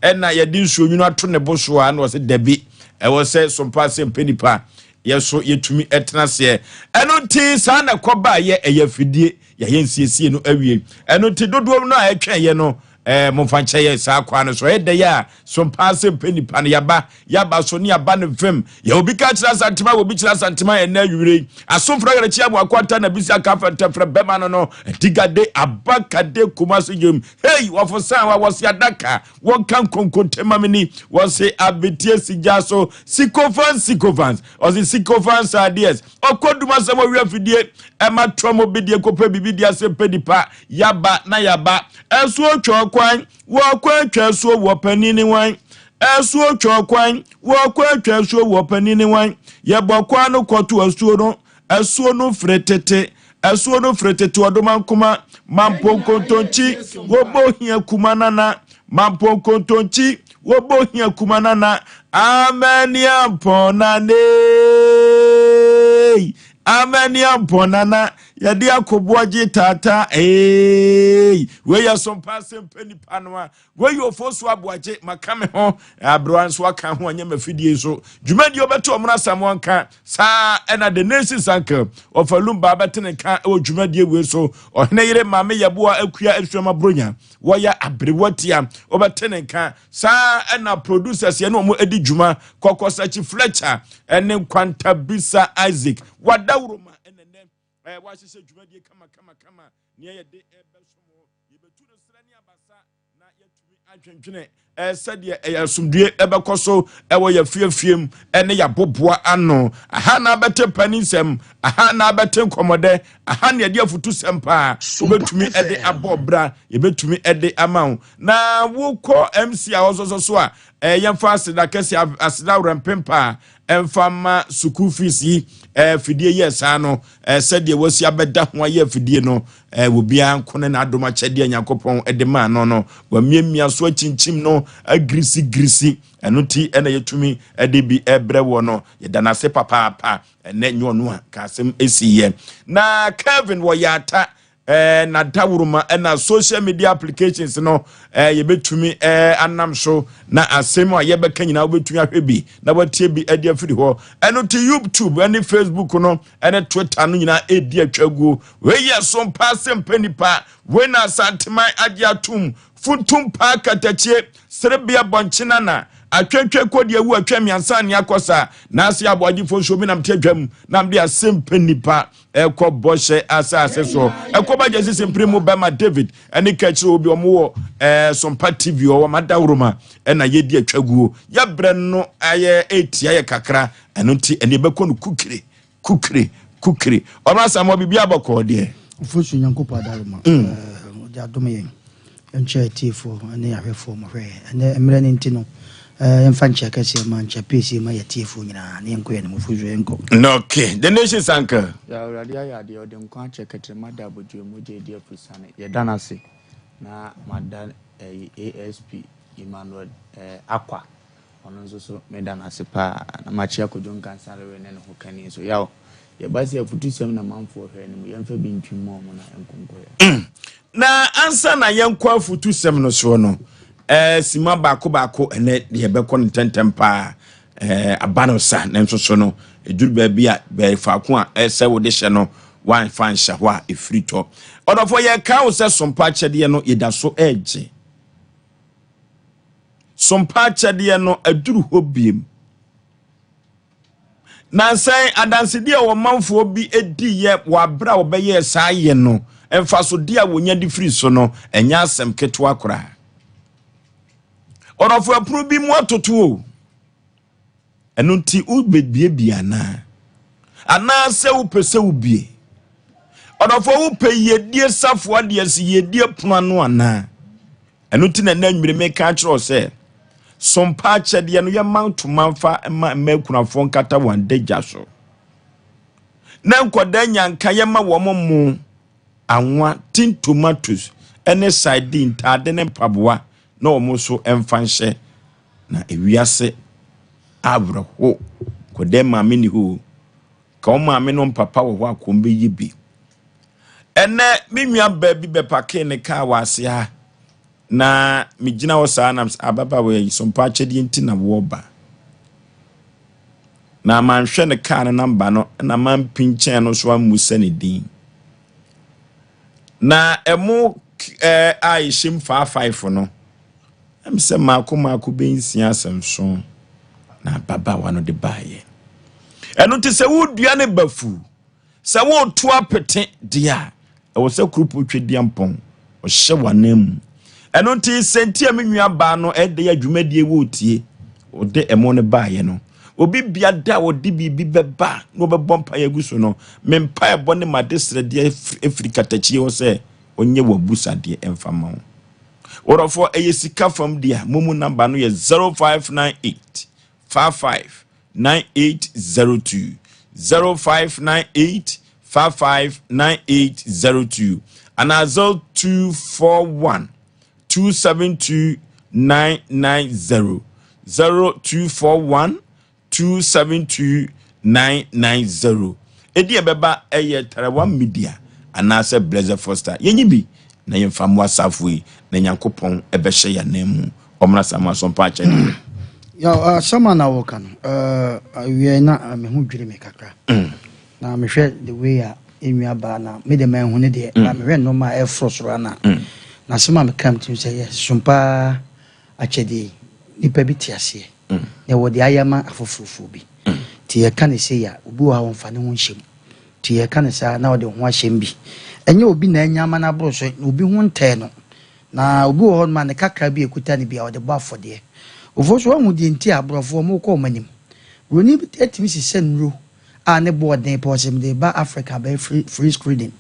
ena ye di nsuo nwunu ato ne bo so a na wose dabi wo se Sompa Asem Mpe Nipa yeso yetumi etena se eno ti sa na koba ye eyafidie ya yensiesie no awie eno ti dodo no a etwen ye no momfanche ye sa kwa no so ede ya Sompa Asem Mpe Nipa ne yaba so ne yaba ne fem ya obi ka kira santima obi kira santima ena yure asomfra yare chia akwata na bisi akafa tefra bema no digade abakade kumase yem hey wafosan wa wose adaka won kan konkontema mini wose abetie sijaso sikofans ozi sikofans ideas okoduma samo wi afidie ema tromo bidie kopa bibidi Asem Mpe Nipa yaba na yaba esu otwo kwan wo kwa twaso wo panini wan esu otwo kwan wo kwa twaso wo panini wan ye bokwa no koto asuo no fretete odoman kuma mamponkontonchi wo bohia kumanana mamponkontonchi wo bohia kumanana amenia ponana yadi akoboagye tata we ya Sompa Asem Mpe Nipa no a we yo Osei Aboagye makame ho abroanso aka ho anya mafidie so dwumadi obeto omra samonka sa ena the nation sanka of alumba betene ka o dwumadi we so ohne yire mame yeboa akua esuama bronya wo ya abrewatia obetene ka sa ena producers ye no mo edi dwuma kokosachi Fletcher ene kwanta bisa Isaac wadawroma washise dwumadi kama niye ye de ebesomo yebetu no srani abasa na yatumi adwendwene sede asumdue ebekoso ewo ya fiefiem ene ya boboa ano aha na bete panisem aha na bete nkomode aha na ye afutu sempa obetumi ede abobra yebetumi ede amaw na wukọ MC a ozoso a yemfa asida kesi asida rampempa emfama school fees yi fidie yesa no sede wasi abeda ho aye fidie no wobia nkone na adoma chede Yakopon edema no wamiemia so chinchim no agrisi eno ti ena yetumi edebi ebre wo no yedana se papa ene nyo no ka asem esiye na Kevin wo yata na dawuruma na social media applications no yebetumi anam so na asem a yebeka nyina obetumi ahwebi na watie bi edi afiri ho eno ti YouTube ene Facebook no ene Twitter no nyina edi atwaguo we ye Sompa Asem Mpe Nipa we na santimai agiatum futum pa katachie serebia bonchina na atwetwe kodi ewu atwa miansa ne akosa na Osei Aboagye Oforisuo bi nam tedwam nam de Asem Mpe Nipa ekọ boshe asase so ekọ bagye sempremu bema David ene kachi obi omo Sompa TV o madawroma na yedi atwaguo ya bre no aye 8 aye kakra eno ti ene bekọ no kukire ona samo bibia bokọ de Oforisuo Nyankopɔ adawroma ja dome enche tifo ene ahwefo mo hwe ene emre ne ntino Mfanchi kasi mancha pesi ma yatifo nyina ne enko ye ne Oforisuo enko okay the nation sanka ya uradia ya de odem kwa chekete mada bodwe moje de afusane ye danase na madan ASP Emmanuel akwa ono nso so me danase pa na machi akodun kansare we ne ho kani so yawo ye basi afutusem na manfo hwe ne ye mfa bintwimo mo na enkonko ye na ansa na yenko afutusem no so no sima bako ene de yebekọ ntentempa abanosa na nsoso no eduru ba bia be faako a ese wo de hye no wan fan hye ho a efrito odofo ye ka wo se Sompa chede no yedaso eje Sompa chede no aduru hobiem na sai adansede wo manfo bi edi ye wo abra wo be ye saa ye no emfa so dia wonya di free so no enya asem keto akora onofo apru bi mu atoto o eno nti ubedie ana se upese ubie onofo upe yedie safo ade ase yedie puna no ana eno nti na nanwire me ka kiro se Sompa chede no ye manto manfa makunafo nkata wandeja so na nkoda nyanka ye ma wo mu anwa tin tomatoes ene sardine tade ne mpaboa na omuso emfanhye na ewiase abroho kodem maame ni ho ka o maame no papa wo ho akombe yibi ene menua ba bi be pake ne ka wase ha na migina wo saa na ababa we Sompa akyɛdeɛ nti na wo ba na manhwɛ ne car no number no na man pinchen no so amusa ne din na emo a ishim 55 no am se mako be nsia asɛmso na baba wa no de baaye eno te se wodua ne bafu se wo to apete dia e wo se krupu twedi ampon o hye wanam eno te senti amenua ba no e de adwumadie wo tie o de emo ne baaye no obi bia da odi bibi beba no bebɔ mpa yaguso no mempa ebo ne madesre de Afrika tachie wo se onye wabusa de emfama wo orofo eyesika fam dia mumu number no ye 0598 55 9802 0598 55 9802 and 0241 272 990 0241 272-990. Edi ebeba eye Tarawa Media anase Blazer Foster. Yenyi bi na yemfamwa safwe na nyankopon ebehye ya nemu. Omra sama Sompa akyɛde. Ya sama na woka no. We na me hu dwire me kakra. Na me hwɛ the way a enua ba na me de man hu ne de na me hwɛ no ma e frosoro na. Na sama me kam tim say yes Sompa akyɛde nipa bi tiase. Ne wo de ayama afofofo bi ti ye kan se ya obi wa won fa ne ho hyem ti ye kan sa na wo de ho ahyem bi enye obi na anyama na bro so obi ho nte no na obi wo ma ne kakra bi ekuta ne bi a wo de bo afode ofo so hu de nti abrofo mo ko manim roni etimi sise nro a ne bo den posem de ba Africa ba free screening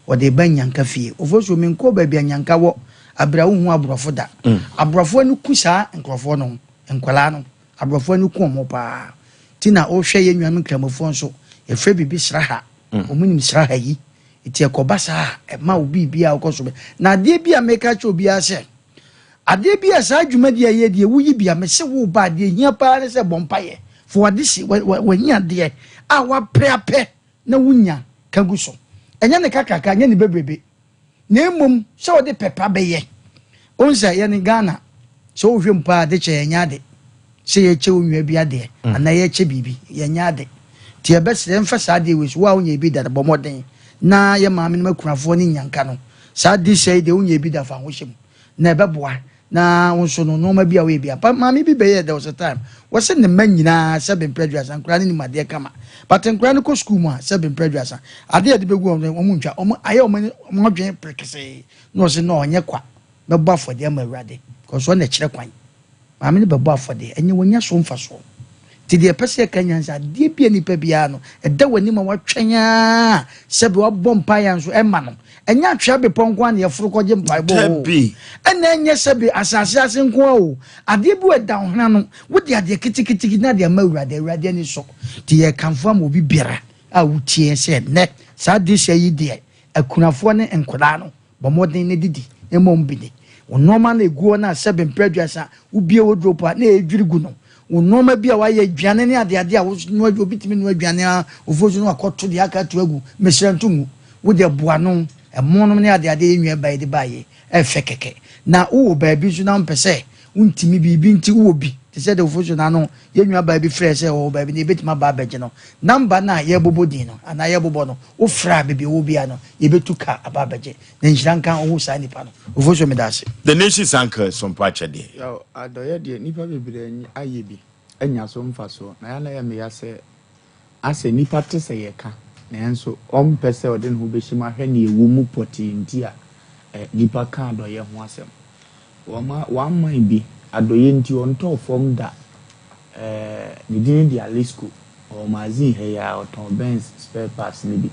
wo de ba nyanka fie ofo so mi nko ba bi nyanka wo abra wo hu abrofo da abrofo anu kusa nkrofo no nkwala no abrofo ni ko mo pa tina o hwe ye nwan nkramofo nso e fre bibi sraha o munim sraha yi iti ekobasa e ma obi bia okoso na de bia meka che obi ase ade bia sa adwumadi ye de wuyi bia me se wo ba de hia pa ne se bompaye fo ade si wanya de a wa preape na wunya kaguso enya ne kakaka enya ne bebrebe na emom se wo de pepa beye onza ye ne Ghana so wo hwempa de che enya de se ye che onwa bia de ana ye che bibi ye nya de ti e besere mfa sa de we so wa onya bi da bomoden na ye maame no makunafo ni nyanka no sa de sei de onya bi da fa ho hyem na e beboa na wonso no no ma bia we bia pa maame bi be ye there was a time was ne manyina 7 prejudice ankura ni made kama but ankura no ko school mu 7 prejudice ade ye de begu omu ntwa omu aye omu dwen prekese no se no onye kwa bebo afode ma awurade ko so na kire kwan maame ne bebo afode enye wonya so mfa so ti de pese kanyansa de bia ni pa bia no eda wani ma watwanya sebe wabɔ mpa ya nso ema no enya atwa be ponko an ye furu koje mpa bo ena enye sebe asase ase nko o ade bu eda hona no wodi ade kitikitiki na de ma awurade ni so ti ye kanfo ma obi biara a wutie se ne sa de se yi de akunafo ne enkoda no bomodin ne didi emom bi de onoma na eguo na sebe preduasa ubie wodropa na edwirigu no onoma bia wa ye adwane ne ade a no obitimi no adwane a ofoju no akoto de aka to agu mesrantumu wo de boa no emono ne ade enwa bai de baye efekeke na wo ba bi su na mpese untimi bibi nti wo bi te se de ofoju na no yenwa bai bi frese wo ba bi ne betima ba beje no number na ye bobodin no ana ye bobo no wo fra bibi wo bia no ye betuka aba beje na njiranka wo sa nipa no ofoju me dase the nation sanka Sompa akyɛde yo adoye de nipa bebre aye bi anya so mfa so na ya na ya me ya se ase nipa te se ye ka na enso ompese ode no be hima hwe na ewu mu poti nti a nipa ka adoye ho asem wa man bi adoye nti on to form da ni din di alisco o mazin he ya oton Benz spare parts ni bi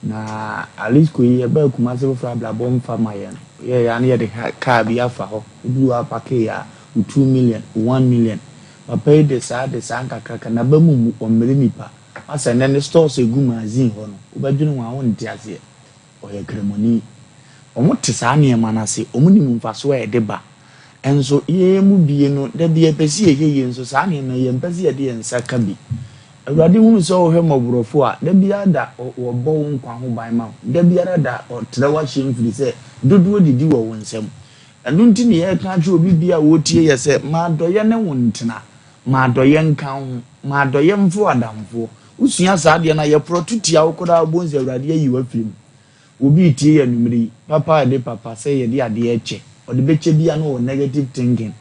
na alisco ye ba kuma se fra bla bom fa mayen ye ya na ye de car bi afa ho du apake ya 2 million 1 million pa pay de sa nkaka na ba mu o mmere nipa asa na ne stores egu mazin ho no obadwene wa won nti ase o ye kremoni o mo te sa ne ma na se o mu ni mu mfa so e de ba enso ye mu bie no da bia pesi ye enso sa ne na ye mpesi ye de ensa ka bi awurade hu so o hwe maburofo a da bia da wo bo nkwa ho ban ma da bia da o trewa hye mfiri se dodo didi wo wonsam ɛno nti ne yɛ ka kyerɛ obi bia wotie yɛ sɛ maadɔyɛ ne wo ntena maadɔyɛ nka ho maadɔyɛ mfo adamfo usua saa deɛ na yɛ prototia wo koraa bonze awurade ayi wa firim obi tie yɛ numeri papa de papa sɛ yɛ de ade ɛkyɛ ɔde bɛkyɛ bia no wɔ negative thinking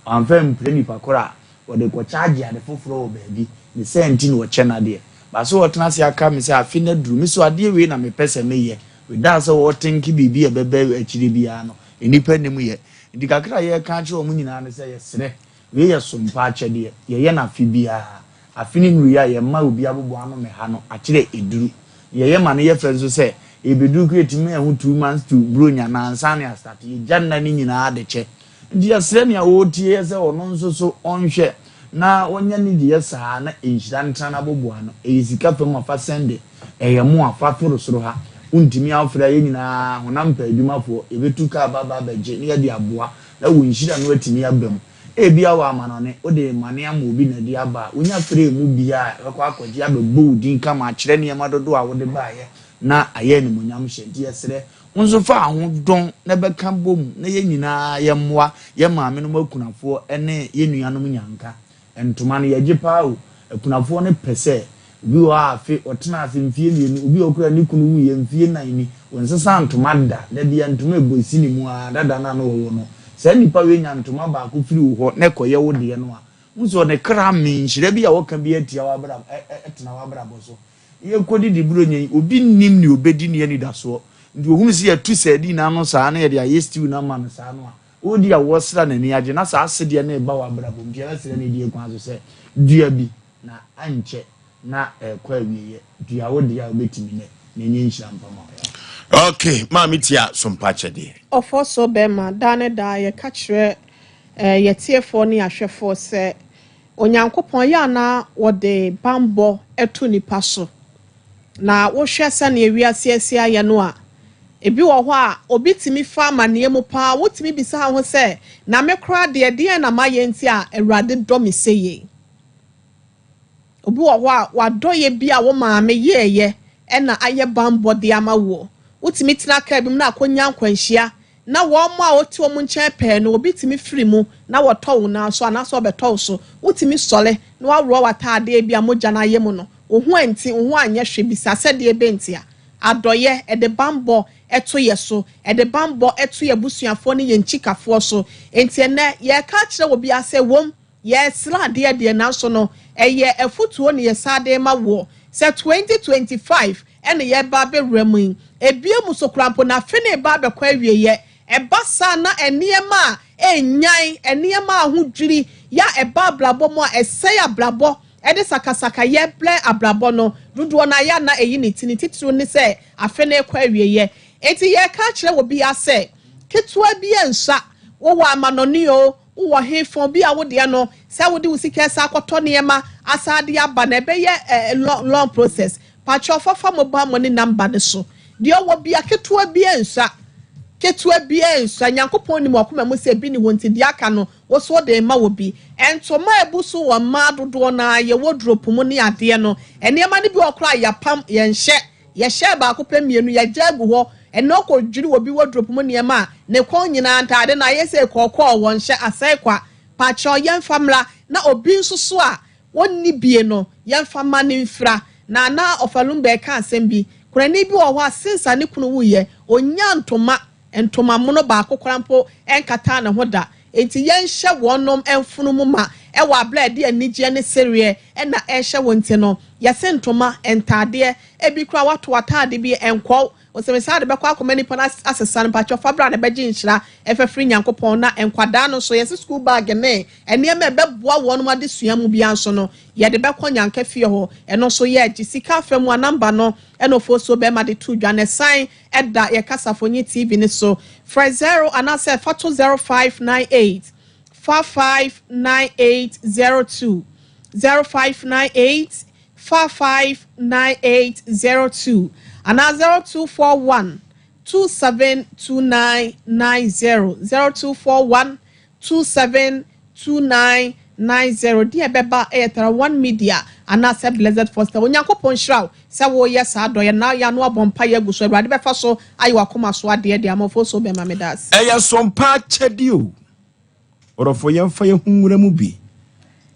amfa mpre nipa koraa ɔde kɔ charge ade foforo wɔ baabi ne senti no wɔkyɛ na deɛ ba so wɔtena se aka me sɛ afi na duru me so ade we na me pɛsɛ meyɛ we da sɛ wɔtenki bibi ɛbɛbɛ akyire bia no enipa nim yɛ ndi kakra yɛ ka kyerɛ ɔmo nyinaa ne sɛ yɛ srɛ we yɛ sompa akyɛdeɛ yɛ na afi bia afini nuya ye ma obi abobo ano me ha no akire eduru ye ma no ye fɛ so sɛ ebedu create me ho 2 months to bronya na ansa ne start ye janna ni nyina ade che ndi asre ne awotie sɛ ɔno nso so ɔnhwɛ na onya ni de saa na enhyira ntana abobo ano ezika fam afa sende ye mo afa foro soro ha untimi afra ye nyina honam pa adwumafo ebetu ka baba bagye ne ye de aboa na wo nhyira no atimi abam ebia wa amanone ode mane am obi na di aba onya fere mu bia ekwa akwaji abegbo din kama akire ne ma dodo a wode baaye na aye ne munyam hyenti yesere unzo fa ahodon na beka bom na ye nyina ye mmoa ye maame no makunafo ene ye nuanom nyanka entoma no ye gipa o akunafo ne pese obi wa afi otena afi mfie mienu obi okura ne kunu wu ye mfie nan ni wonsesa ntoma da bia ntoma ebosi ni mu a dada na no wo no sɛ nipa we nyantoma ba ko firi wo ne koye wo de no a unso ne kra mi nhire bi a wo kan bi atia wa bra etena wa bra boso ye kodi di buro nyen obi nim ni obedi ne ani da so ndi ohunu si atu sɛ di na no saa na ye de aye stew na ma no saa no a odi a wo sra na ni age na saa asede ne ba wa bra bom bia sra ne die kwan so sɛ dua bi na anche na kwa wiye dua wo de a obetimi ne nyen nhira mpama ya. Okay, mami tia sompa chede. Ofoso bema dane da ye kachre ye tiefo ni ahwefo se onyankopon ya na wode bambo etu nipa so na wo hwe se na ewiase asia ye no a ebi wo ho a obi timi fa amane mu pa wo timi bisa ho se na mekra de na maye nti a awurade do me seye obi wo ho a wadoye bia wo maame yeye na aye bambo de amawo utimi tina ka bim na akonya nkwanhia na wo mo a oti omu nche pe no obi timi firi mu na wo tow na so ana so betow so utimi sole na wawro wataade bia moja na yemu no ohu anti ohu anya hwe bisa sede ebenti a adoye ede bambo eto yeso ede bambo eto ye busuafo ne ye nchikafo so enti ene ye ka kire obi ase wom ye sra de na so no eye efutuo ne ye sade ma wo se 2025 ene ye ba be ramu ebie musokrampo na fene ba be kwa wieye ebasa na eniema enyan eniema ahudwiri ya eba blabo mo eseya blabo ede sakasaka ye ble ablabo no duduo na ya na eyi ne tititiro ne se afene kwa wieye eti ye ka kire wo bi ase ketua bi ensa wo wa amanoni o wo hefo bi a wo de no se wo de usika sa akoto niema asade aba na ebe ye long process pacho fafa mo ba mo ne number ne so de wo bia ketua bia ensa nyankopon ni mo akoma mo se bi ni wonti de aka no wo so de ma wo bi entoma ebuso wo ma dodo na ye wodrop mu ne ade no enema ne bi okra ya pam ye hye ba akopɛ mienu ya jagu ho eno ko dwiri wo bi wodrop mu ne ma ne kon nyina ntade na ye se kokɔ wo hye asai kwa pacho ye mfamla na obi nso so a wonni bie no ye mfama ne mfra na ofalumbe ka asɛm bi kurani bi wo ho asensa ne kunu wuye onya ntoma mono ba akokrampo enkata na hoda enti yenhye wonom enfunu mu ma ewa ablade anigye ne serie na ehye wonte no yese ntoma entade ebi kura wato atade bi enkwo osemesade bekwa akomani pana asesa no pacho fabra na beji nhyira efefri nyankopon na enkwada no so yese school bag ne enema ebeboa wonom ade suamu bia nso no yede bekwa nyanka fie ho eno so ye gisika famu anamba no eno foso be ma de tu dwa ne sign eda ye kasafonyi tv ne so for 0 anase fato 0598 459802 0598 459802 and 0241 272990 0241 272990 90 dia beba etara 1 media anase blessed foster onyankopon hraw se wo yes adoye na ya no abompa ya guso awurade befa so ayi wakoma so ade de amofo so be mamedas eya sompa chedio orofo yemfa ye hunwura mu bi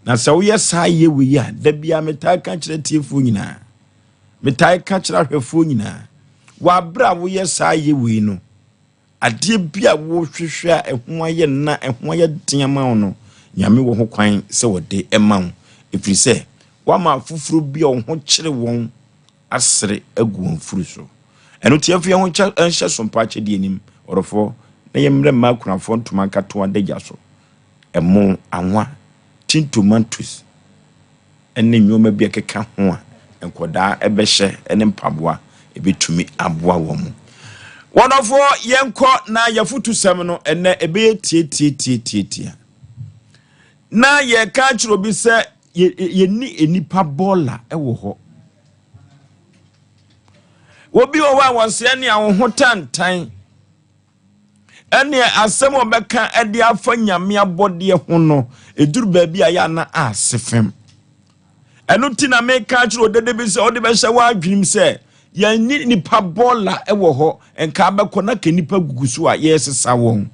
na se wo yes aye we ya da bia meta ka kire tiefo nyina meta ka kire ahwefo nyina wa bra wo yes aye we no ade bia wo hwehwe a eho aye na eho aye tiama no nyame wo ho kwan se wo de ema wo efiri se wa ma fufuru bia wo ho kire won asere agu mfuru so eno tiafu ye ho nhye sompa chede anim orofo na yemre ma kunafo ntuma kato adagya so emo anwa tin tomatoes ene nyoma bia keka ho a enkoda ebehye ene mpaboa ebetumi aboa wo mu wonofo yenko na yafutu sem no ene ebe tie na ye ka chiro bi se ye ni enipa bola ewo ho obi o wa wonse ne awo tantan ene asem obeka ede afa nyame abode ho no eduru ba bi aya na asefem eno ti na me ka chiro dede bi se ode be hye wa adwinim se ye ni nipa bola ewo ho enka abekọ na ke nipa gugusu a ye sesa won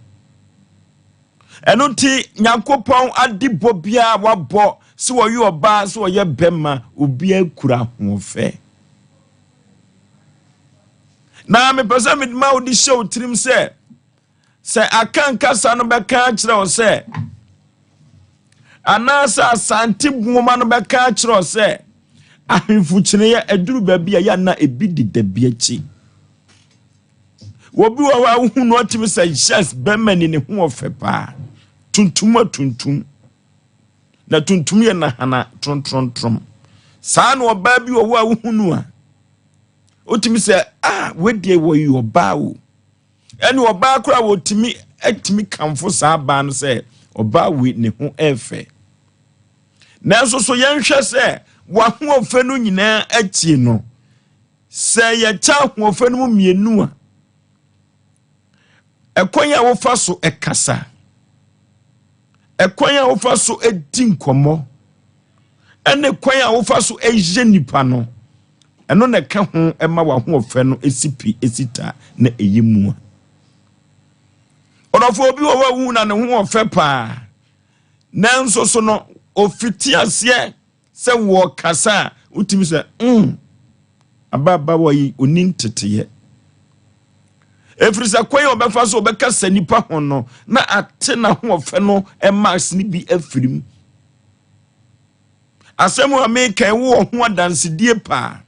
eno ti nyankopon adibo bia wabo se wo yo ba se wo ye bema obi akura hofe na me pesa me ma odi show trim se akanka sa no beka kire o se anasa santi buma no beka kire o se ahimfu kine ya aduru ba bia ya na ebi didabia chi wobi wa hu no otim se yes bema ni ne ho ofe pa tuntum na tuntum ye na hana tron saa no oba bi wo wa hu no a otimi se wedie wo yi oba wo eni oba akura wo timi etimi kamfo saa ba no se oba we ne ho efe na so yenhwe se wa ho ofe no nyina atie no se ye cha ho ofe no mienu a ekonya wo fa so ekasa ekonya wo fa so edi nkomo ene konya wo fa so eje nipa no eno na ka ho ema wa ho ofe no esipi esita na eyimu onofo obi wo wu na ne ho ofe pa nanso so no ofiti ase se wo kasa utimi se ababa wo yi onin teteye efrisa konya obefa so obekasa nipa ho no na ate na ho ofe no emax ni bi afirim asemu ameka wo ho adansedie pa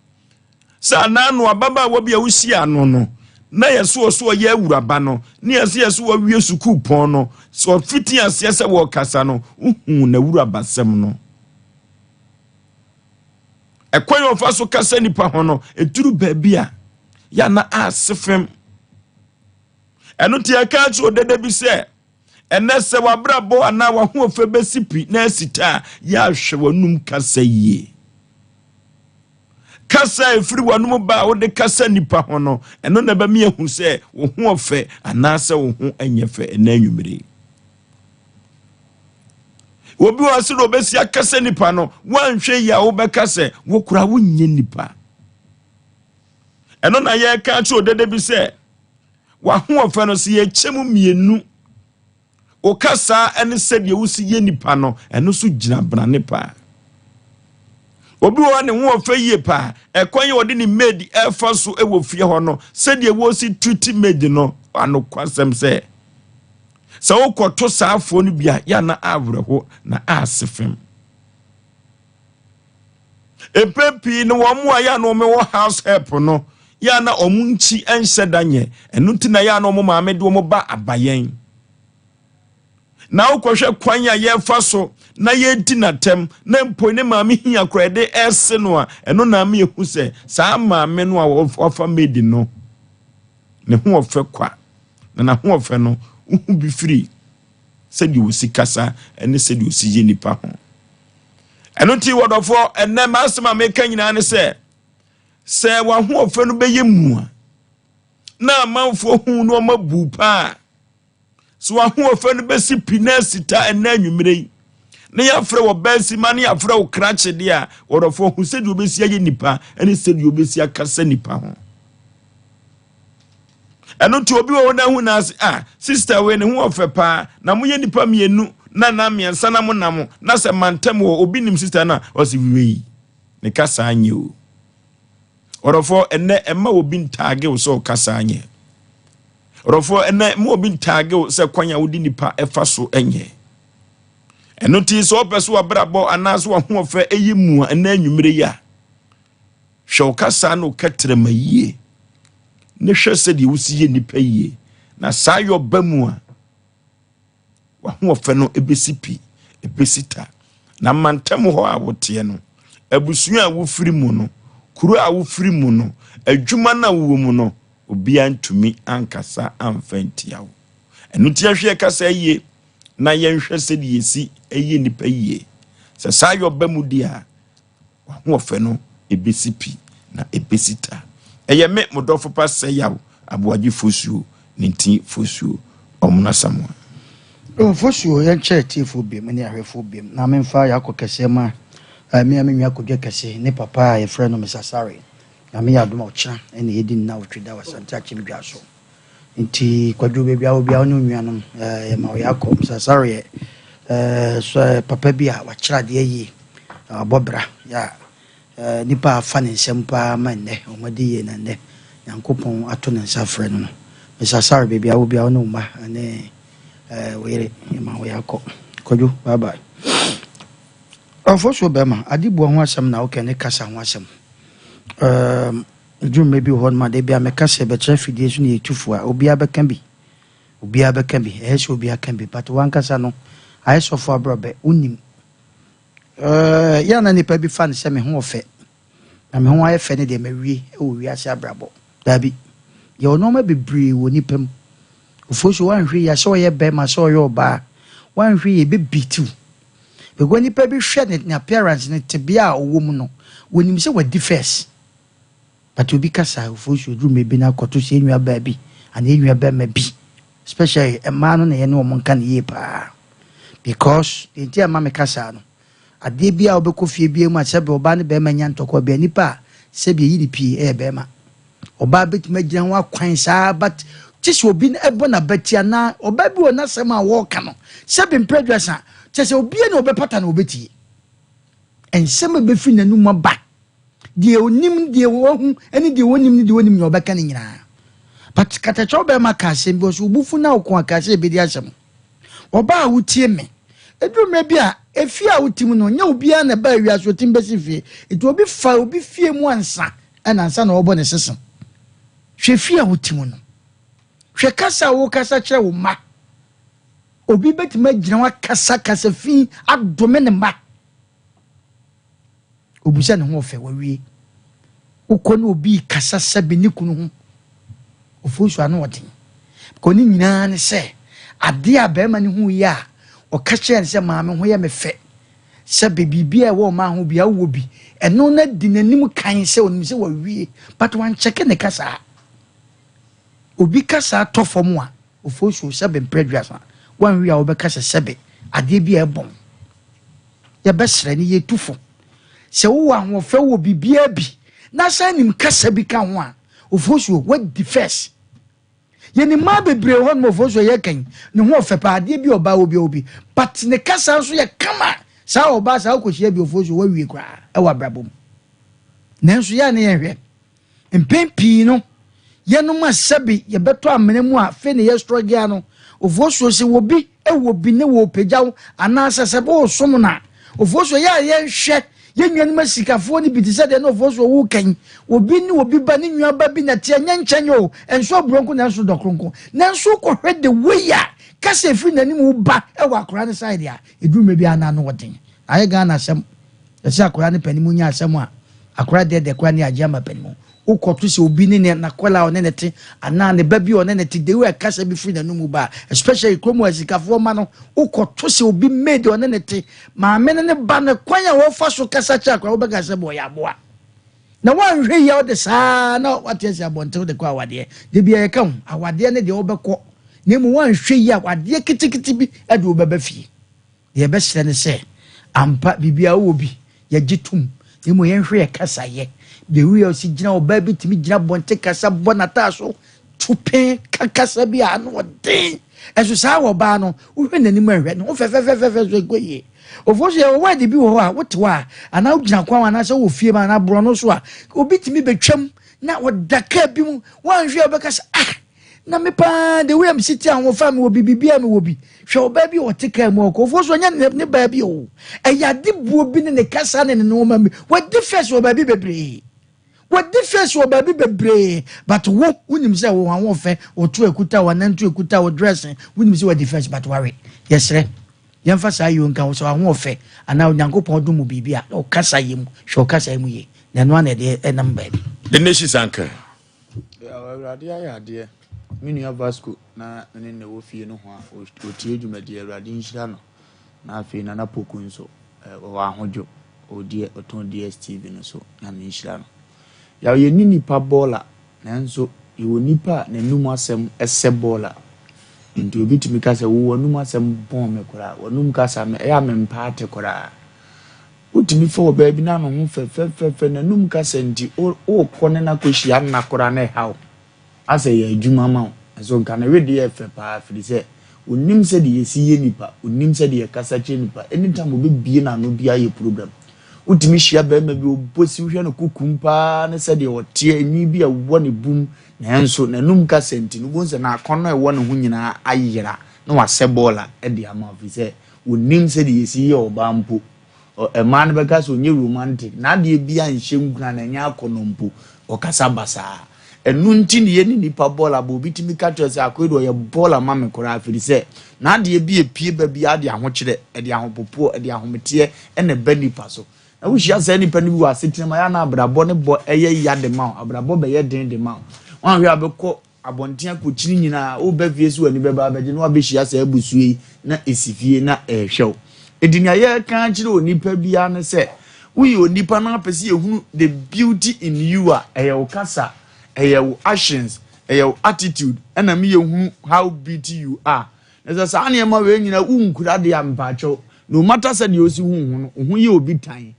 sa nanu ababa wo bia wusi ano no na yeso so ye awuraba no ne yeso wo wie suku pon no so fiti ase se wo kasa no uhu na awuraba sem no ekwan ofa so kasa nipa ho no eturu ba bia ya na asefem eno ti aka cho dede bi se enese wabrabo ana wa ho ofe besipi na asita ya hwe wanum kasa yie kasa efiri wanum ba wo de kasa nipa ho no eno na ba mi ehu se wo ho ofe anase wo ho anyefe enanwumire obi wa se no besi akasa nipa no wanhwe ya wo be kasa wo kura wo nye nipa eno na ye ka cho dede bi se wa ho ofe no se ye chemu mienu o kasa ene se de wo si ye nipa no eno so gina bra nipa obi wo ne ho ofe yie pa ekwan ye odi ni maid efa so ewo fie ho no se de wo si tuti maid no ano kwasem se wo koto saafo no bia ya na awreho na asefem epepi no wo mo ya no me wo house help no ya na omunchi enhyedanye enu ti na ya na mo maame de mo ba abayen na ukohwe kwanya ye fa so na ye di natem na mpo ne maame hia krede ese no a eno na me ehu se saa maame no a ofa medi no ne ho ofe kwa na ho ofe no uhu bi free se di usikasa ene se di usije nipa ho eno ti wodofo ene masema me ka nyina ne se wa ho ofe no beye mu a na manfo hu no mabu pa so wa ho ofe no besi pinasita enanwumire na ya frɛ wo bɛsi ma na ya frɛ wo krache dia orofo hu sɛ de obesi aye nipa ɛne sɛ de obesi akasa nipa ho ɛno to obi wo na hu na sister we ne hu ofepa na moye nipa mienu na miensa na mo namo na sɛ mantem wo obi nim sister na o se wiwi ne kasa anye o orofo ene emma obi ntaage wo so kasa anye orofo ene mo obi ntaage wo sɛ kwanya wo di nipa ɛfa so enye eno ti so opeso abrabo anaso wo ho ofa eyimu ena anwumre ya hwe kasa no katrema yie ne hwe sɛ de wo siye nipa yie na saa yo bamu a wo ho ofa no ebesipi ebesita na mantem ho a wote no abusu a wo firi mu no kuro a wo firi mu no adwuma na wo mu no obi antumi ankasa amfantiawo eno ti ahwe kasa yie na yenhwe se de yesi eye nipa yie se sayo bamu dia ho ofe no ebesipi na ebesita eye me modofo pa se Yaw Aboagye Oforisuo ninti Oforisuo omuna samwa Oforisuo yen chete fo biem ne ahwefo biem na memfa yakokese ma me amenwa kodwe kese ne papa ye frɛ no Mesasare na me yadoma ochira ene yedi na otweda wasanta chimdwa so nti kwadwo bebia obi a no nnuanom ye ma yakɔ Mesasare so papa bi a wachira de yi abobra ya nipa afa ne nsɛm pa ma nne omadi ye na nne Nyankopɔn ato ne nsa frɛ no Mesasare bebia obi a no ma ne were ye ma yakɔ kwadwo bye bye Oforisuo bema adibo ho asem na oke ne kasa ho asem dwuma bi ho ma de bia me kasa be trafidie so ne etufu a obi abeka bi ehse obi aka bi but wan kasa no aye sofo abrobe unim ya na nipa bi fan se me ho ofe na me ho aye fe ne de mawie e wo wiase abrabo dabi ye ono ma bebre wo nipam Oforisuo wan hwe ya so ye bema so ye oba wan hwe ye be bitu because nipa bi hwe ne appearance ne tebia owo mu no wonim se wadi first but obi kasa Oforisuo drum bi na koto se enwa ba bi ana enwa ba ma bi especially a man no ye no mo nka ne ye pa because the entire mama kasa no ade bia obekɔ fie bia mu asebe oba ne be ma nya ntɔkɔ bia nipa se bia yi ni pii be ma oba betima gina ho akwan saa but tisi obi na ebo na betia na oba bi wona sem a wo ka no sebe mpredwasa chese obi na obepata na obetie ensem be fi nanu maba die onim die wo hu eni die wonim ni die wonim na obeka ne nyina but katacho be maka asem bi so bufu na okon aka se be di asem oba a wutie me edwuma bi a efi a wutim no nya obi a na ba wi aso tim besi fie eto obi fa obi fie mu ansa na ansa na obo ne sesem hwe fie a wutim no hwe kasa wo kasa kire wo ma obi betima gina wa kasa fi adome ne ma obusa ne ho ofe wawie ukonu obi kasa sabe ni kunu ho Oforisuo anu odin ko ni nyina ne se ade a be ma ne hu ya o ka kire se ma me ho ya me fe se bibia e wo ma ho bia wo bi eno na di nanim kan se onim se wawie but wan check ne kasa obi kasa tofom a Oforisuo sabe mpredwasa wan wi a obeka sebe ade bi e bon ya besre ni yetufo se wo ahofe wo bibia bi na sanim kasa bi ka ho a Oforisuo what the first ye ni ma bebre ho no Oforisuo ye kan ne ho ofe pa ade bi oba obi but ne kasa so ye kama sa oba sa akohia bi Oforisuo wa wi kwa e wa brabom nanso ya ne ye hwe mpempi no ye no ma sebe ye beto amene mu a fe ne ye struggle no Oforisuo se wobi ewobi ne wo pejaw anasa sebe o som na Oforisuo ya ye hwe ye nwanum asikafo ni bitise de no Oforisuo wo kan obi ni obi ba ni nwa ba bi na tie nya nchenyo enso bronko na enso dokronko na enso ko hwe de weya kase firi nanim wo ba e wa akora ne side ya edume bi ana no woden aye ga na asem ese akora ne panimu nya asem a akora de kwa ni agya ma panimu ukotu se obi ni na kwala one nete ana ne ba bi one nete de we kasa bi free na no mu ba especially kromo asikafo ma no ukotu se obi made one nete ma me ne ba ne kwanya wo fa so kasa cha kwa wo be kasa bo ya boa na wan hwe ya de sa na wate se abonte de kwa awade de bia ye kan awade ne de wo be ko ne mu wan hwe ya awade kitikiti bi ade wo be ba fie de be sere ne se ampa bibia wo bi ye gitum emu ye hwe kasa ye be wi o si gina oba bi timi gina bonte kasa bonata so tupe kakasa bi ano den eso sa wo ba no wo hwe nanim ahwe no fe so egoye ofo se wo wadi bi wo ho a wote wa ana gina kwa wana se wo fie ma na bro no so a obi timi betwam na wo daka bi mu wan hwe obekasa na me pa the way am sitting an wo fam wo bibia me wo bi hwe oba bi wo teka mu ko ofo so nya ne ba bi o eyade buo bi ne kasa ne no ma me wo difference wo ba bi bebre what difference wo baby bebre but wo unim say wo han wo fe wo to ekuta wo nantu ekuta wo dressing unim say what difference but worry yes re yemfa sa yo nka wo so han wo fe ana Nyankopon do mu bibia o kasa yem hwe kasa yem ye na no na de enam ba the nation sanka ya awurade ayade minu Vasco na ne wo fie no ho a o tie dwumadi awurade nhira no na afi na pokun so wo ahojo o die oton DSTV no so na nhira no ya ye nipa bola nanso ye nipa na num asem ese bola nti obi timi ka se wo num asem bon me kora wonum ka sa me ya me mpaate kora utimi fo ba bi na no ho fe na num ka se nti o kone na kohia na kora na hawo ase ye adwuma ma so nka na wedi e fe pa firi se onim se de ye si ye nipa onim se de ye kasa che nipa anytime obi bie na no bia ye problem utimi hia ba ma bi obosi hwe no kukumpa ne se de otie ni bi a wo ne bum nanso nanum ka senti no bonse na akono e wo ne ho nyina ayira na wase bola e de ama fi se onim se de yesi ye oba mpo e man be ka so nye romantic na de bia nhye nguna na nya akono mpo o kasa basa enu nti ne ye ni nipa bola bo bitimi ka to se akodo ye bola ma me kora fi se na de bi epie ba bia de aho kire e de ahopopo e de ahomete e ne ba nipa so na wo hia se nipa ni bi wa setina ya na abrabo ne bo eye ya de ma abrabo be ye den de ma wan hwe abekọ abontia ko chiri nyina o ba fie so ani be ba beje no abehia se abusue na esifie na ehwew edinya ye kan chiri onipa bia ne se wo ye onipa na apese ehunu the beauty in you a eyo kasa eyo actions eyo attitude na me ehunu how beauty you are na sa ane ma we nyina unkura de ampacho no matter said you see hu ye obi tan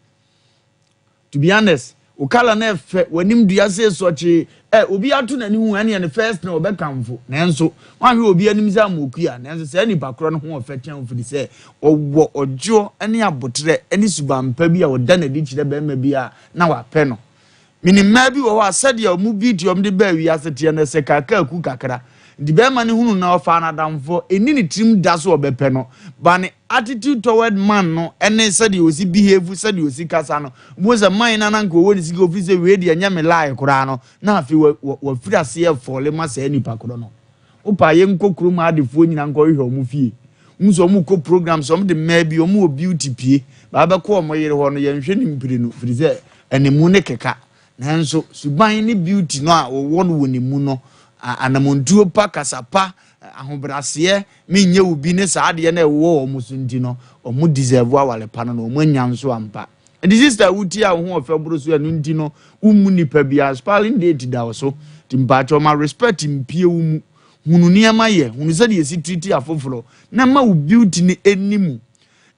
to be honest ukala na efe wanim dua se sochi obi atu na ni hu ane ne first na obekamfo nanso wanhwe obi anim za mokua nanso se ni pakro no ho ofe tian fudi se owo ojo ane abotre ane subampa bi a oda na di kire be ma bi a na wape no minima bi wo asade a mu video mde ba wi asete na se kaka ku kakra di be ma ne hunu na ofa na damfo eni ni trim da so obepe no ba ne attitude toward man no ene said you see behave said you see kasa no mo za man na nanko woni sigi office we de anya me lie kura no na afi wa firi ase e fole ma sa ni pakoro no opa ye nkokuru ma adefo nyina nko hwe omu fie nso omu ko program so de maybe omu beauty pie ba be ko omo yire ho no ye nhwe ni mpire no firi ze ene mu ne keka nanso suban ni beauty no a wo no woni mu no anamontuo pa kasapa ahobrase menye obi ne saade na ewo omusunti no omu deserve awale pa no omu nyanso ampa the sister wuti a ho ofebro so anu nti no umu nipa bia spelling date da so timpacho ma respect mpie umu hunu niama ye hunu se de yesi treat afoforo na ma u beauty ni enimu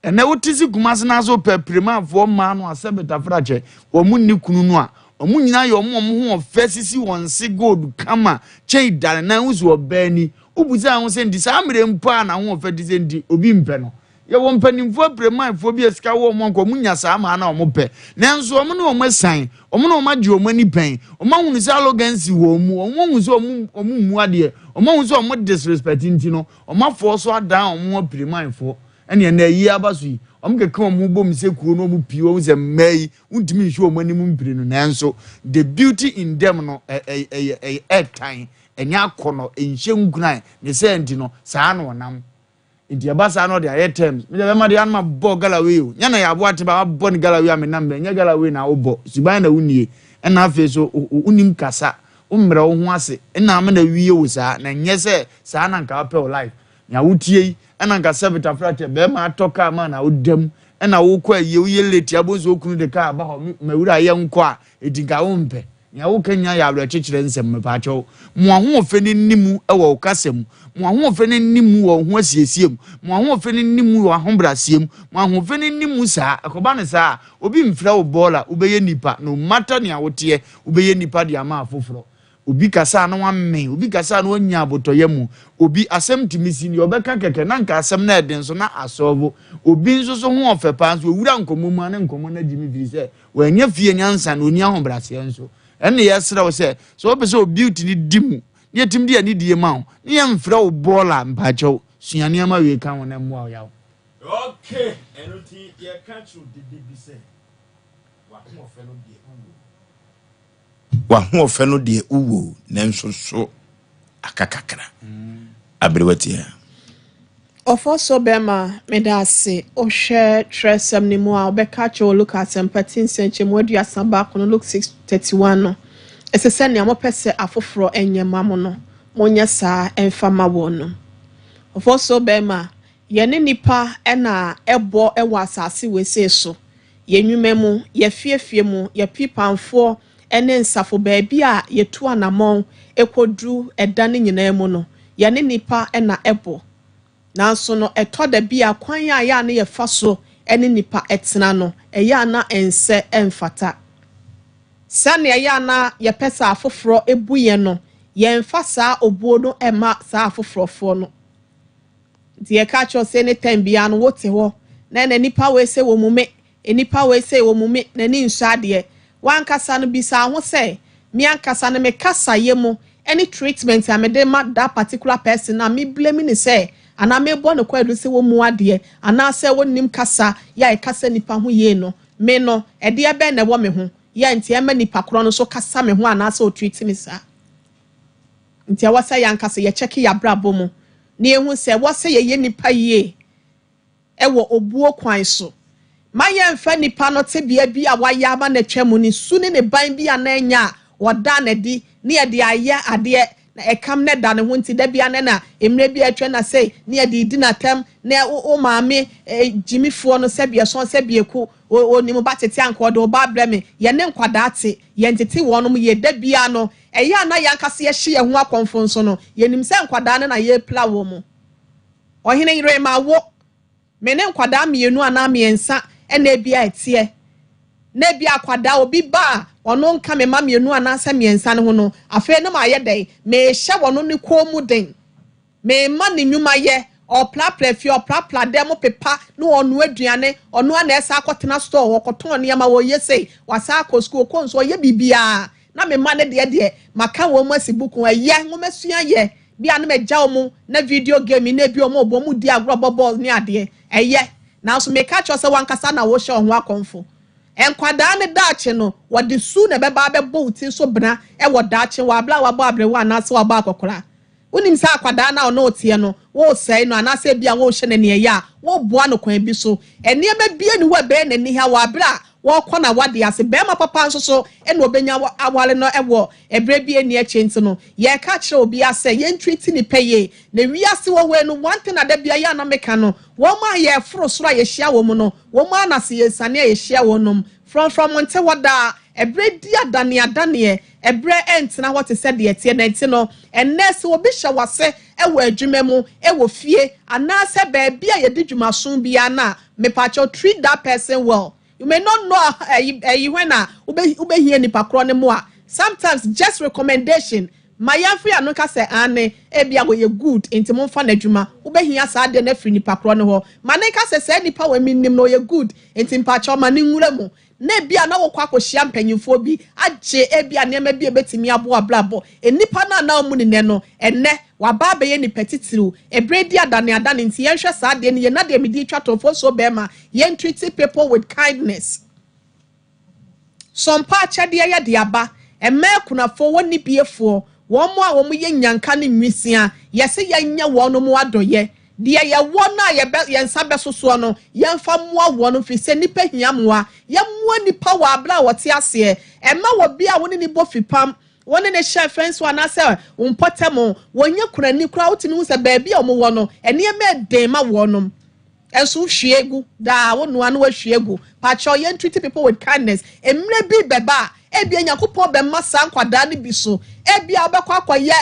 ene wotisi kumase na so peprema fo ma no asebeta frache omu ni kunu no a omu nyina ye omu ho ofesisi wonse gold kama chei dare na uzu obani ubuza ho se ndi sa amre mpa na ho ofedise ndi obi mpe no ye wo mpanimfo apremafo bi esika wo mo nko munya sa ma na omo pe nanso omo na omo san omo na omo agi omo ni pen omo hunu se arrogance wo mu omo hunu se omo mu ade omo hunu se omo disrespect nti no omo afo so adan omo apremafo ene na yi abaso yi omo keka omo bom se kuo no omo pii omo se mai untimi hwe omo anim mpire no nanso the beauty in them no time enya akono enhye ngunan ne se ndi no saa no nam India basa no their terms. Me be ma de anma bo Galawe o. Nya na ya bo atiba bo ni Galawe a me na mbe nya Galawe na obo. Suban na unie. E na afi so unim kasa. Umre wo ho ase. E na ma na wiye wo saa na nye se saa na nka pe o life. Nya wutie yi e na nka sebita frate be ma atoka ma na odam. E na wo kwa ye wo ye leti abozo okunu de ka ba ho mawura ye nko a edinga wo mpe. nya wo kanya ya awre chichire nsem mepacho mo ahofe ne nimu e wo kasem mo ahofe ne nimu wo ho asiesiem mo ahofe ne nimu wo ahombrasiem mo ahofe ne nimu saa akoba ne saa obi mfra wo bola ubeye nipa no matter ne awote ubeye nipa de ama afoforo obi kasa no wamme obi kasa no nya abotoyemu obi asem timisi ni obeka keke na nka asem na eden so na asobo obi nso so ho ofepa nso owura nkomo mu na nkomo na jimi firi se wanya fie nyansa no ni ahombrase nso ene yesra wo se so obi so beauty ni dimu ni etim dia ni die ma ni yemfra wo bola mpacho suane ama we kan wona mu aw yaw okay enoti ye catch you did se wa ho ofe no die wa ho ofe no de uwo nanso so akakakra abrewati Ofoso bema medase ohwe tresem ni mu a obeka che look at Asem senche mu adu asamba kono look 631 no esese ne amopese afoforo enyema mo no monya saa emfama wono Ofoso bema ye ne nipa na ebo ewa asase wese so ye nwuma mu ye fiefie mu ye pipanfo ene nsafo baabi a yetu anamon ekodru edane nyina mu no ye ne nipa na ebo nanso no etoda bia kwan ya na ye fa so ene nipa etena no eya na ense emfata sane eya na ye pesa afoforo ebuye no ye mfa saa obuo no ema saa afoforofo no die ka cho se ne tambia no wote ho na nipa we se wo mume enipa we se wo mume na ni nsa de wankasa no bisa ho se mi ankasa no me kasa ye mu any treatment amede ma that particular person na me blame ni say ana me bo no kwadu se wo mu ade ana se wonim kasa ya e kasa nipa ho ye no me no e de be na wo me ho ya nti e ma nipa kro no so kasa me ho ana se o treat me sa nti a wasa ya nkasa ye check ya brabo mu na ehu se wo se ye nipa ye e wo obuo kwan so maye mfa nipa no te bia bi a waya ama na twam ni su ne ban bi ananya woda na di ne ye de aye ade na ekam ne da ne ho nti da bia ne na emre bi atwa na sei ne ye de di na tam na o maame jimifo no se bia so se bia ku oni mo batete anko de o ba breme ye ne nkwada ate ye ntete wono mo ye da bia no eya na yankase ye hye ho akonfo so no ye nim se nkwada ne na ye pla wo mo ohene yire ma wo me ne nkwada mienu ana miensa ena ebia etie na ebia akwada obi ba ono nka me ma mienu ana sa miensa ne ho no afa ne ma ye dai me hye wono ne komu den me ma ne nwuma ye o plapla fi o plapla dem pepa no onu aduane ono ana esa akotena store wo koton ne ma wo ye sei wasa akọ school ko nso ye bibia na me ma ne de maka wo ma sibuku ye ngomasua ye bia na me gya omu na video game na bi omu obo mu di agro ball ni ade eye na so me catch us wankasa na wo hye ho akonfo enkwada ne daache no wode su na beba bebo uti so bena e wo daache wa bla wa bo abre wa na se wa ba akokora unim sa akwada na ono tie no wo sei no ana se bia wo hye ne ne ya wo boa no kwan bi so ene ma bia ni wa be na ni ha wa bra wo kona wade ase be ma papa nso so ene obenya awale no ewo ebre bi eni echenti no ye ka kire obi ase ye ntwiti ni peye na wi ase wo we no one thing na da bia ya na meka no wo ma ye foro soro ye hia wo mu no wo ma na se ye sane ye hia wo nom from nte wada ebre dia dane ebre entina what said de tie na nti no ennese obi hye wase ewo adwuma mu ewo fie ana se ba bia ye di dwuma so bia na me pacho treat that person well. You may not know when ube hear ni pakro ne mo sometimes just recommendation my yafi anoka say ane ebia we good enti mo fa na adwuma ube hia sa de na free ni pakro ne ho maneka say nipa we minim no ye good enti mpacho ma ne nwura mu na ebia na wo kwa akohia mpanyimfo bi agye ebia ne ma bi ebetimi abo ablabo enipa na mu ne no enne waba be ye ni petitiru ebredi adane nti ye hwe sa de ne ye na de medi twatofo so bema ye treat people with kindness Sompa chade ye de aba emme kunafo woni biefo wo mo a wo mo ye nyanka ne nwisia ye se ye nya wo no mo adoye de ye wo na ye nsa besoso no ye mfa mo wo no fi se nipa hia moa ye mo nipa wa abla wote ase emma wo bia wo ni bofipam woni ne share friends wa na se unpotem wonye kurani kura wotimi hu se ba bia omo wo no ene me den ma wo no enso hwiegu da wonu anu wa hwiegu pa cho ye treat people with kindness emre bi beba ebia Nyankopɔn be masa nkwada ne bi so ebia obekọ akoye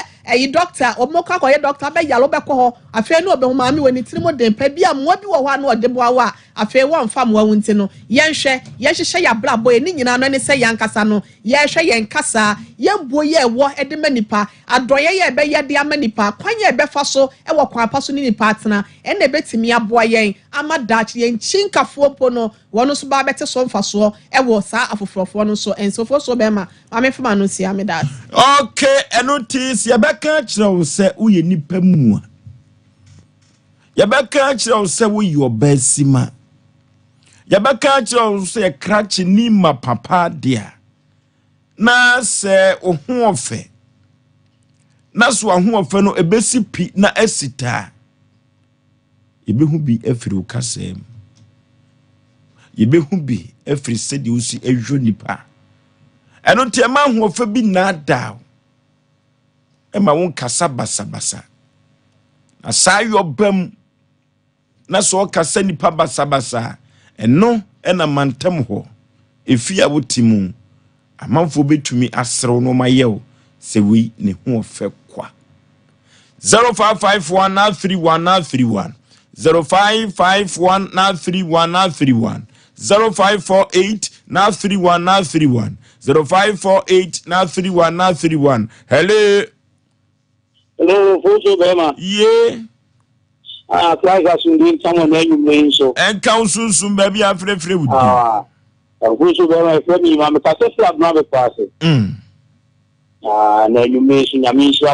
doctor omokọ akoye doctor be yalo bekọ ho afi no obe maami woni tirimo dem pa bia mo bi wo ho na ode boa wa afi won fa mo wonti no yenhwe yehyehyɛ ya brabo ni nyina no ne sɛ yankasa no yehwe yenkasa yembo ye wo ede manipa adoye ye be ye de amanipa kwanye be fa so e wo kwa pa so ni nipa atena ene betimi aboa yen amadachi yen chinkafo po no wono so ba bete so mfa so e wo sa afofrofo no so ensofo so be ma me fama no sia me that okay eno tis ye beka kire wo se uye nipa mu a ye beka kire wo se wo yo basima ye beka kire wo se krachi ni ma papa dia na se ohu ofe na so ahu ofe no ebesi pi na esita yebehu bi afiri ukasem yebehu bi afiri sedi usi ejo nipa eno tema hu ofe bi na da ema won kasa basa asayo bam na so kasa nipa basa eno ena mantem ho efia wotimu amanfo betumi asrew no mayew se wi ne hu ofe kwa 0551931931 0551931931 0548931931 0548931931 hello Foso Bema. Yeah. Flag as in someone when you mean so. And council soon, baby, I'm free with you. Foso Bema, if you are a flag, not a person. Na you mention Yamisha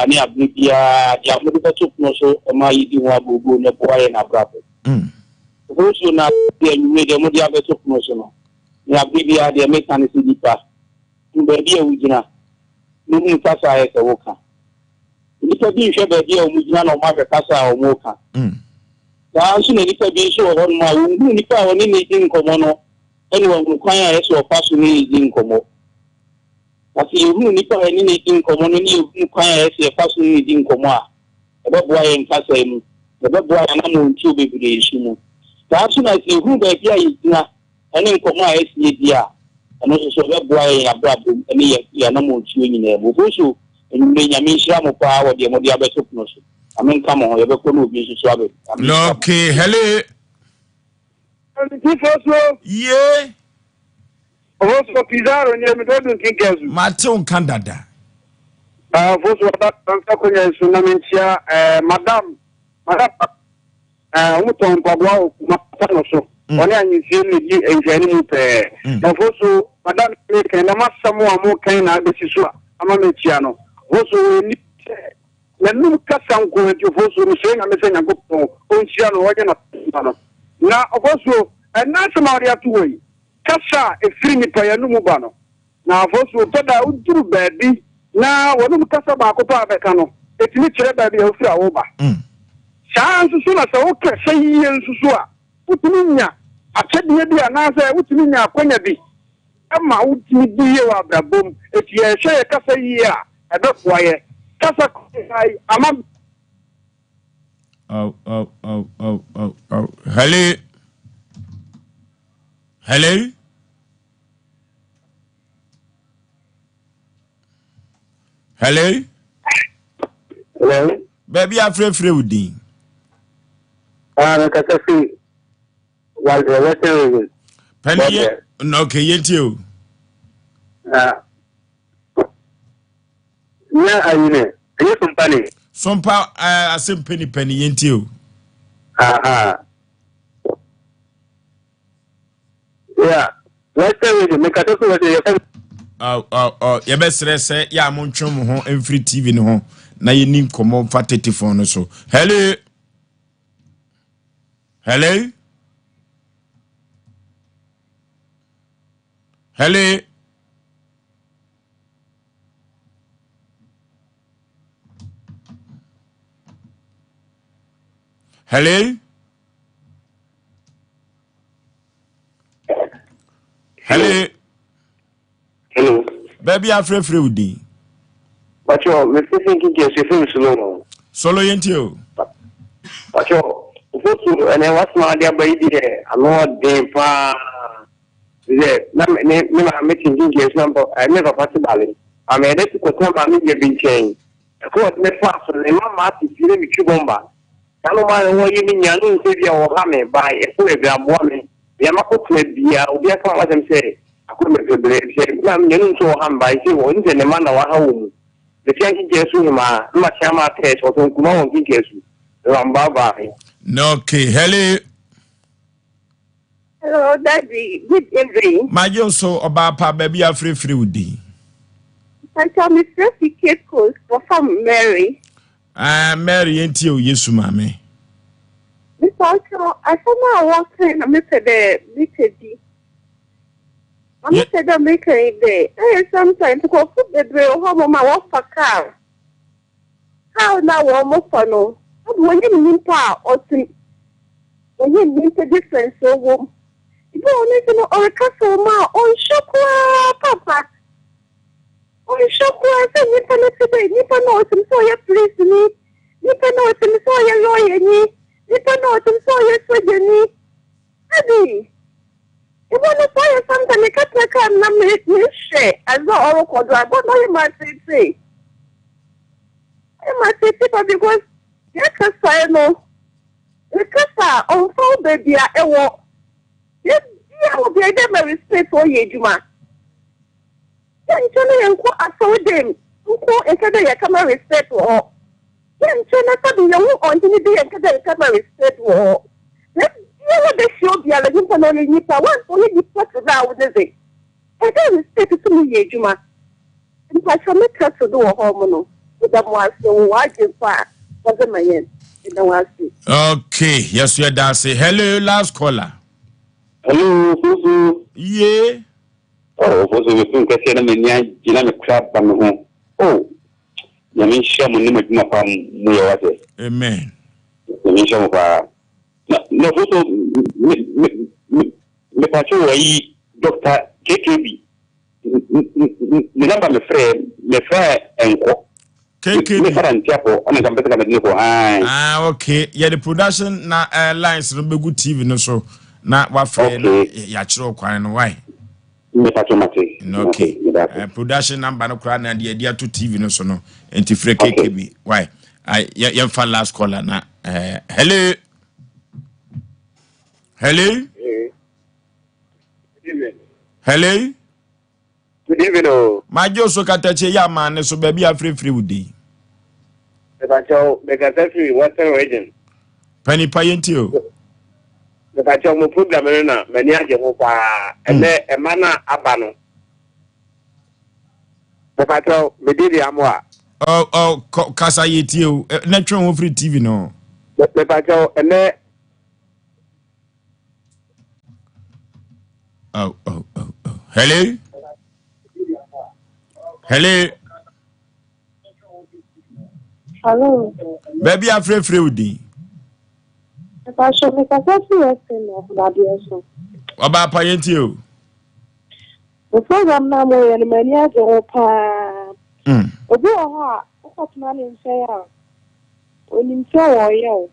near Bibia, Yamuka took no so, my eating Wabu, Nepoy and Abrapo. Foso now, you made a Modia took no so. Near Bibia, the American city pass. To the dear Ujina. Moving fast as a walker. Nipa bi hwe ba dia omugina na omaka kasa omoka da nso na nipa bi so ho ma wungu nipa woni ne din komo no ene won kwan ya eso ofaso ne din komo asi hu nipa woni ne din komo no ne hu kwan ya eso ofaso ne din komo a ebe boa yen kasa emu ebe boa na mo nti obebire isu mu da nso na si hu ba bia yina ene komo a eso ye dia eno so ebe boa yen abrabo ene ya na mo nti onyina ebo so and me Yamisha Mopa, the Modia Betopnos. I mean, come on, you have a clue, Mrs. Robert. Okay, hello. Yeah. Also, Pizarro, and you don't think as Maton Candada. For what I'm talking as Sunamincia, Madame, Uton Pablo, Matanoso. Only I see you and Jenny. And also, Madame, and I must someone more kind of Mrs. Amamichiano. Also, Nanu Kassam go into Fosu, saying I'm saying a good Onciano, Wagana. Now, also, and not some area to way. Kassa, a free Nipayanumubano. Now, Fosu, Tada, do baby. Now, when you Kassa Bacopa Becano, it's literally baby of Oba. Chance as soon as I okay, say, and Susua. Put me, I said, maybe an answer, what mean, Quenabi. Emma, would you do you have the boom if you say a Kassa year? I don't quiet. Kassa, I'm Oh. Hello. Hello. Hello. Hello. Baby, I'm free with you. Kassa free. While the Western Penny, okay, yet you. Yeah, I know. Are you company? Sompa, Asem Mpe Nipa yet you. Yeah. Western make a talk with your your best say, yeah, Monchum home and free TV no home. Now you need come on for 34 so. Hello. Hello. Hello. Hello. Hello. Hello. Baby, I'm free with you. But you're thinking you're solo. Solo yentio. But you're and I was my dear baby. I'm not there. Yeah, I'm making ginger number. I never possible. I mean, that's what I'm being changed. Of course, my father, and my master, you let me chew bomba. I don't mind what you mean. I don't say you are hammer by a program woman. Yamako said, yeah, we are come what I'm saying. I couldn't make a break. I'm young so ham by say once and a man of our home. The Yankee Jesu, much hammer test or some come on, Jesu. Rambaba. No, okay, hello. Hello, Daddy. Good evening. My so about pa baby a free udi. I tell me first Cape Coast for Mary. Mary ain't you, yes, mammy. Because I somehow walked in and met the BKD. I met the maker there. I sometimes go put the drill home on my walk for car. How now almost for no? When you mean power or when you mean the difference so you don't need to know or a castle ma on shopwa, Papa. On shopwa, say you cannot say, you can know some soya please me. You can know some soya lawyer me. You can know some soya swagger Daddy. You want to soya something, you can't make me share as well or called I don't know you might say. I might say because you can say no. You can say on phone baby, I will. Yes, I will be a damn respect for you, Juma. Then China and I saw them. Who call a Canada come respect for all. Then China said, you won't continue and come respect for all. Let's see the show be a legend for only Nipa. Only you put it down with it. I don't respect to me, Juma. And I shall make her to do a hormonal. With them was so wide and far. Wasn't my end. Okay, yes, we are dancing. Hello, last caller. Hello, Fufu. Yeah. Oh, Fufu, we think I said I'm in the crab from home. Oh, you mean Shaman Nimapam, Muawate. Amen. You mean Shampa. No, Fufu, me patrol, Doctor KKB. The number of my friend, and okay. Yeah, the production na lines no be good TV no so na wa friend ya chiro kwan no why. Okay. Production number no kra na dia to TV no so no enti free KKB. Why? I ya for last caller na hello. Hello? Hello? Good evening. My Joso Katache ya man so baby a free udi. The Consultancy Western region. Penny Payentio. The Pachomo program na many ajemopa ene emana abano. The Pacho medidi amwa. Oh kasa yetio netron free TV no. The Pacho ene Oh. Hello? Hello? Hello. Baby, I'm free with you. If I show me Consultancy Western of Radiation. About Payentio. The program now more than many ajemopa. Obi oha, what man in say out. When you say oh yeah.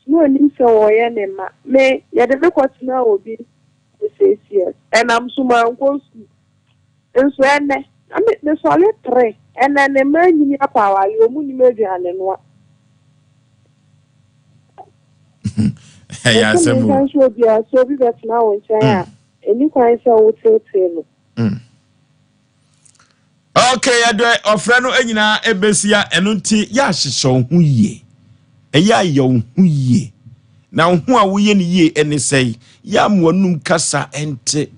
No nim say oh yeah nema. Me, ya the record now will be 6 years. And I'm suma uncle. And so I mean the solid 3. And then the man in your power, you money maybe and what. Hey, Asem Mpe. So be that now and say, and you can say what say. Okay, I do ofreno enyina ebesia enunti ya hyehyɛ ho yie. Eya ye ho yie. Na ho a wo ye ne yie ene sei, ya monum kasa ente.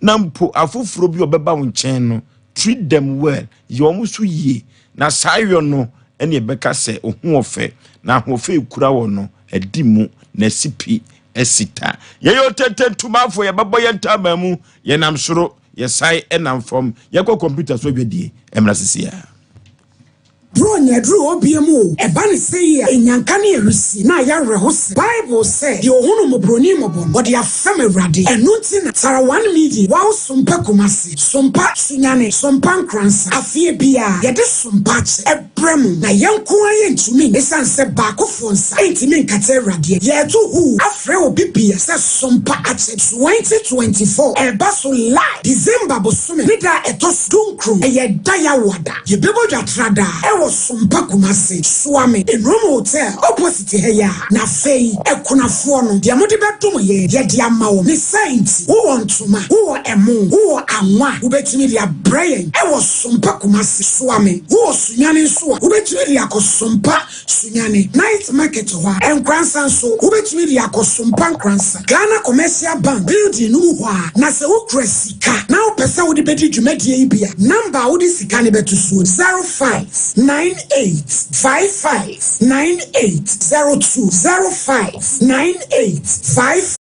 Na mpo afoforo bi obeba wo nkyɛn no, treat them well. Ye omo so yie. Na sayo no ene ebeka se ohu ofe. Na ho ofe ekura wo no, edi mu na sipi esita. Ye yo tete tumafo ye babo ye ntamamu, ye nam soro. Yes, I and from Yako computer so be emrasisia. Bronya drew obiemu e ba ne sei enyanka ne erisi na ya rehose Bible say the ohunu mo broni mo bon but ya fam awrade enu nti na tara 1 media wow sompa komasi sompa sunyane sompa nkransa afie bia ye de sompa e bremu na yanko aye ntumi esan se baako fonsa ntimi nkate radie ye to hu afre obi bia se sompa at 2024 eba so live December bosome nida etos dunkrum eye daya wada ye bebo jatrada e wo sompa kumase swame enrom hotel opposite heya na fei ekunafo no dia mode betom ye dia ma wo ni saint wo wontuma wo emu wo anwa wo betimi dia brain e wo sompa kumase swame wo sunyane so wo betimi dia kosompa sunyane night market ho enkransa so wo betimi dia kosompa nkransa Ghana Commercial Bank building no ho na se wo krasika na wo pesa wo de bedi dwumadie yi bia number wo de sika ne beto so 0598559802 059855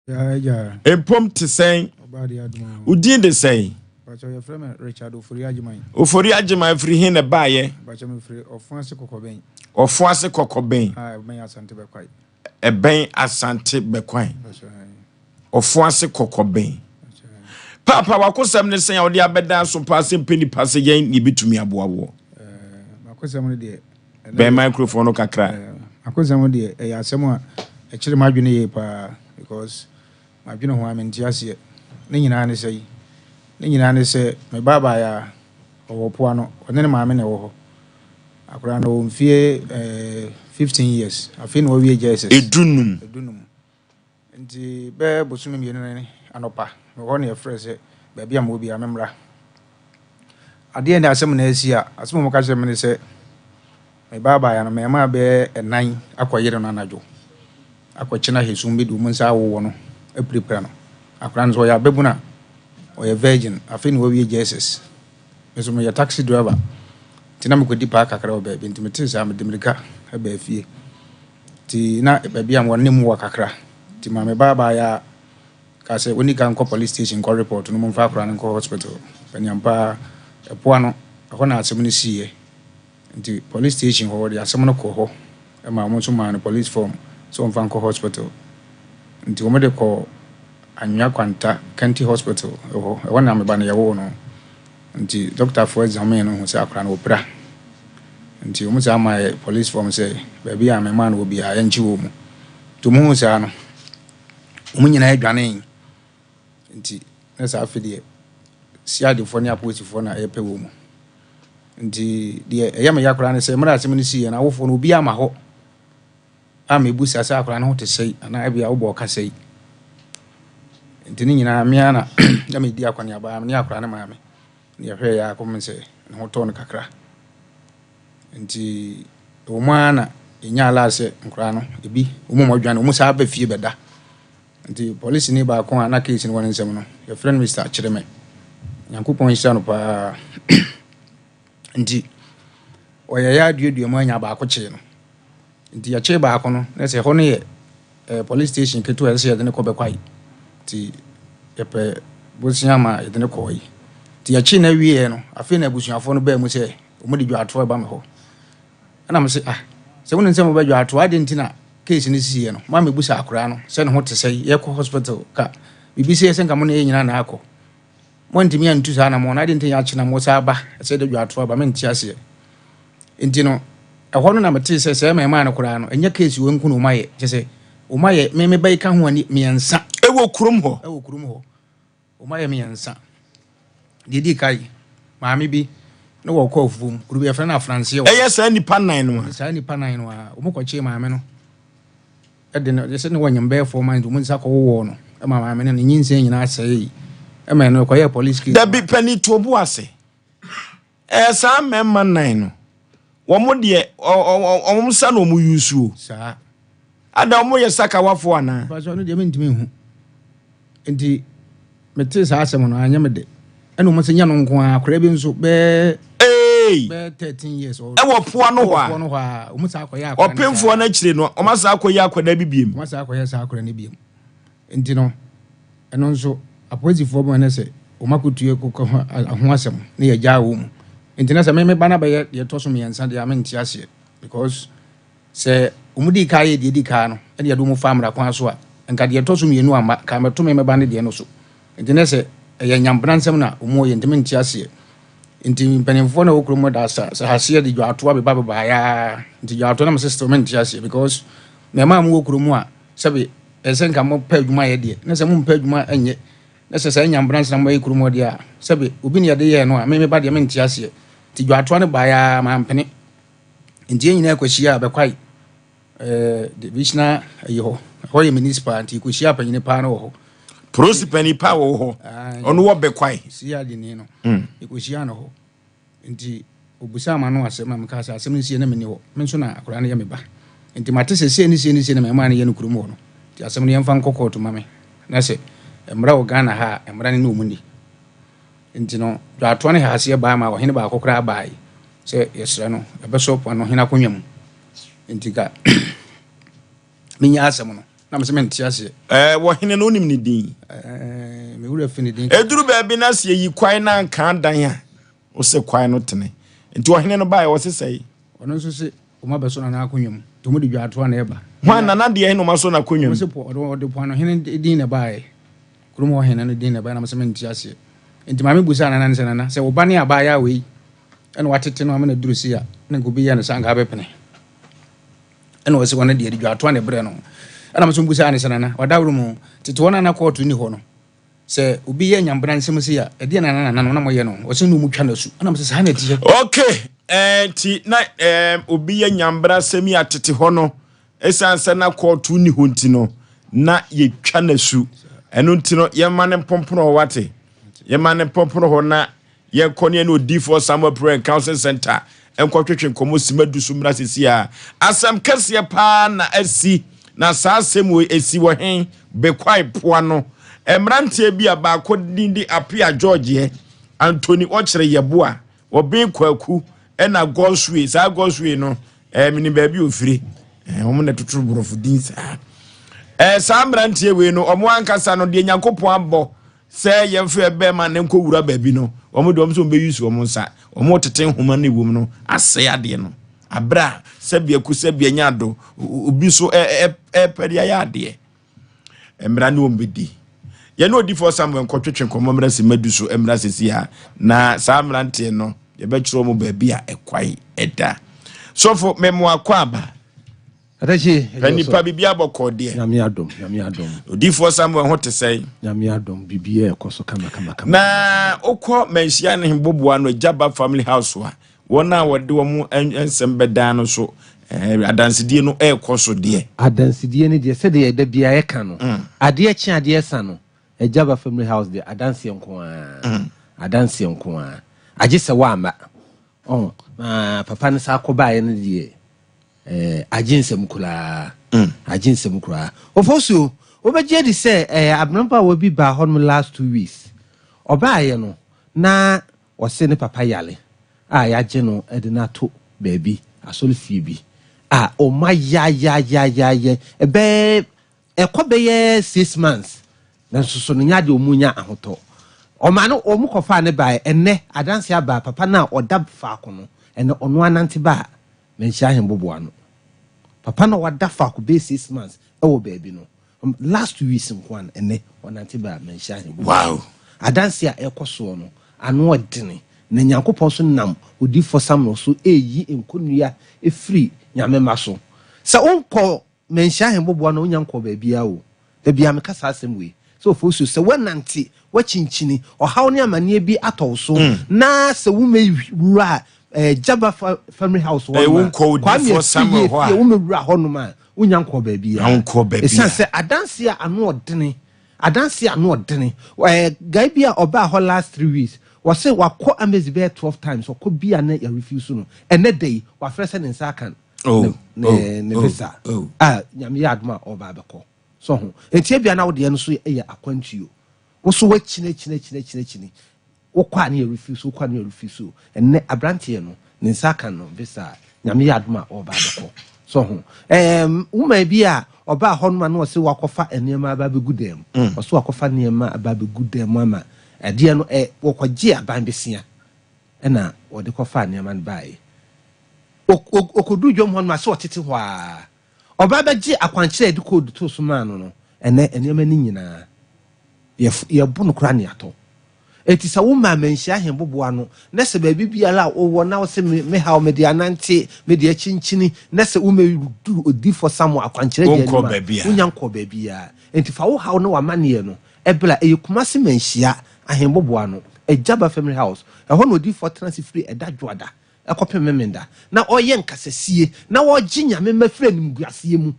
Yeah. Empom te sɛn. Udin de sɛn. But your friend Richard Oforiagye. Oforiagye ma free hin na baaye. But you free Ofonse Kokobɛn. Ofonse Kokobɛn. Ben Asante Bekwai. Eben Asante Bekwai. Ofonse Kokobɛn. Papa wakosam ne sɛn odi abeda so pa Asem Mpe Nipa se yen ni bitumi aboawo. Makosam de be microphone no kakra. Makosam de asɛm a ɛkyere madwene ye pa because madwene ho amenti ase ne nyina ne sɛ me baba ya owopo ano ɔne ne maame na ɛwɔ hɔ akora no mfie 15 years afei na wɔwie Jesus edunum nti be bosome mienu ne anopa me hɔ ne yɛfrɛ sɛ baabi a mobi amemra adeɛ ne asɛm na asi a asɛm mo ka kyerɛ me ne sɛ me baba ya no me ma be enan akɔyere no anadwo akɔkyena hesum bi du mu nsa awo no aprepra no akora no so ya bebuna or a virgin, I think we Jesus. Mr. Me a taxi driver. Tinam could dip park a crowd baby intimates. I'm a demilica, a baby. Tina, baby, I'm one name walk a cra. Timame Baba, ya Case, when you can call police station, call report to no far and call hospital. Penyampa, a puano, a honor, so many see. Into police station, or the Asamono coho, and my most man, a police form, so on Fanco Hospital. Into medical. Anya kwanta County Hospital wana mebana yawo no nti doctor for examine no say akra na opera nti omu say my police form say baby a me man wo bia ya nchi wo mu to mu say no omu nyina adwane nti na sa afide si adefo ne aposifo na epe wo mu nti de eya me yakra ne say mra asem ne si na wofo no obi ama ho a me busa say akra na ho te sei ana abia wo bo ka sei ntini nyina miana ya me di akwania ba me akora na maame ne hwe ya akom se ne ho to no kakra nti o mana enya ala se nkora no ebi o mo modwane o mo sa ba fie beda nti police ni ba ko ana case ni won nsem no your friend Mr. Chireme Yankopon hia no pa nti o ya duadua mu anya ba ko che no nti ya che ba ko no na se ho no ye police station ketu ya se ya de ko be kwai ti epe bosiama edene koyi ti ya chi na wie no afi na busuafo no ba mu se o mo de dwato ba me ho ana me se se wonu nsem ba dwato ade ntina case ni siye no ma me busa akora no se ne ho te sei ye ko hospital ka bibi se nka mo na ye nyina na akọ mo ntimi antu sa na mo na ade ntin ya chi na mo sa ba se de dwato ba me nti ase ntino ɛhɔ no na mete se me ma na kora no enya case wo nku no maye je se o maye me bai ka ho ani miensa ewo kurum ho o maye miensa di kai maame bi no wo kɔ fum kuru bi afra na France ye wo sa nipa nan no a o mo kɔche maame no ɛde no se ne wanyam bɛ 4 months o mo nsa kɔ wo no e maame no nyinse nyina asɛe e ma no kɔye police case da bi pani to bu ase sa memma nan no wo mo de o mo sa no mo yusu sa ada mo ye saka wafo ana ba so no de mentimi hu enti mete sa asem no anya me de eno mo se nya no nko akora bi nso be 13 years old e wo poa no wa o mo sa akoya akora opemfo na kire no o ma sa akoya akoda bibiem o ma sa akoya sa akora ne biem enti no eno nso aposifo mo na se o makotue kokko ho asem na ye gya wo mu enti na se me ba na ba ye to so me yansa de amenti ase because se umudi kaye di ka no e de do mu famra kwa so a nka de to so mienu ama ka meto me ba ne de no so enti na se ye nyambra nsem na umo ye ntimi nti ase enti mpanimfo na okro mo da sa hase de dwato abeba baba ya enti dwato na system nti ase because me ma mu okro mu a sebe ese nka mo pa adwuma ye de na se mo pa adwuma enye na se nyambra nsem na mo ekro mo de a sebe obi ne ye de ye no a me ba de me nti ase enti dwato ne ba ya ma mpene enti nyina akwahia be kwai divisional ayo ho ye municipal anti kwahia panyine pa no ho prosipani pa wo ho ono wo be kwai si ade ni no kwahia no ho enti obusa ma no asem am ka asem ni sie na meni ho me nso na akora na ye me ba enti mate se sie ni na me ma na ye no kurum ho no ti asem ni yemfa nkokɔ to mame na se emra wo Ghana ha emra ni no mu ni enti no dwato ne ha se ba ma wo hene ba akokra bai se yesra no ebe so po no hena konwam enti ka minya asem no na mse mente ase wo hene no nim ni din me wura fi ni din eduru ba bi na se yi kwan na kan dan a wo se kwan no tene nti wo hene no ba e wo se sei ono nso se o ma beso na akonwam to mo de dwa ato na eba ho na na de hene no so na konwam se po o de po no hene din na ba e kurum wo hene no din na ba na mse mente ase nti ma me busa na nse na se wo ba ne aba ya we ene watete no amana duru si ya ne go bi ya ne sanga bepene ene wo se wona de dwa ato na bre no ana mso mbusa ne senana wadawru mu tete wona na court ni ho no se obi ye nyambra nsem se ya e de na na mo ye no o se no mu twa na su ana mso sa na ti okay ti na obi ye nyambra semi atete ho no esanse na court ni ho nti no na ye twa na su eno nti no ye ma ne pompono ho wate ye ma ne pompono ho na ye kone no D4 Samuel Prayer Council Center enkwatwetwe nkomo simadu su mra sisi a asam kase pa na asi na saasem we esi wo hen be kwai poa no emrante bi aba ko dindi apia George Anthony Ochre Yeboa obi kwaku ena Goswe sa Goswe no mini ba bi ofire omo na tuturu brofu din sa sa mrante we no omo ankasa no de Nyankopon abọ se yemfe be ma ne nkowura ba bi no omo de omo so be yusu omo nsa omo tete homa ne wom no ase ade no abra sabia ku sabia nyado obi so pedia ya ade emra ne ombedi ye no D4 Samuel nkotwetwe nkomo mra se madu so emra sesi ha na sa mrante no ye be kiro mo ba bia ekwai eda so for memo akwaba Adachi Nipa bibia boko de nyame adom D4 Samuel hote sei nyame adom bibia ekoso kama na okọ menhia ne boboa no Jaba family house wa wona wode wo mu ensem bedan no so adansidie no ekoso de adansidie ne de se de da bia ye ka no ade chi ade sa no Jaba family house de adansie nko a agye se wa amba papa ne sa akoba ye ne de ajinsem kura Oforisuo obeje di say abnampa wo bi ba hon last 2 weeks oba ye no na wose ne papa yale ya je no ede na to baby asole fie bi o ma ya ebe ekobe ye 6 months na so no nya de omunya ahoto o ma no omu kofa ne ba enne adanse aba papa na oda fa kono enne ono anante ba menhia hembobo ano papa na wada fa ko be 6 months ewo baby no last 2 weeks nkwan enne onante ba menhia hembobo wow adanse a ekoso no ano odene na Nyankopon so nam odi for Samuel so eyi enkonua efri nyame maso sa onko menhia hembobo na onyanko baby a o da bia me kasa asem we so Oforisuo se wenante wachinchini ohaw ne amane bi atɔ so na se wo mewura Jaba family house one wonko D4 Samuel ho a wo mewura ho no ma onyanko baby a onko baby esanse adanse a ano odene guy bi a oba ho last 3 weeks was say wakɔ amazing 12 times wakɔ bia na ya refuse no ene day wa frese ne nsa kan ne visa nyame ya adoma oba abekɔ so ho entie bia na wo de no so ye akwantuo wo so wachine wo kwa na ya refuse ene abrantie no ne nsa kan no visa nyame ya adoma oba abekɔ so ho woman bi a oba ho no na wo se wakɔfa enema aba be gudem wo so wakɔfa enema aba be gudem ama ade no wokɔgye aban besia ɛna wɔde kɔfa enema no bae okodu dwom ho no ma se otete ho a oba bagye akwankyere de code to so ma no ene enema ni nyina ye bu no kra ne ato etisa wo ma menhia hemboboa no na se ba bibiala wo na wo se me hawo me de anante me de achinchini na se wo me du odi for Samuel akwankyere de anima unyanko babia entifa wo hawo no wa mane no ebla eyikumase menhia ahemboboa no Jaba family house ho no odi for transfer free edadwoada ekope memenda na oye nkasesie na wo ginyame mafre nimguase mu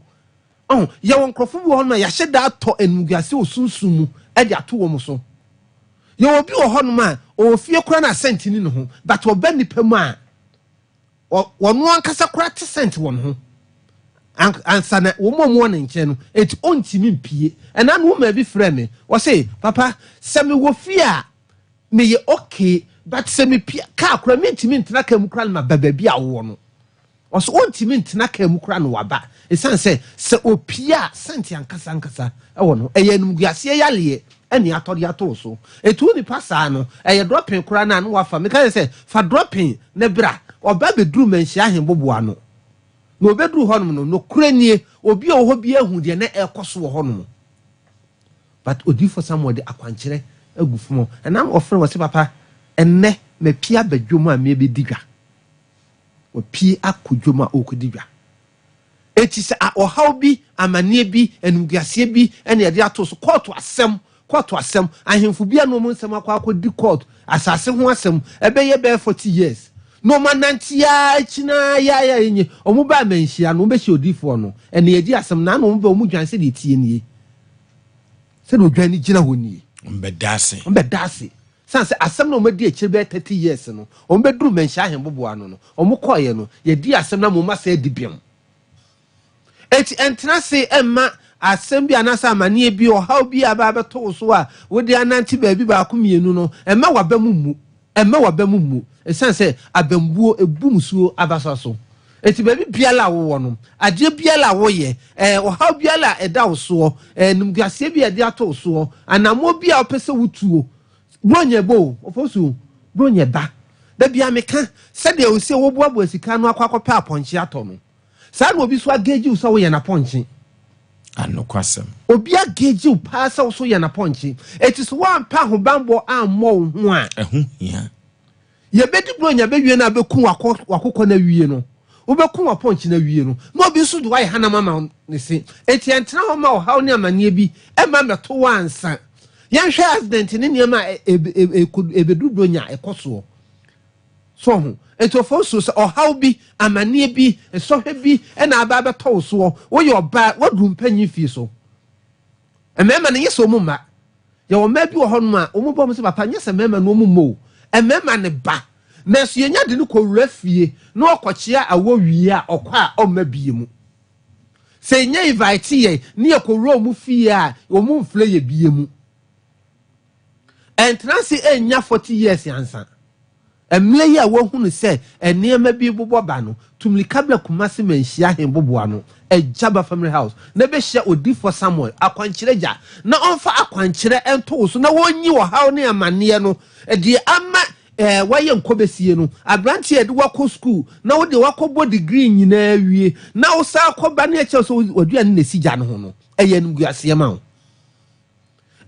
ye won krofo bi ho no ya hyeda ato enmuguase osunsun mu e de ato wo mu so ye obi wo ho no ma o fie kura na sentini no ho but oba nipa mu a wono ankasa kura te sent won ho ansa na wo momo ne nche no eti ontimi mpie ena no ma bi frɛ me wo say papa se me wo fie a me ye okay but se me pia ka kura me ntimi ntena ka mu kura na baba bi a wo no also ontimi ntena ka mu kura no waba esan se opia senti ankasa e wo no eye numguase yale eni atodi ato so etu ni pasa no eye dropping kura na no wafa me ka say fa dropping ne bra oba bedru manhia ahembobo ano no bedru honom no kura nie obi o ho bi ehu de na ekoso honom but odifo somewhere akwankyere agufumo and am offering was papa enne me pia badwomu a me be digwa o pie akodwoma okudigwa eti se ohaw bi amane bi enumguase bi ene yede ato so court asem ahemfo bia no mu nsem akodi court asase ho asem ebeye be 40 years no manantia china ya enye omu ba manhia no be hye odifo no ene yedi asem na no mu ba omu dwanse de tie nie se no dwan ni gina honi mbedase sanse asem no medi a chebe 30 years no ombedru manhia ahembobo ano no omukoye no yedi asem na mo ma sa dibiam eti entena se emma asem bi anasa amane bi o haw bi aba beto so a wodi ananti ba bi ba komienu no emma wabamu mu sanse abambuo ebumsuo abasaso eti ba bi biala wo no ade biala wo ye o haw biala eda wo so numguase bi ede ato so anamo bi a opese wutuo bronye bo ofosu bronye ba da bia meka se de o se wo boabo asika no akwakopa aponche ato no sa no obi so ageji wo so wo ye na ponche anokwasem obi ageji wo pa sa wo so ye na ponche eti so wan pa ho bambo ammo ho a ehu hia ye bedi bronye be wie na be ku wakokọ na wie no wo be ku wa ponche na wie no no obi so do wai hana mama ne se eti entena ho ma wo haw ne amane bi e ma meto wansa yan hwe accident ni niam a ebedu bronya ekoso so ho etofo so o haw bi amane bi esohwe bi e na aba beto so wo ye oba wadu mpanyi fi so emema ne yeso mu ma ye wo ma bi wo ho no a wo mu bom se papa nyese mema no mu mo emema ne ba na so yenya de ne ko wura fie na okochia awo wie a okwa a oma bie mu se nya invite ye ne ye ko wura mu fie a wo mu mfle ye bie mu entrance enya 40 years yansa emle ya wo hunu se enema bi bobo ba no tumli kabla kumase manhia hembobo ano ejaba family house na be hia odifo Samuel akwankyere ja na onfa akwankyere ento so na wonyi wo haw ne amane no de ama waye nkobesie no abranti ede wako school na wo de wakobo degree nyina wie na wo sa akoba na eche so waduane na sigya no ho no eye numguase ma wo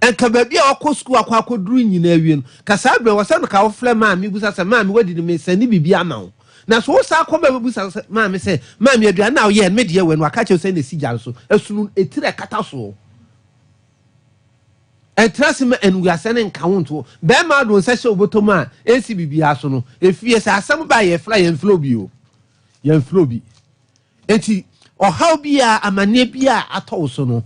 enka baby a wako school akoduru nyina wie no kasa abre wo sa no ka wo fle ma mi busa se ma mi wadi ni me sani bibi ama wo na so wo sa akoba busa ma mi se ma mi aduane na wo ye me de we no aka che so na sigya so esunu etire kata so entrasima enguase ne nkawonto be ma do se hye obotoma esi bibia so no efie se asem ba ye fly en flow bi enti o haw bia amane bia ato so no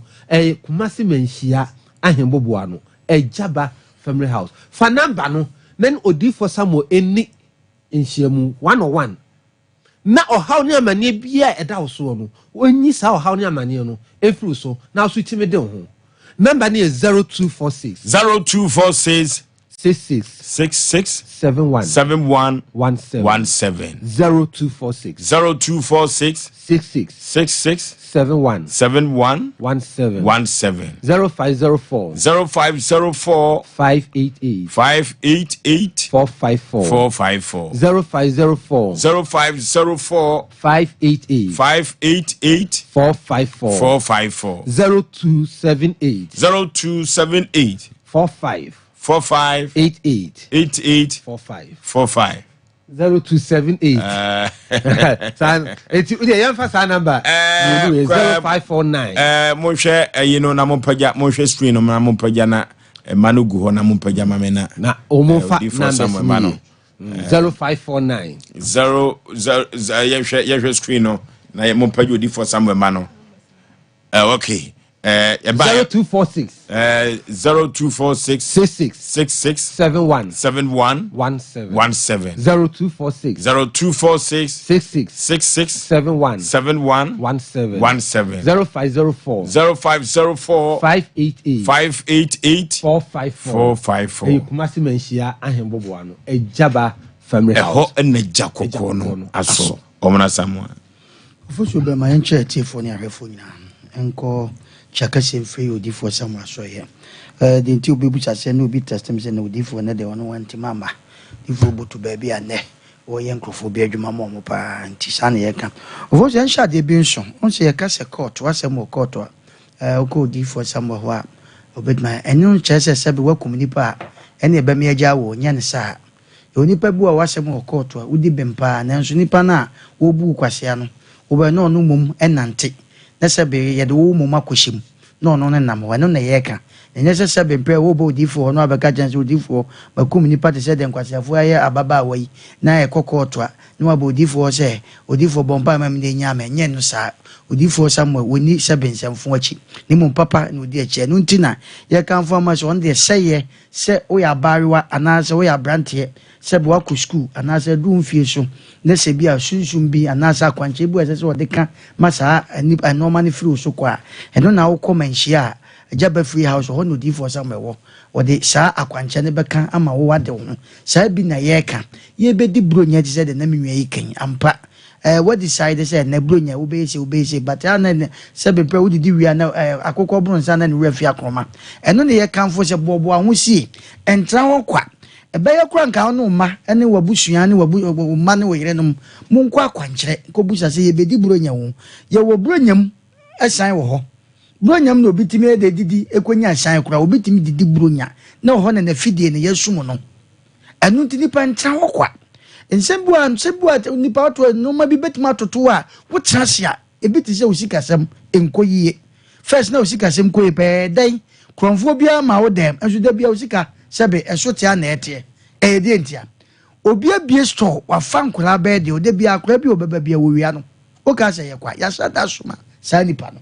kumase manhia ahembobo ano ejaba family house fa number no men odifo Samuel eni enhiamu 101 na o haw ne amane bia eda so no onyi sa o haw ne amane no efru so na so timi de ho number is 0246 66 71 17 0246 66 71 17 0504 588 454 0504 588 454 0278 45 88 45 0278 san eti ude yemfa sa number 0549 mo hwe na mo pagya mo hwe screen no na mo pagya na manu gu ho na mo pagya mamena na omofa number 0549 yehwe screen no na mo pagya odi for somewhere mano okay 0246 66 71 17 0246 66 71 0504 588 454 kumasi manhia ahembobo ano ejaba family house eho enagya kokoro no aso omna Samuel Oforisuo be ma enche tifo ni ahwefo nyina enko chakase free odifo samwa so ye the nti obi bu chase na obi testem se na odifo na de wono wanti mama difo butu ba bia ne wo ye nkrofo bi adwuma mo pa nti sane ye ka Oforisuo ensha de bi nso onse ye ka se court wasem court ko odifo samwa ho a obedma enu chese se be wakum nipa ene be me agya wo nya ne sa onipa bu a wasem court a udi bempa na nso nipa na wo bu kwase ano oba no no mum enante na sebe ye de wo mum akoshim no ne nam wa no na ye ka enye sebe mpre wo bo odifo no abeka chance odifo bakum nipa te se de nkwasiafo aye ababa awai na ye kokoto a no abo odifo se odifo bomba ma me nya ma nye no sa odifo samwe woni sebe nsamfo achi ni mum papa no di achi no ntina ye kan fo ma so on de seye se o ya bariwa anase o ya brantie sebe wa ku school anase du mfie so na se bia sunsun bi anasa kwanche bu ese o de ka masa ni normal free so kwa eno na wo komanhia ajaba free house ho no di for samewo o de sa akwanche ne beka ama wo wade ho sa bi na ye ka ye be di bronya ti se de na menwa yi kan ampa what decide say na bronya wo be se but na se be pre wo di wi na akokọ bronsa na ne refi akoma eno ne ye kan fo se bobo ahosi entra ho kwa ebeye kura nka no ma ene wabusua ne wabu ma ne weyerenom munkwa akwankyere ko busa se ye bedi bronya wo ye wo bronyam asan wo ho bronyam no bitimi ede didi ekonya asan kura obitimi didi bronya na ho na fidie ne yesum no enu ntini ntra ho kwa nsembua nipa to no ma bi betima toto a wo trasia ebiti se osikasem enkoyie first na osikasem koye pe dai kronfo bia ma wo dem enso da bia osika sebe esotia na ete de ntia obi abie store wa fankura be de ode bia akura bi obeba bia wo wia no o ka se ye kwa ya sada suma sa nipa no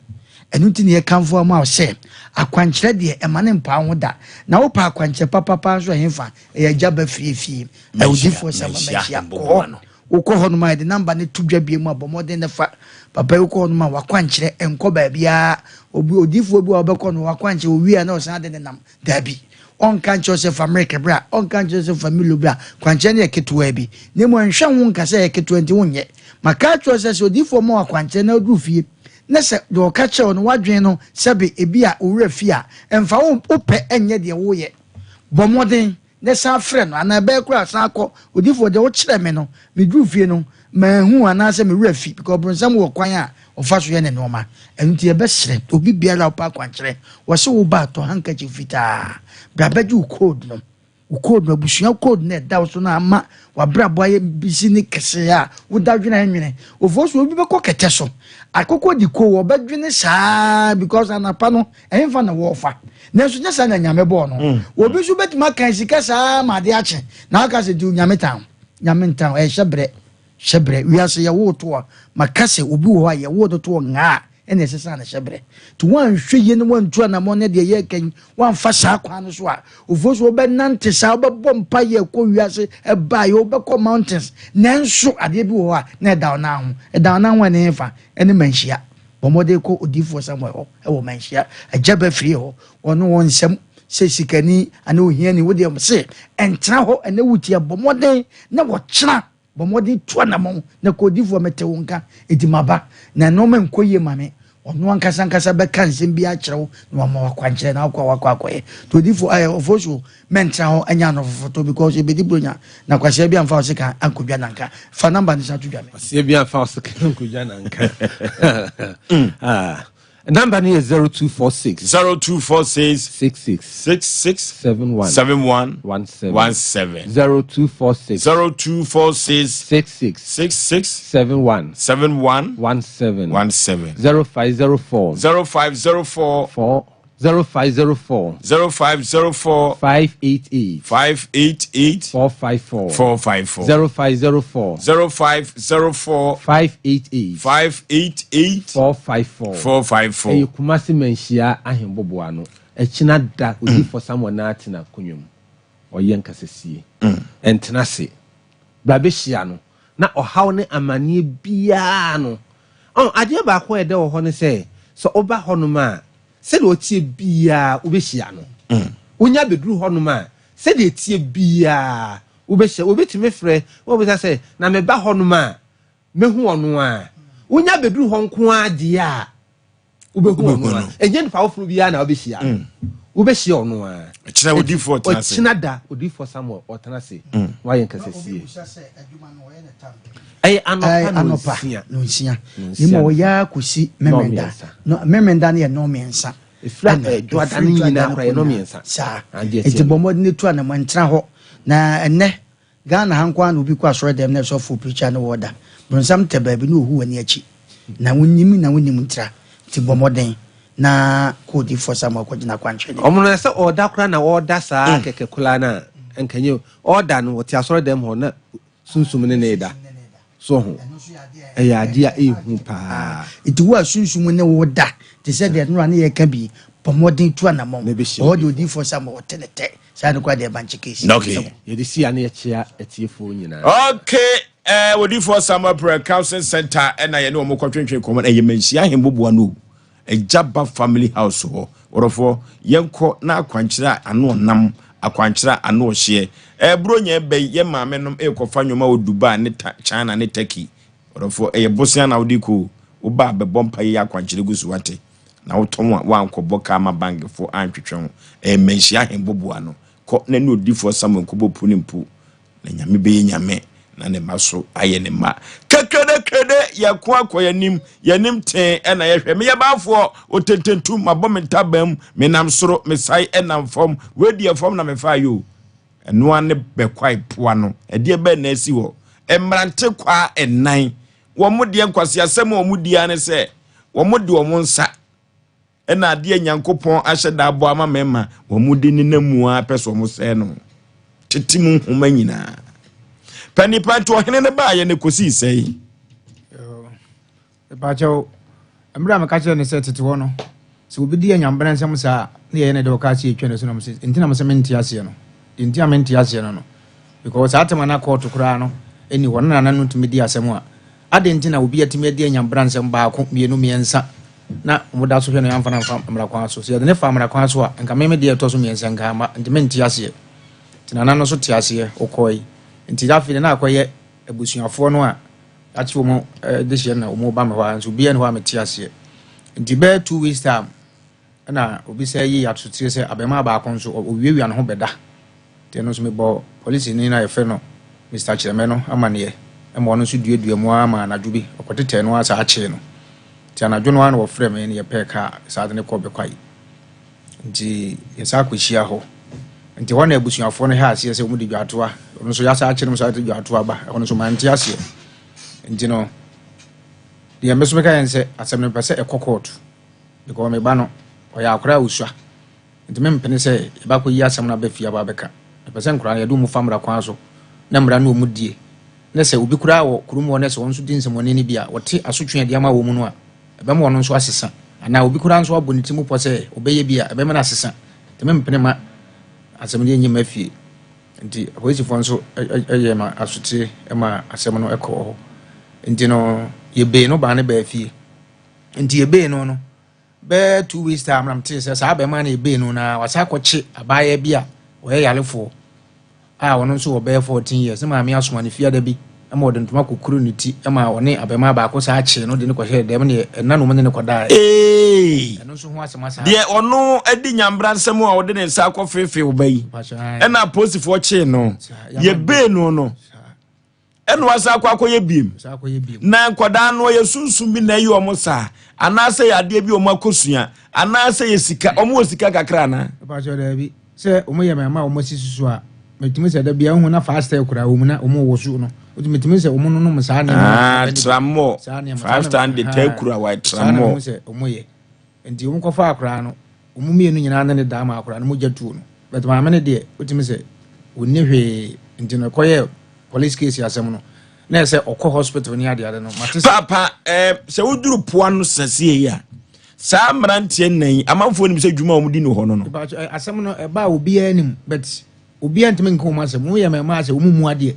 enu ti ne ye kanfo ma o se akwankyere de emane mpa ho da na wo pa akwankyere papa so hemfa ya jaba fie e odifo sama machia ko wo ho no ma de number ne tudwa bia mu abomoden ne fa papa wo ko no ma wakwankyere enko ba bia obi odifo bi obekọ no wakwankyere o wia na o san de ne nam dabi on kan Joseph America bra on kan Joseph family bra kwanche ne ketewa bi ne mo nhwe ho nkasa ye ketewa nti wonye maka Joseph odifo mo akwanche na odu fie na se de o ka che no wadwen no sebe ebi a owura fie a emfa wo ope enye de wo ye bomoden ne sa frɛ no ana be kura sa akɔ odifo de wo kyerɛ me no me du fie no ma hu ana se me wura fie because bronsam wo kwan a ofa so ye ne no ma enti e be sere obi biara opa kwankyere wo se wo ba to hankachi fita brabeju code no busua code na da so na ama wa brabo aye bisi ni kese a wo da dwena enwene Oforisuo obi be ko kete so akoko di ko wo be dwene saa because anapa no enfa na wo fa na so nyasa na nyame bo no obi so betima kan sika saa ma de ache na aka se di nyame tan shebre wiase ya wo to makase obi wo ya wo to nga ene sesa na shebre to wan hweye ne wan tu na mo ne de ye kan wan fa saa kwa no so a Oforisuo be nante saa be bompa ye ko wiase e ba ye obekọ mountains nanso ade bi wo a na da na ho ne fa ene manhia bomode ko odifo Samuel e wo manhia ajaba firi ho ono won nsem se sikani ana ohia ni wode am se entra ho ene wutia bomode na wo kyena bomodi to na mo na kodifo mete wonka edimaba na no me nkoye mame ono ankasa be kan nsem bi a kyerɛw na ma wakwankyere na akwa to difo Oforisuo mentra ho anya no foto because e be dibronya na kwase bi amfa osika ankodwa nanka fa number ni sa tudwa me kwase bi amfa osika ankodwa nanka number ni 0246 66 71 17 0246 66 71 17 0504 0504 588 454 0504 588 454 e kumasi menhia ahembobo ano echina da odifo Samuel na atina konwom oyen kasesie entenase babehia no na ohaw ne amanie bia no ade ba ko ede wo ho ne se so oba ho no ma se de otie bia obehia no onya beduru ho no ma se de etie bia obehia obetime frɛ wo be say na me ba ho no ma mehu ono a wonya beduru ho nko ade a ubehu no enye nipa wofuru bia na obehia ubehia ono a kira odifo tanase chinada odifo Samuel otanase waye nkasesie ay anopa no nsia nimo ya kusi memenda no memenda na no mensa efra Jordan nyina kra no mensa sa eti bomo ne tu na mantra ho na enne Ghana hankwa na obi kwa soro dem na so for preacher no order bronsam te baabi no ohu wani achi na wonnim ntra ti bomoden na kodi for some akogina kwanchene omono se order kra na order saa keke kula na enkanye order no ti asoro dem ho na sunsum ne ne da so ho eya dia ehu pa iti wa sunsum ne woda ti se de no na ye ka bi bomoden tu anamon o de odi for some hotelete sa no kwa de banche case okay ye de sia na ye chia etiefo nyina okay odi for some prayer counseling center na ye no mo kwatwetwe komo na ye mansia hemboboa no ejaba family house ho orofo yenko na akwankyira ano nam akwankyira ano hye bronya be ye maame nom ekofa nwoma oduba ne China ne Turkey orofo bosia na odiko oba be bompa ye akwankyira gusuwate na wotom wa ankobo ka ma bank fo antwetwe ho mansia hemboboa no ko na ne odifo Samuel kobo punimpu na nyame be nyame na ne maso aye ne ma kekede yakwa yanim ten na yehwe me yabafo otententu mabomentabam menam soro mesai enam fom wedi fom na mefa yo eno ane bekwai poa no ede be na asi ho emrante kwa enan wo mode enkwase asem wo mudi ane se wo mode wo nsa ena ade nyankopon ahye da abo ama mema wo mudi ni namu a peso mo se no tetimu homa nyina Panipa to hene ne ba ye ne kosi sei. Ba jo amra me ka kire ne se tete wo no. Se obi di anyambra nsem sa ne ye ne de ka chi etwe ne so no se ntina mo se menti ase no. Ntia menti ase no no. Because atema na court kura no eni won na nanu tumi di asem a. Ade ntina obi atimi di anyambra nsem ba ko mienu miensa na mo da so hwe no yamfa na mfa amra kwa so. Se de ne fa amra kwa so a nka me de to so miensa nka ma menti ase. Tina nanu so ti ase okoi. Nti da fide na akoye ebusuafo no a achi wo de na wo ba me wa nso bia ne wa meti ase nti be 2 weeks time na obi say yi atotire say abema ba akon so owiewia no ho beda te no so me bo police ni na efe no Mr. Chireme no amane e mo no so duedue mu ama na dwobi okotete no asa ache no ti anadwo no an wo frɛ me ne ye peka sa de ne ko be kwai nti yesa akohia ho nti wana ebusuafo no ha ase se mu di dwatoa ono so yasa akire mu sa di dwatoa ba ono so manti ase nti no de meso meka yense Asem Mpe se ekokot because me ba no oya akora usua nti me mpene se e ba ko yi Asem na ba fia ba beka pese nkura ya du mu famra kwan so na mra no mu die na se obi kura wo kurum wo na se won so di nsemo ne bia wote asotwe de ama wo mu no a e ba mo no so asesa ana obi kura nso aboniti mu po se obeye bia e ba me na asesa te me mpene ma Asem de nyima fie nti akoyifo nso ma asute ma Asem no ekọ nti no yebe no ba ne ba fie nti yebe no be 2 weeks time ram te se sa ba ma na yebe no na wasa akọchi abaya bia oye yalefo wono nso wo be 14 years ma me asoma ne fie da bi ma odentuma kokuru ne ti ma woni abema ba ko sa ache no de ne ko hwe dem ne na no ne ko da eno nso ho asema sa de ono adi nyambra nsem a wode ne nsa akofefe wo bayi ena posifo che no ye be no eno wasa akoye biem na nkoda no ye sunsum bi na yi omo sa anase ya de bi omo akosua anase ye sika omo sika kakra na ba jo da bi se omo ye ma omo sisusu a metimi se da bia hu na fast ekura wo mu na omo wosu no metimi se omo no msa na tramo fast and the tekura wa tramo se omo ye enti omo kofa akura no omo mienu nyina na ne da ma akura no mo jatu no but ma mene de metimi se wonni hwe enti no koye police case Asem no na se okọ hospital ni ade no papa se wuduru poa no sase ya sa mrantie nan amanfo nim se dwuma omudi no ho no Asem no e ba obi anim but obi antime nko ma se mu ye ma se omumu ade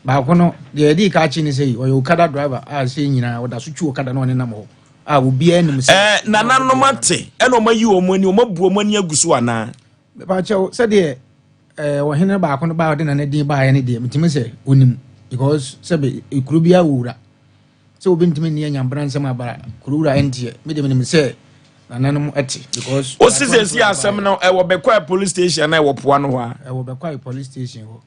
ba ko no de di ka chi ni se o yo kada driver a se nyina oda so twi o kada no ne nam ho obi anim se na no mate e no mayi o mani o mabu o mani aguso ana ba che se de wo hene ba ko no ba ode na ne din ba ye ne de mitime se onim because se be ekuru bia wura so obintimi ne nyambran nsɛm abara kurura entie me de me say nananom eti because osisi asɛm no ɛwɔ Bekwa police station na ɛwɔ poa no ho a ɛwɔ Bekwa police station ho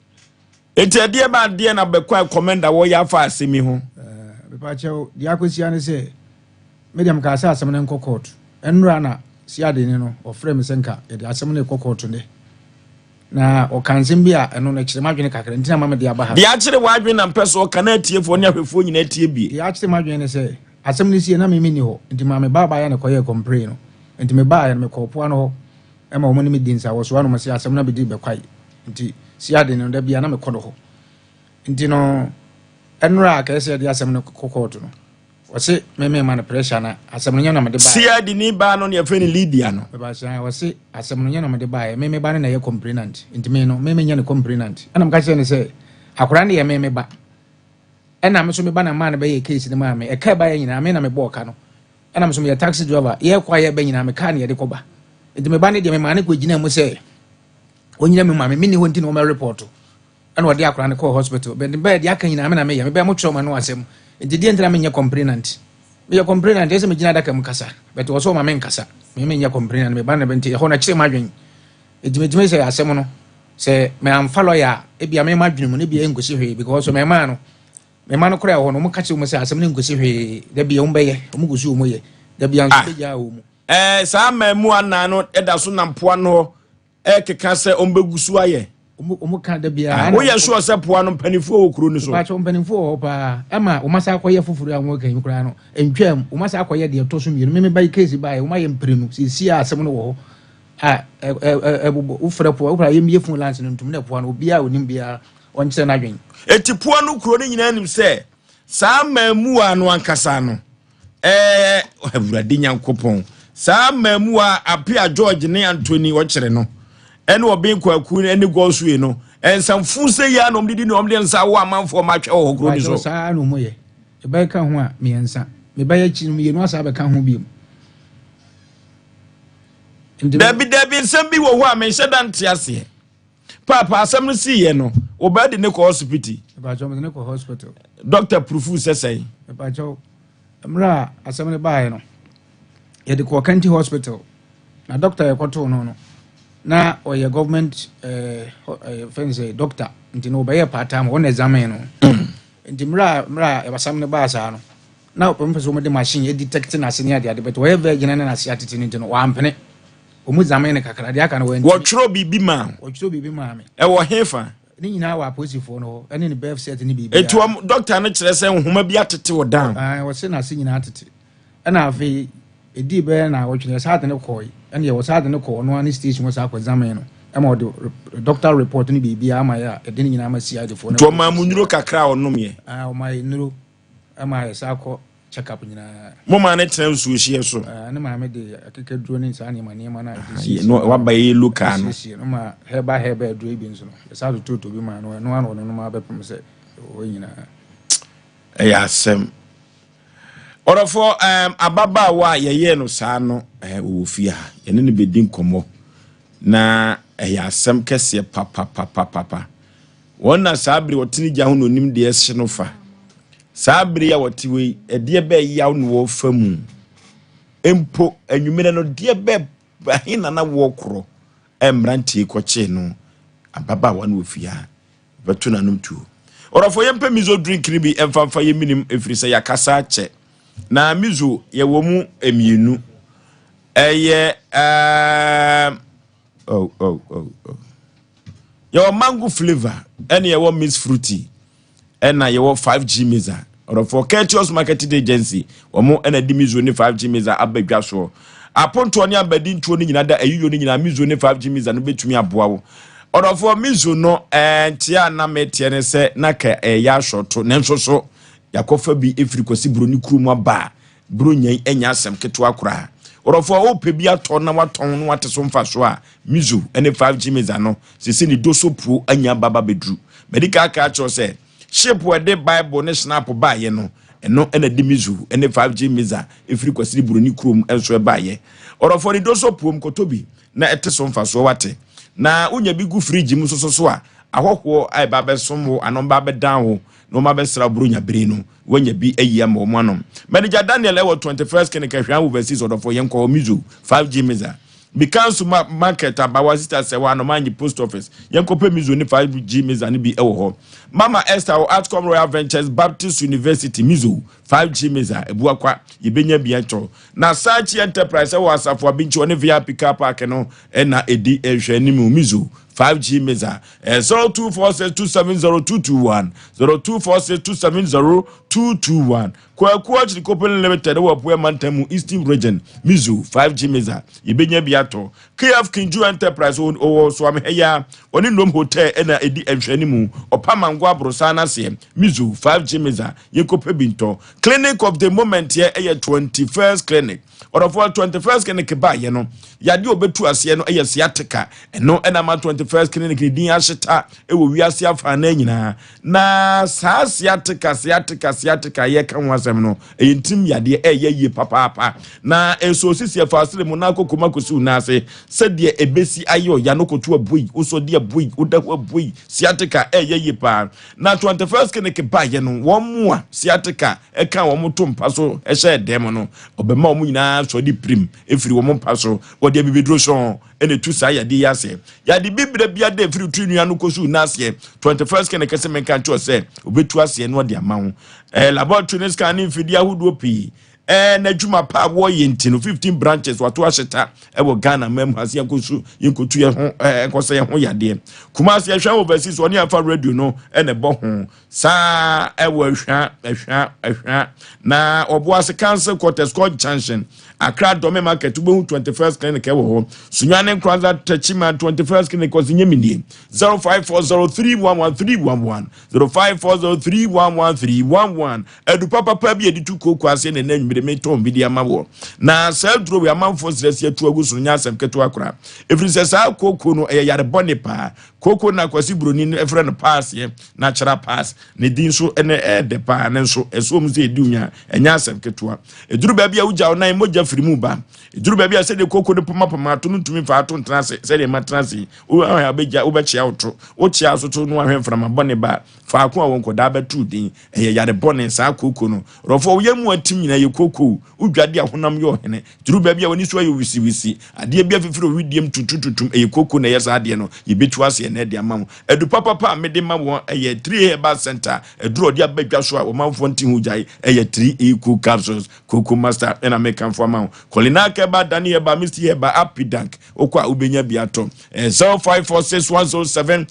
etiadie ba de na Bekwa commander wo ya fa asemi ho bepa chew di akosia ne say medium ka asa asɛm ne nkɔ court enura na siade ne no ofrɛ me senka e de asɛm ne nkɔ court ne na o kansem bi a eno na kyerɛ madwene kakra ntina mama de aba ha de akyere wadwene na mpɛ so kana atiefo ne ahwefo nyina atie bie de akyere madwene ne say asɛm ne sie na me ni ho nti ma me baba ya ne kɔyɛ complain no nti me baa ya me kɔpoa no ho e ma omo ne me dinsa wo so ano me say asɛm na be di Bekwa nti siade ne da bia na me kɔ do ho nti no enura ka ese de asɛm ne kɔ court no wose me ma na pressure na asɛm no nya na me de baa siade ni ba no ne afa ni Lydia no be ba sha wose asɛm no nya na me de baa me ba ne na ye complainant nti me no me nya ne complainant ana me ka kyerɛ ne sɛ akora ne ye me ba ɛna me so me ba na ma na be ye case ne ma me e ka ba ye nyina me na me bɔ ka no ɛna me so me ye taxi driver ye kwa ye ba nyina me ka ne ye de kɔ ba nti me ba ne de me ma ne ko gyina mu sɛ onyina me ma me ni ho nti no me report ana wode akora ne kɔ hospital be de aka nyina me na me ye me be mo twɛ ma no asɛm nti die ntra me nya complainant me ye complainant ese me gyina daka mu kasa but wo so ma me nkasa me nya complainant me ba na be nti ho na kyerɛ ma dwen nti me sɛ asɛm no sɛ me am follow ya e bia me ma dwen mu ne bia engosi hwe because me ma no kora ho no mo ka kyerɛ mu sɛ asɛm ne engosi hwe da bia wo bɛyɛ mo gosi wo mo ye da bia nso be ja wo mu saa ma mu ana no eda so na mpoa no keka sɛ ombegusu aye omo ka da bia wo ye sure sɛ poa no mpanifo wo kuro ni so pa cho mpanifo wo pa ama o masa akoye fufuru a wo kan kura no entwam o masa akoye de to so mienu me bai case bai o ma ye mprenu si asɛm no wo a wo frɛ poa wo pra ye mie fun lance no ntum na poa no obia onim bia on kyerɛ na dwen eti poa no kuro ni nyina nim sɛ saa ma mu ano ankasa no awurade nyankopɔn saa ma mu a Apia George ne Anthony wo kyerɛ no ene obi kwaku ene gosuye no ensamfu se ya no mdidi no mde nsa wo amanfo ma twa ho kro ni so saa no moye e bai ka ho a me ensa me bai achi no yenu asa ba ka ho bi dabi nsam bi wo ho a me hyeda nte ase papa asam no si ye no obadi ne ko hospital ba jo me ne ko hospital doctor proofu sesai ba jo amra asam ne bae no ye de ko kanti hospital na doctor ye koto no na oye government fancy doctor nti no be part time on examine no nti mra e basam ne ba sa no na opempeso mo de machine e detect na senior de but we virgin na na sia tete nti no wa ampene o mu examine kakra de aka no we twro bibi ma me e wo hefa ni nyina wa posifo no ene ne birth set ni bibi etu doctor na kire se nhoma bi atete wo down wo se na se nyina atete na afi edi be na wo twene sa de ne koi ene ye wo sa de ne ko no ani station wo sa ko examine no ama wo doctor report ni bibi ama ya ede ni nyina ma si ade fo no to ma munuro kakra onom ye o ma nuro ama ya sa ko check up nyina mo ma ne tren so hie so ne ma me de akeke duro ni sa ne ma na no wa ba ye loka no no ma heba duro bi nso no ya sa to bi ma no no ma be pem se o nyina ya asem orofo ababa wa yeye no saa no wo fia ye ne bedin komo na ya asem kese papa wona sabri wotini gya ho no nim de ehye no fa sabri ya wotiwe ede be yaw no wo famu empo anwumere no de be hina na wo kro emrantie koche no ababa wa no fia betuna num tu orofo yempe mizo drink ni bi emfamfa ye minim efiri ya kasa che na mizo ye wo mu emienu eye your mango flavor and your miss fruity and your 5G meza or for Courteous Marketing Agency or more and a dimizo 5G meza abedwa so upon to anya bedin to ni nyina da ayu ni nyina mizo 5G meza no betumi aboa or for mizo no tia na metie ne se na ka ya shoto ne nso so yakofa bi efiri kwasi broni krum aba bronyan enya asem keto akora orofo o pebi aton na waton no wateso mfa so a mizu ene 5G meza no sisi ni doso pro anya baba bedru medical ka cho se ship we de bible ne snap ba ye no eno ene di mizu ene 5G meza efiri kwasiri buroni krom enso e ba ye orofo ni doso pro mkotobi na eteso mfa so wate na unya bi gu fridge mu so a ahokwo ai ba be somo anom ba be dan ho no ma be sra buru nya bere no wanya bi ayi am mo anom manager Daniel ewo 21st clinic hwan overseas odofo yenko mizu 5G meza because market abawa sister se wa no manyi post office yenko pe mizu ni 5G meza ni bi ewo ho Mama Esther o Outcome Royal Ventures Baptist University mizu 5G meza ebuakwa yebenya bi atwo na Sachi Enterprise ewo asafo abinchi one VIP car park no na edi ehwe ni mizu 5G meza 0246270221 0246270221 kwa chikopen limited wo poe mantamu Eastern region mizu 5G meza yebenya biato KF Kinju Enterprise o so amheya oni nom hotel na edi enhwanimu opamangwa abrosana se mizu 5G meza yekope binto clinic of the moment here 21st clinic or of 21st clinic ba ye no yade obetu ase no siatica eno na ma 21st clinic ni din aheta ewo wiase afa na nyina na sa siatica ye kan wasem no entim yade ye papa na eso sisi afasile mu na kokoma kosi unase sede ebesi ayo ya no kotu abui uso de abui udahu abui siatica ye pa na 21st clinic ba ye no wo mu a siatica kan wo muto mpaso ehye dem no obema wo nyina so di prim efiri wo mpaso wo de bibidro so ene tu sa ya di yase ya di bibire bia de efiri tu nua no kosu unase 21st clinic se menka cho se obetu ase no de ama ho laboratory scanning fidi ahudo pi na djuma pa wo yentino 15 branches wato aheta ewo Ghana mem hase yankosu yenkotu ye ho enkosa ye ho yade Kumasi ye hwa overseas oni afa radio no ene bo ho sa ewo hwa na oboase cancer quarters called junction Accra Dome Market ubo 21st clinic ewo ho Sunyane Kwanza Techima 21st clinic ozinyemini 0540311311 0540311311 edu papa bi editu kokwase ne nanwire metom bi amawo na seldro we amanfo sresi atu agusu nya asem keto akora efrise sa koko no yare bone pa koko na kwasi broni no efre no pass ye natural pass ne din so ene de pa ne so eso mu se edunya enya asem keto eduru ba bia uja onan moja firimu ba eduru ba bia se de koko de poma to ntumi fa to ntrase se de matrase o abeja obechia oto o chia so to no ahwenfra ma bone ba fa ko awon ko da betu din yare bone sa koko no rofo yemu atim nyina ye koko udwade ahonam yo hene duru ba bia woni so ayo wisi ade bia fifiro widiem tutututum koko na yesa ade no ye betu ase na de amam edu papa me de ma won 3 herbal center eduru ode abadwa so a o manfo nti hu jai 3 eco capsules koko master na American for man kolinaka ba dani ba Mr. ba apidank okwa ubenya biato 0546107107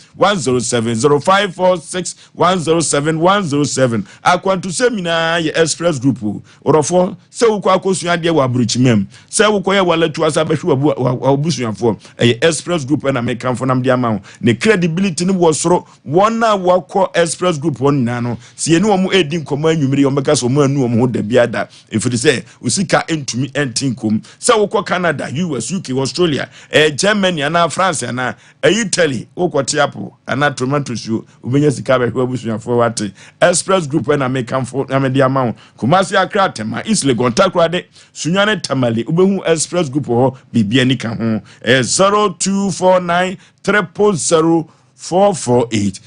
0546107107 akwantu semina ye express group orofo se ukwa akosua de wa bruchimem se ukwa ye walatu asabehwe abusuafo express group na American for nam de amount ne credibility ni wosoro wona wakọ express group wonna no se yenu omu edin koma anwumiri omeka so mu anu omu ho da biada efiri se usika entumi entinkom se ukọ Canada US UK Australia Germany na France na Italy ukọ tiapo ana tomatoes ubenya sika behwe abusuafo wate express group na American for na de amount Kumasi Accra tema Isle Gontakrade Sunyane Tamale ubehu express group ho bibia nika ho 0249 0000448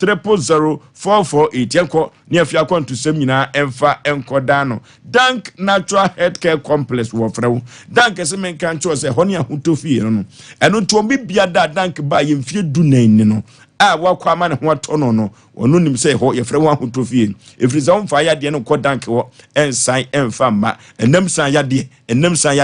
0249 yanko ni afia kwantu sem nyina emfa enkodano Dank Natural Healthcare Complex wo frew Dank se men kan cho se honi ahutofie no eno to bibia da Dank ba yemfie dunan no a wakwa ma ne ho atono no onu nim se ho ye frew ahutofie efriza umfa ya de no ko Dank wo ensan emfa ma enam san ya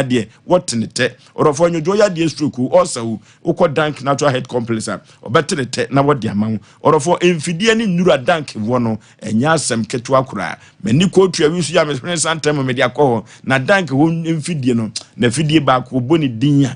de wotenete orofo nyojo ya de stroke also uko Dank Natural Health Complex obetenete na wodi amawo orofo emfidie ni nura Dank wo no enya asem keto akura mani ko tua wisu ya me santem me de akọ na Dank wo emfidie no na fidie ba ko boni dinya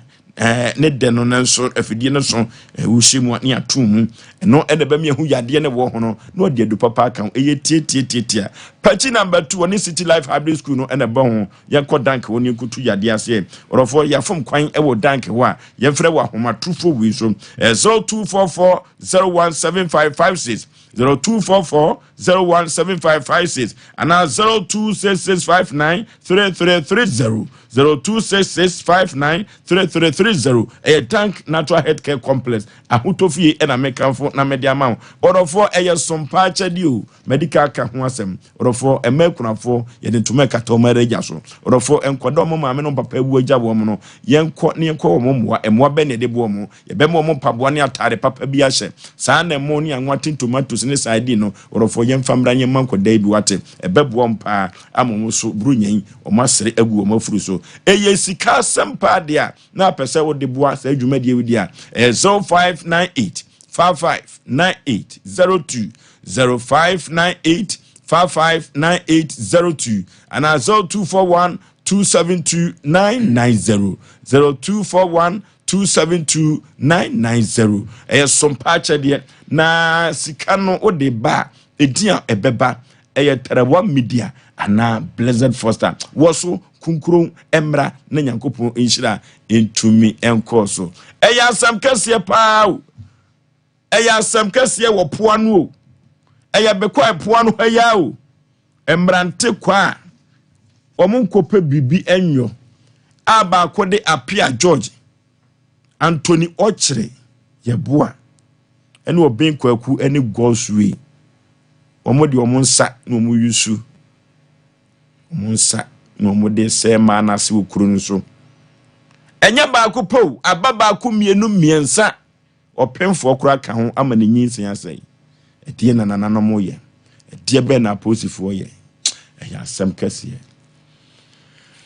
ne de no nso afidie no so wuhyimu ne atum no ene ba me hu yade ne wo ho no no de adu papa kan eye tietietia Pachi number 2 on City Life Hybrid School no and a bon yanko dank woni nkutu yade ase orofo ya fom kwan e wo dank wa ye frɛ wa homa trufo wi so 0244017556 0244017556 and 0266593330 0266593330 a tank natural healthcare complex ahutofie e na mekanfo na mediama orofo eye sompa chadi o medical ka ho asem orofo emekunafo ye de ntuma kata omareja so orofo enkodo mo maame no papa ewu agya wo mo no yenko ne yenko wo mo emoa be ne de bo mo ye be mo paboa ne atare papa bi ahye saa na mo ne anwate tomatoes ne side no orofo yemfamra nyem nkoda bi wate ebebo mpa amomo so brunyen omasere agu omafuru eye sika sempa dia na pese wo de boa sa adwumadie wudi a 0598 559802 0598 559802 and 0241 272 990 0241 272 990 sompa chede na sika no ode ba edia ebeba Terawa Media ana Blessed Foster woso kunkron emra na nyankopon enhira entumi enkoso asam kase paa asam kase wo poa no o bekwa poa no haya o emrante kwa omunkope bibi enyo aba kode apia George Anthony Ochre yeboa ene oben kwaku ene Goswe omodi omunsa no mu yusu omunsa no mu de sema na se okuru nso enya ba ko po ababa ko mienu miensa opemfo okura ka ho amane nyinsin asai edie na nanano mo ye edie be na posifo ye eya asem kase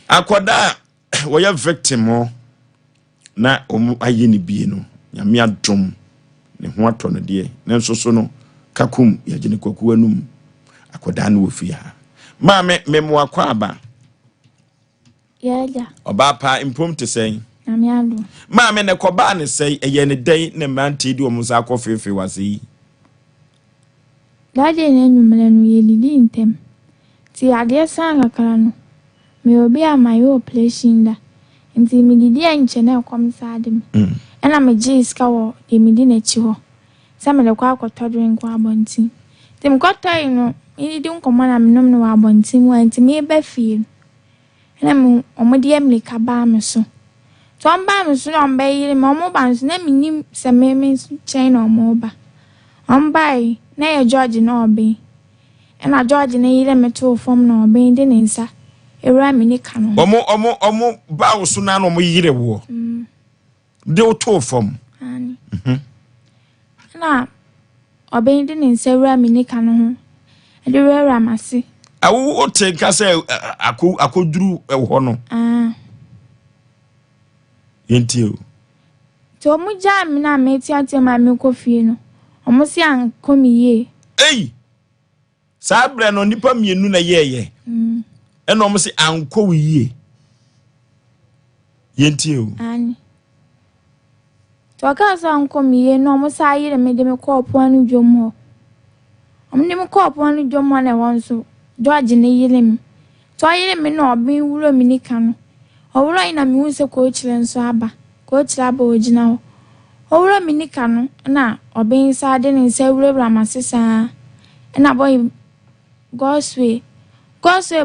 akoda wo ye victim na omu aye ni bie no nyame adom ne ho ato no de ne nso so no kakum ya jini kwaku anum akoda no wofi ha maame memo akwa aba yaja oba pa impom te sen ami adu maame ne koba ne sei eye ne dai ne mante di omusa akofefe wase daje ne nyumele no yelidi ntem ti ade sanga kala no me obi amayo operation da nti mi didi anche na komsade mi ena me jiska wo de mi di na chi ho samele kwa akotodren kwa abonti tim kotoi no ini di nkomo na menom no abonti mu anti me be fie na me omodi emlika ba me so to mba me so no mba yire me omo ba so na minim se me chain no omo ba ombai na ye George na obi na George na yire me to form na obi de ne nsa ewura me ni ka no omo ba wo so na no mo yire wo de wo to form ani na oben de nse wura me ni ka no ho de wura mase awu o te ka se akoduru ho no yenti o to mu ja me na me ti ate ma me ko fie no omo si an komiye sabre no nipa mienu na yeye eno omo si anko wiye yenti o ani to ka so anko miye no omo sa yire me de me ko opo anu dwom ho omo de me ko opo anu dwom ho na wonso George ne yire me to yire me no obi wuro me ni ka no owuro ina me hu se ko chire nso aba ko chire aba ogina ho owuro me ni ka no na obi sa de ne nsa wuro masesa na boy Goswe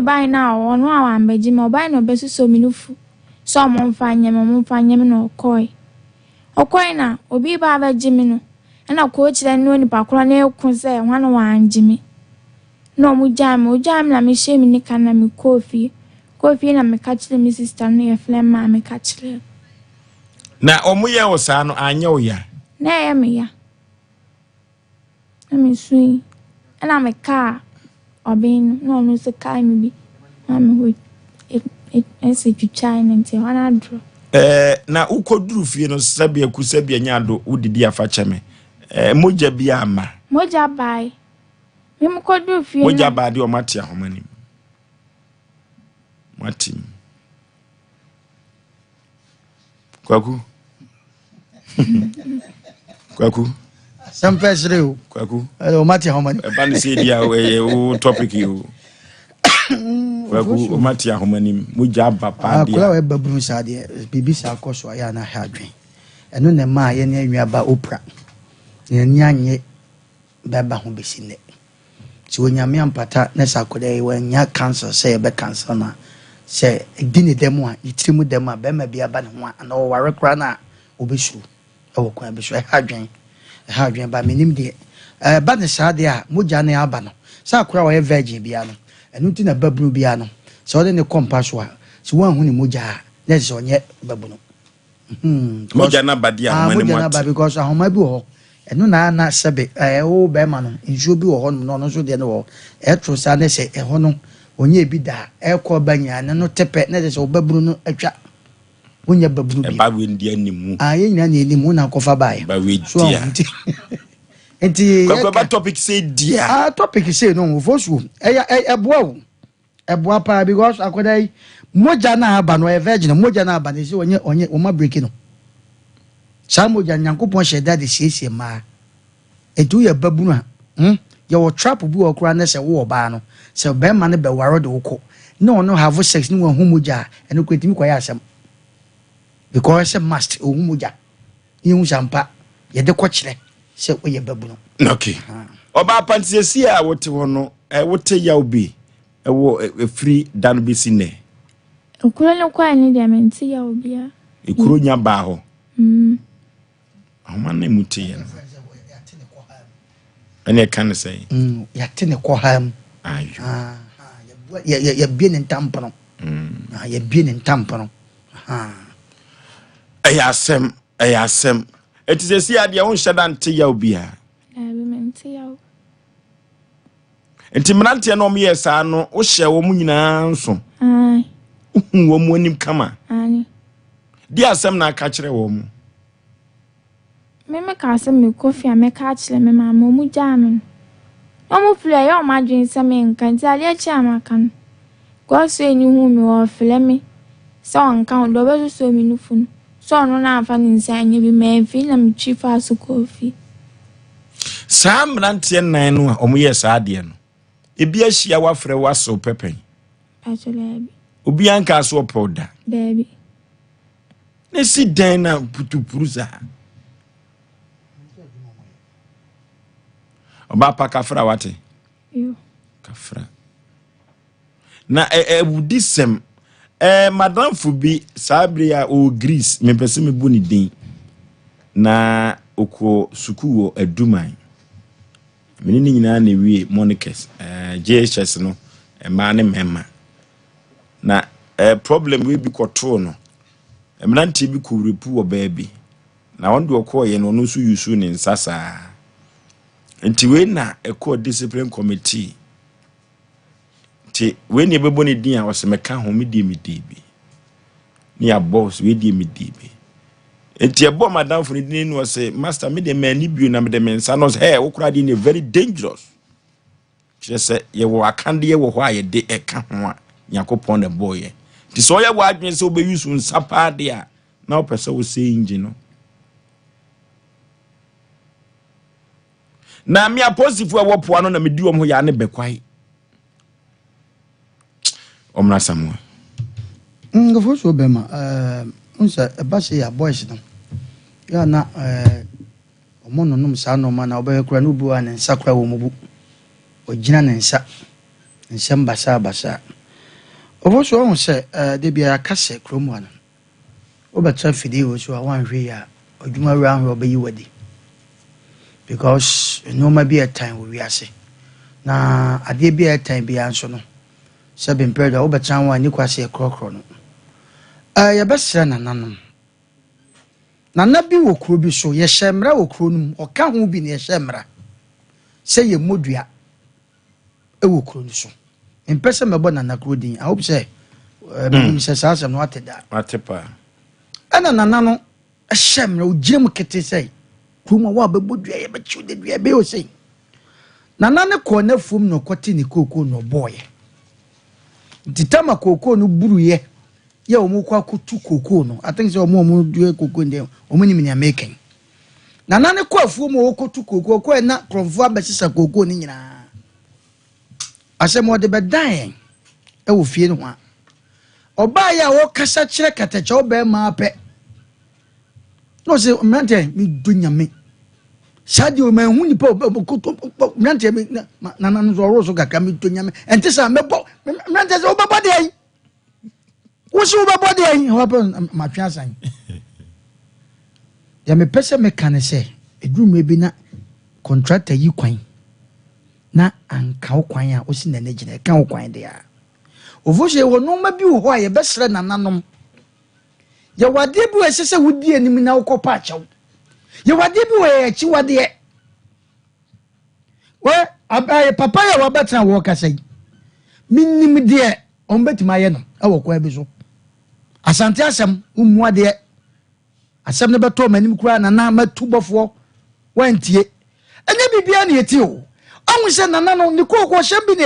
by now ono awambeji me obai no besuso minufu so mo mfanye me no okoi na obi ba abaji me no na ko chire no ni pakora na ekun se hwan wanji me no mu jam na me shemi ni kana me kofi na me ka chire me sister no ye flema me ka chire na omuye osa no anye oya na ye me ya na me sui na me ka obin no se kai mi bi am ese twitwai nti wana dro na ukoduru fie no sabia ku sabia nyado udidi afa cheme moja bia ama moja bai me mkoduru fie moja ba de o matia homani matim kwaku Sampesreu kwaku o matia homani e ban se dia o topic you Wagu Matia Homanim, Mujaba Padi. I babu Sadia, BBC Cost Wayana Hadrin. And no nema yen about opera. Nyanye Baba Humbisine. So when Yamian Pata Nessa Kode, when ya cancer say a bad cancer na say a dinner demo, you trim with them, Bema be a bad one, and all Waracrana, Obishu. Oh, Quabishu, Hadrian by minim de. Badne Sadia, Mujane Albano. Sakura a virgin piano, and nothing a babu piano. So then the compass was so one who muja, let's on yet babuno. Mojana Badia, because I my boy, and no na sabe, old Berman, in Jubu or Hon, no, so they know. Etro Sane say a hono, when ye be that, air call banya, and no tepet, net is old babuno a trap. When you babu, Babin the animal, I ain't any moon and cover by. But we And the topic say dear. Topic is say no for so. A boapa because I could Mojana ban or a virgin, Mojana ban is on your breaking. Some Mojan Yankupon said that is easy, ma. A do your babuna, your trap will be a cranness a war bano. So Berman be warrod oko. No, have sex no one humuja and no quit him quiasam. Because a must humuja. You Sompa, yet the coachle. Se we babuno. Okay. Oba pantie si a wote wono wote yaw bi wo free dan bi sine. Okuro no kwa ni dia menti yaw bia. Ekuro nya ba ho. Ahoma na mutie no. Ene kan say. Ya tene ko ham. Ayo. Ya bien en tampono. Ya bien en tampono. Ayasem. It is a see at your own shadan to yaw bia. Menti yaw. Enti mrantie no me yesa no wo hye wo mu nyina nso. Ai. Wo mu anim kama. Ani. Di asem na aka kire wo mu. Me ka asem me kofi a me ka kire me ma mu jamin. Omo fle ya o ma dwen se me nkan ti ale chi amaka no. Go so eni hu me wo fle me. So nkan do be so me nufun. So no na afa ni nsanye bi me fi na me chi fa so kofi. Sam mrantie nan no omo yesa ade no. Ebi ahia wa frɛ wa so pepen. Actually, Obi anka so powder. baby. Ne si dan na putupuruza. Oba pa kafra wate. Yo. Kafra. Na wudisem madam fubi sabria o Greece me pese me boni din. Na oko sukuwo aduman. Meni nyina na wie Monicas JHS no ma ne mema na problem we bi kotro no emranti bi ko repu wo baabi na wonde okoye no no so yusu ne nsasa nti we na eko discipline committee ti we ne bebo ne din a wosemeka ho me di bi ni a boss we di bi enti ebo madam for ni no say master me de mani bio na me de mensa no hey okura di ne very dangerous say ye wo akande ye wo ho aye de eka ho a yakopon the boy ti so ye wo adwen se obe use nsapa de a na o pese wo say engine no na me aposifu e wo poa no na me di wo ho ya ne bekwai omra samuel ngofo so bema unsa base ya boys no ya na omono num sa no ma na obekura no bu an nsakura wo mubu ogina ne nsa nsem basa oboso on se de bia kase kromu an obetra fidi wo so wan hwe ya odwuma ran hwe obeyi wadi because no ma be a time we ase na ade be a time bia nso no se be mpeda obetra wan ni kwase krokro no ya besra nananom nana bi wo kuro bi so ye hyemra wo kuro num oka ho bi ne ye hyemra se ye modua e wo kuro ni so impese mebo nana kuro din I hope say me se sa asem no ateda atepa ana nana no hyemra o giem kete sei kuma wa be bodua ye be chude dua be o sei nana ne ko na fum no kwati ni koko no boy ditama koko no buruye ya omu kwa kutu koko no I think say omu due koko ndem omu ni menya making na nane kwa afuo mo okotu koko ko na kromfo abesisa koko ni nyina asem wo de bedan wo fie no ho oba ya wo kasa kire katacha oba ma pe no se mante mi dunyame sadi o ma hu ni po mante mi na no zo so kaka mi dunyame ente sa mebo mante se oba body ai wo se oba body ai ho pa ma twa san ya me pese me kan se edrum bi na contractor yi kwan na anka kwan a osi na negine kan kwan de a ovoshe wo no ma bi wo ho a ye besre nananom ye wade bi wo sese wudi anim na ukopa achew ye wade bi wo ye chi wade we abaye papa ya wabatra wo kasai minnim de on betima ye no e wo kwa bi so asante asem ummu de asem ne beto manim kura na matubofo wantie enye bibia na yeti o anwuse nana no ni kokko hye bi ne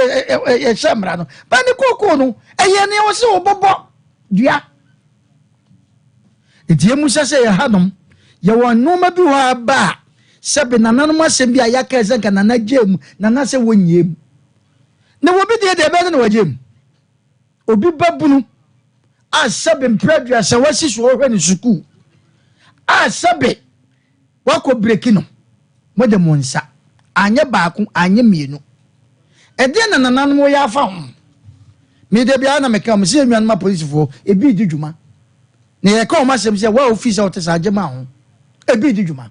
ye hyemra no ba ni kokko no eye ne wo se obobo dua etie mu sese ye hanom ye won no ma bi ho aba sebe nana no masem bi ayaka ezenka nana gem nana se wonyem na wo bi de be na wajem obi babunu a sebe mpredua se wasi so hwe ni suku a sebe wako breakino mode monsa anye baako anye mienu ede na nananom wo ya fa ho me de bia na meka mo se enwan ma police fo ebi di dwuma na ye ka o ma sem se wa office o te sa agema ho ebi di dwuma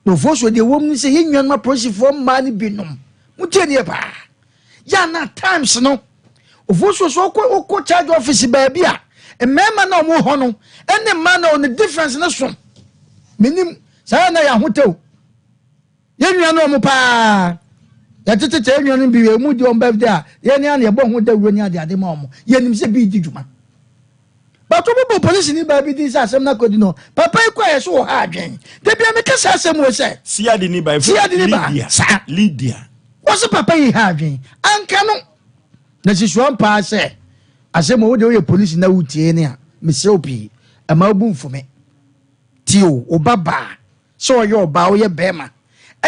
no fo so de wo mu se enwan ma police fo ma ni binom mu tie ne ba ya na times no o fo so ko charge office ba bia emema na mo ho no ene ma na on difference na so menim sa na ya hotew yenua no mo pa ya tete yenua no bi we mu di on birthday a ye ne ana ye bo ho da wuro ni ade ma omo yenim se bi di dwuma ba to bo police ni ba bi di sa asem na kodi no papa ikwa ye so ha adwen de bia me kasa asem wo se sia di ni ba Lydia wo se papa yi ha adwen anka no na sisuan pa se asem wo de wo ye police na wutie ne a me se opi ama obu mfume tio obaba so yo ba wo ye bema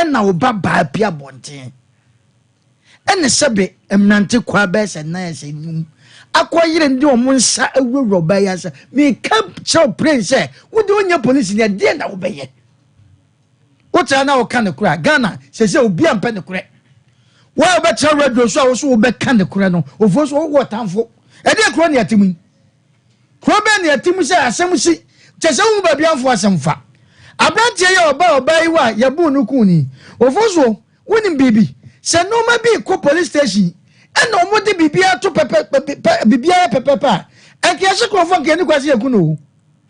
ena obaba pia bonten ene sebe emnante kwa be se na se num akoyire ndi omunsa awuro ba ya se me camp show prince wo de onya police ne de na wo beye wo tra na wo kan kura Ghana se obi ampe ne kure wo be tra radio so wo so wo be kan kure no ofo so wo tamfo e de kuro ne atimu kuro be ne atimu se asem si chese wo ba bianfo asemfa abrantie ye oba iwa ye bu nuku ni ofoso woni bibi se no ma bi ko police station ena omo de bibia to bibia pepepa e ke se ko fon ke ni kwase eku no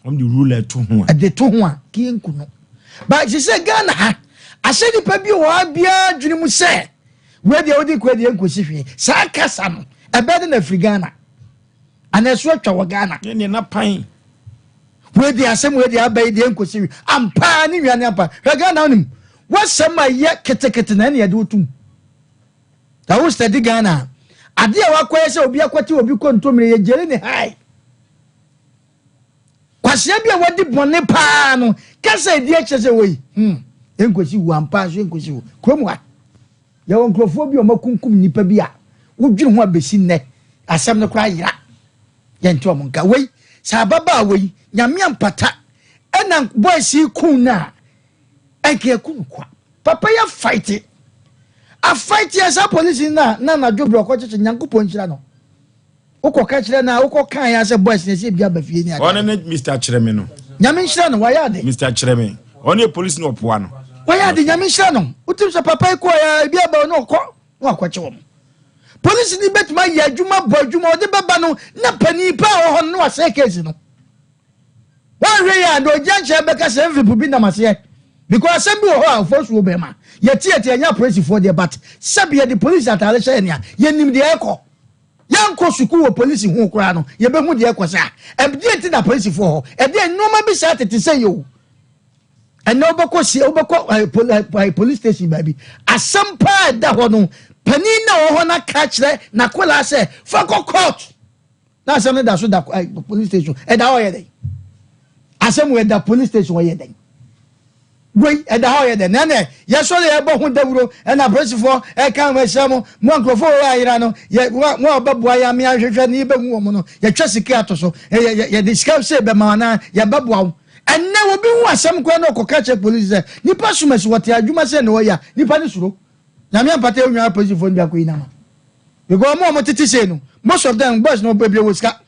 on the ruler to ho de to ho a ki enku no ba se Ghana ha ase ni pa bi wo abia dwene mu se we de odi ko de enku sihwe sa kasa no e be de na Ghana ana so atwa wo Ghana ne na pan we di asem we di abai di enkosi ampa ni nwane ampa raga na onim wasema ye ketekete na ne de otum da wo study Ghana ade a wakoye se obi akwati obi kontomire ye jere ne hai kwase bia wadi bone pa no kasa di echese we enkosi wu ampa so enkosi wu kromwa ye won krofo bi o makunkum nipa bi a wodwiri ho abesi nne asem ne kra yira ye nto mo nka we sa baba we nyame ampata ena boys ku na eke ku kwa papa ya fight a fight ya sa police na dwobro ko cheche nyankopon chira no ukoka chira na ukoka ya se boys ne se bia ba fie ni aka one ne Mr. Chireme no nyame chira no waya de Mr. Chireme one police no opoa no waya de nyame chira no utim se papa ko ya bia ba no ko wa kwache wo police ni betuma ya adwuma bo adwuma ode baba no na pani pa ho no ase case no one way and ojanche beka se mvipu bi na mase because sembi ho a fosu obema yeti anya police for there but sabi the police atale she nia yenim de eko yanko suku wo police hu kura no ye be hu de eko sa ebdi enti na police for ho e de no ma bi sa tete say yo and no beko si obeko police station baby Asem Mpe da ho no pani na ho na ka kire na kola se fa court na asem da so da police station e da ho ye dey asem we da police station wo ye dey Boy, at the higher than Nana, yes, so they are both the Euro and a person for a camera some monk for Irano, yet more Babuay, I mean, I should never woman, your Chessicato, so you discuss it, Bamana, your Babuau. And never be one some Quano catch a police. Nipasumas, what you must say, no, ya, Nipanisro. Namia Patel, position for the Queen. You go more Motitiseno. Most of them, boys, no baby was cut.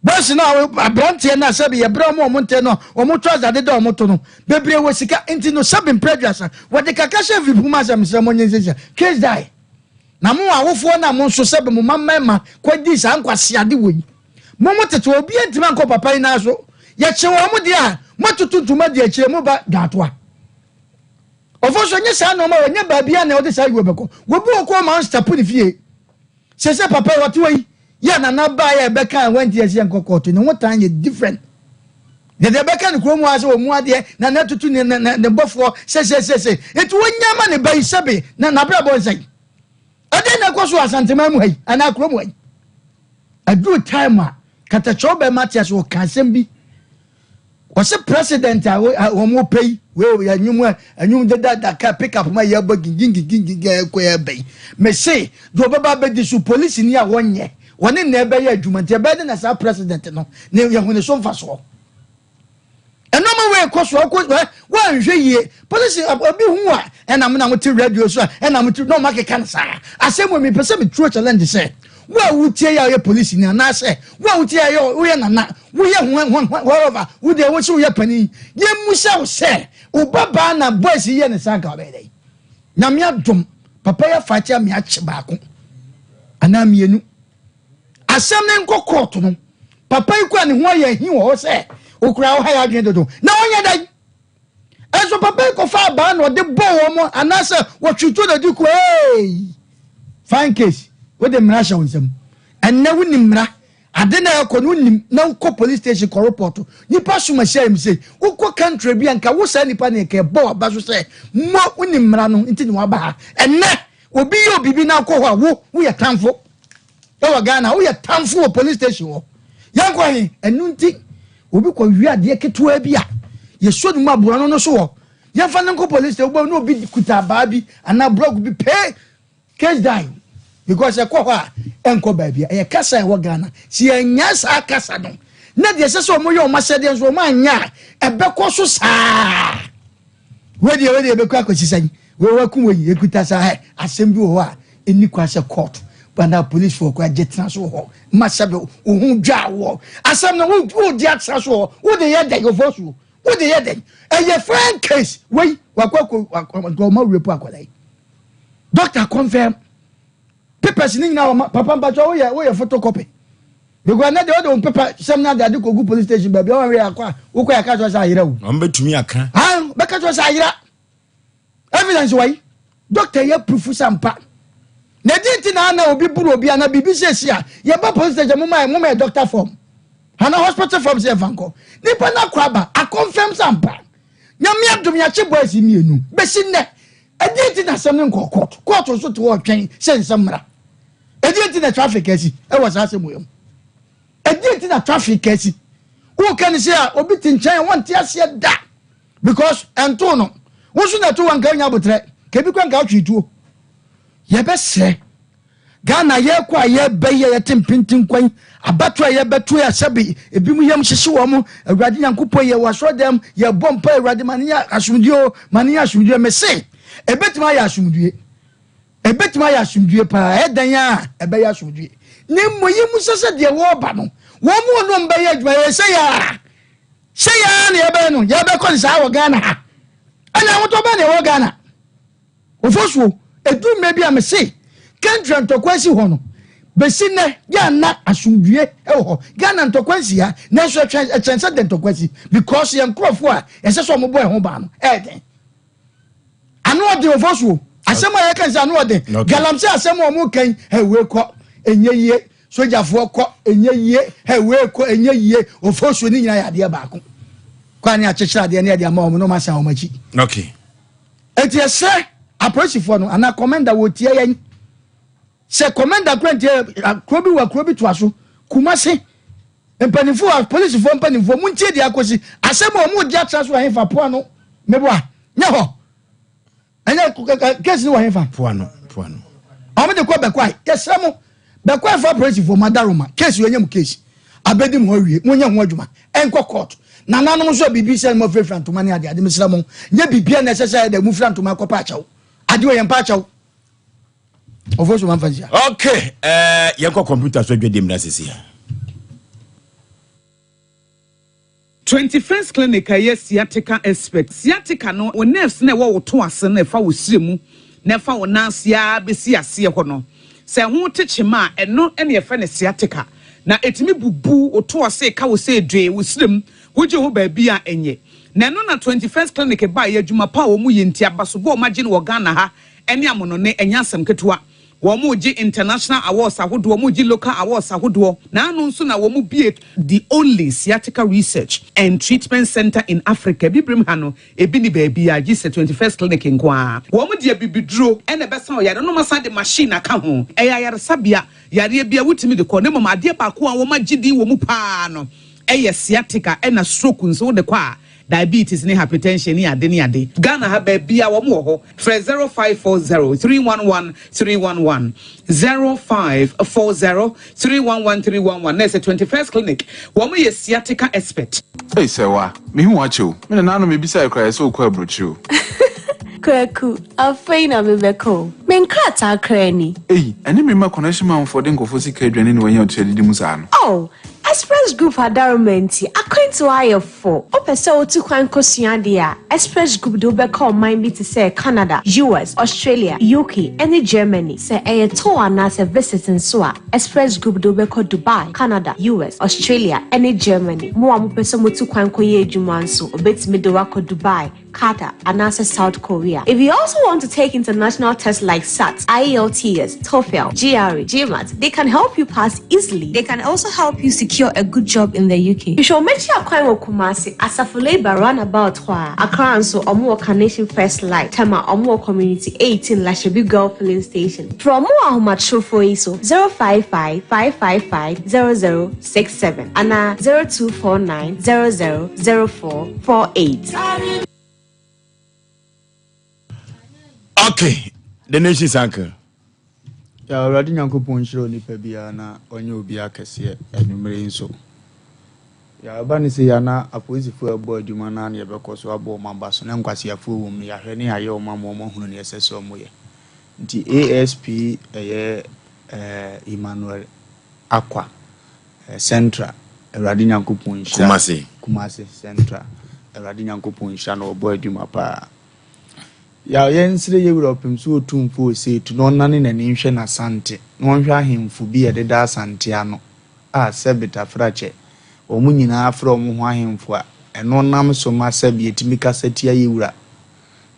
Boss now, a bronte and a sabi, a bromo monteno, or motors at the door motono. Baby was into no subbing prejudice. What the Kakasha Vipumas someone is case die. Namu, I will for na monso sabi, mamma, quite this uncle Siadi. Moment to be a Timanco Papa in Aso. Yet so Amudia, what to my dear Chemoba, Gatwa. Of course, when you say no more, never be an other side, we will call monster Punifie. Says Papa, what way? Yeah, na buy a Becca and went years young cocotte. No what time is different. The Becca and Chrome was or more dear, Nana to the buffalo says, it won't money by Sabi, Nana Brabo say. I didn't go to a Santamam and I Chrome way. A good timer, Catachoba Matthias or Casembi. Was a president I will pay where we are new and you that can pick up my yearbug bay. May say, do Baba the police in here 1 year. One in never yet, you might better than as our president. No, near when the so fast war. And no more way across one year, policy of a bit and I'm not to radio, sir, and I'm to no market cancer. I say when we perceive true challenge, say, well, we tell your police in and I say, well, we tell you, we are not, we are whatever, would they want to penny? Ye Musa say, Ubaba and boys here in the Sanka Bay. Namia dum, Papaya Fatia Miach Baku, and I'm you. Asem nko court no papa ikwa ne ho ya hi wo se okura wo ha adwen dodo na onya dai enso papa ko fa ba na de bo wo mo anase wo twuto na di ko fine case we de mra sha wonsam enne wo nimra ade na ko no nim na ko police station ko report nipa suma share mi say wo ko country bi anka wo sa nipa ne ke bo ba so say mo wo nimra no nti ne wa ba enne obi yo bibi na ko ho wo ya tamfo Ewa Ghana, we are tamful police station. Yankwahi, and nunti, we call you at the Ketuabia. You should mabuano no so. Yafananko police, there will no be kuta baby, and now broke be pay. Case dying. Because a quaha, Uncle baby, a casa wa Ghana. See a nyas a casano. Not the assessor Moyo Macedonians Romania, a becoso sa. Where the already be quack, she said, we were coming, you could Asem Mpe Nipa in Nikwasa court. Banda police for quite jet transfer. Massabo, who jaw. Asam no who jet transfer. Who the head they go for you? Who the head they? And your friend case, wait, go more report. Doctor confirm. Papers in now, Papa Bajo, we are photocopy. You go another other paper, some now that you go police station, baby. Who can catch us? I know. I'm bet to me, I can't. Ah, because was I evidence way. Doctor, you proof Sompa. Na dinti na na obi buru obi ana bibi sesia ye ba police station mama doctor form ana hospital form se fanko nipa na kwaba a confirm Sompa nyame adom ya che boys mienu besi ne dinti na sem ne court so to wo twen se nsamra dinti na traffic asi e was asem wo dinti na traffic asi who can say obi tinchan want ase da because ento no wo so na to wan ka nya botre ke bi kwan ka twituo ye be se Ghana ye kwa ye be ye tempintin kwan abato ye beto ya sabi ebimu yam hyehye wo mo awurade nyankopɔ ye waso dem ye bompa awurade mania asumdue me se ebetima ya asumdue pa edan ya ebe ya asumdue ne moyi mu sese de wo ba no wo mu no mba ye adwuma ye se ya ne ebe no ye be kon sa wo Ghana ana wo to ba ne wo Ghana ofosuo edu mebi a me se country ntokwansi ho no besine ya na asumdue ho Ghana ntokwansi ya na so chense de ntokwansi because ye nkrofo a ese so mo boy ho ba no den anu ode ofosuo asem a ye kan se anu ode galamse asem o mo kan we ko enye sojafo ko enye we ko enye ofosuo ni nyina ya de ba ko kwani a chechira de na de ma o no ma san o machi okay enti ese approach for no ana commander wo tie yan se commander kwenti krobi to aso kumase empanifo police for empanifo muntie dia akosi asem o mu dia transfer hen fa po no meboa nyeho enya case ni wa hefa puano ame de ko be kwai yesre mo be kwai for operation for madaroma case yo nyam case abedi mo wie mo nya ho adwuma enko court na nanom so bibi se mo frefran to mani ade mesra mo nya bibia na sese de mu fran to ma ko pa chawo ade o yem pa chawo ofo so man fansia okay yenko computer so dwedem na sisi 21st clinic yes sciatica expert sciatica no o nerves na wo to ase na fa wo siremu na fa wo nansia besi ase ho no se ho techema eno ene ye fa ne sciatica na etimi bubu o to ase ka wo se dwe wo sirem wo je ho ba bia enye na no na 21st clinic ba ye adwuma pa wo mu yenti abaso bo ma gine wo Ghana ha ene amono ne enya asem ketua Womuji international awards ahodo womuji local awards ahodo na anu nso na womu the only sciatica research and treatment center in Africa bibrim hano ebi ni baby a gise 21st clinic nkwa womu de bibidro ene besa o yare no masa de machine aka ho eya yare sabia yare bia wutimi de ko ne mama de ba ko a woma gidi womu pa no eye sciatica ena stroke nso de kwa diabetes ni hypertension ni ade Ghana ha ba bia wo mo ho 0540311311 0540311311 na 21st clinic wo mo ye sciatica expert sewa me hu acho me na nanu me bisa ekra so ko abrochi Kwaku, afeina bebeko. Menkrata krani. Eni me ma connection man for den go for sika adwane ni wanya otwedi musa no. Oh, Express Group adarumenti according to IF4. Opese otu kwan kosua dia. Express Group do be call mind be to say Canada, US, Australia, UK, and Germany. Say a tour and se visit in so Express Group do be call Dubai, Canada, US, Australia, and Germany. Mo am pese mo tu kwan koye adwuma nso obetimi do wako Dubai, Qatar, and also South Korea. If you also want to take international tests like SAT, IELTS, TOEFL, GRE, GMAT, they can help you pass easily. They can also help you secure a good job in the UK. You should make sure you Kumasi Asafo Labor roundabout Accra and so Omo Nation First Light, Tema Omo Community 18 Lashabi Girl Filling Station. For more Ahumacho for ISO 055-555-0067 and 0249-000448. Okay, the nation's uncle. Ya already nyankopon shiro ni pebia na onye obi akese enumere nso. Ya bani se ya na apolisifu abo adwuma na na yebekoso abo mambaso na nkwase afo wom ya hwe ne aye o mamo mo hunu ne esese o moye. Nti ASP Emmanuel Akwa Central already nyankopon shiro Kumasi Central already nyankopon shiro na obo adwuma pa. Ya yensire Europe mso otumfo se tu no nane na ninhwe na sante no nhwa ahemfu bi ededa sante ano a sebita frache omu nyina afra omu ho ahemfu a eno nam so ma sabi etimi kasati ayewura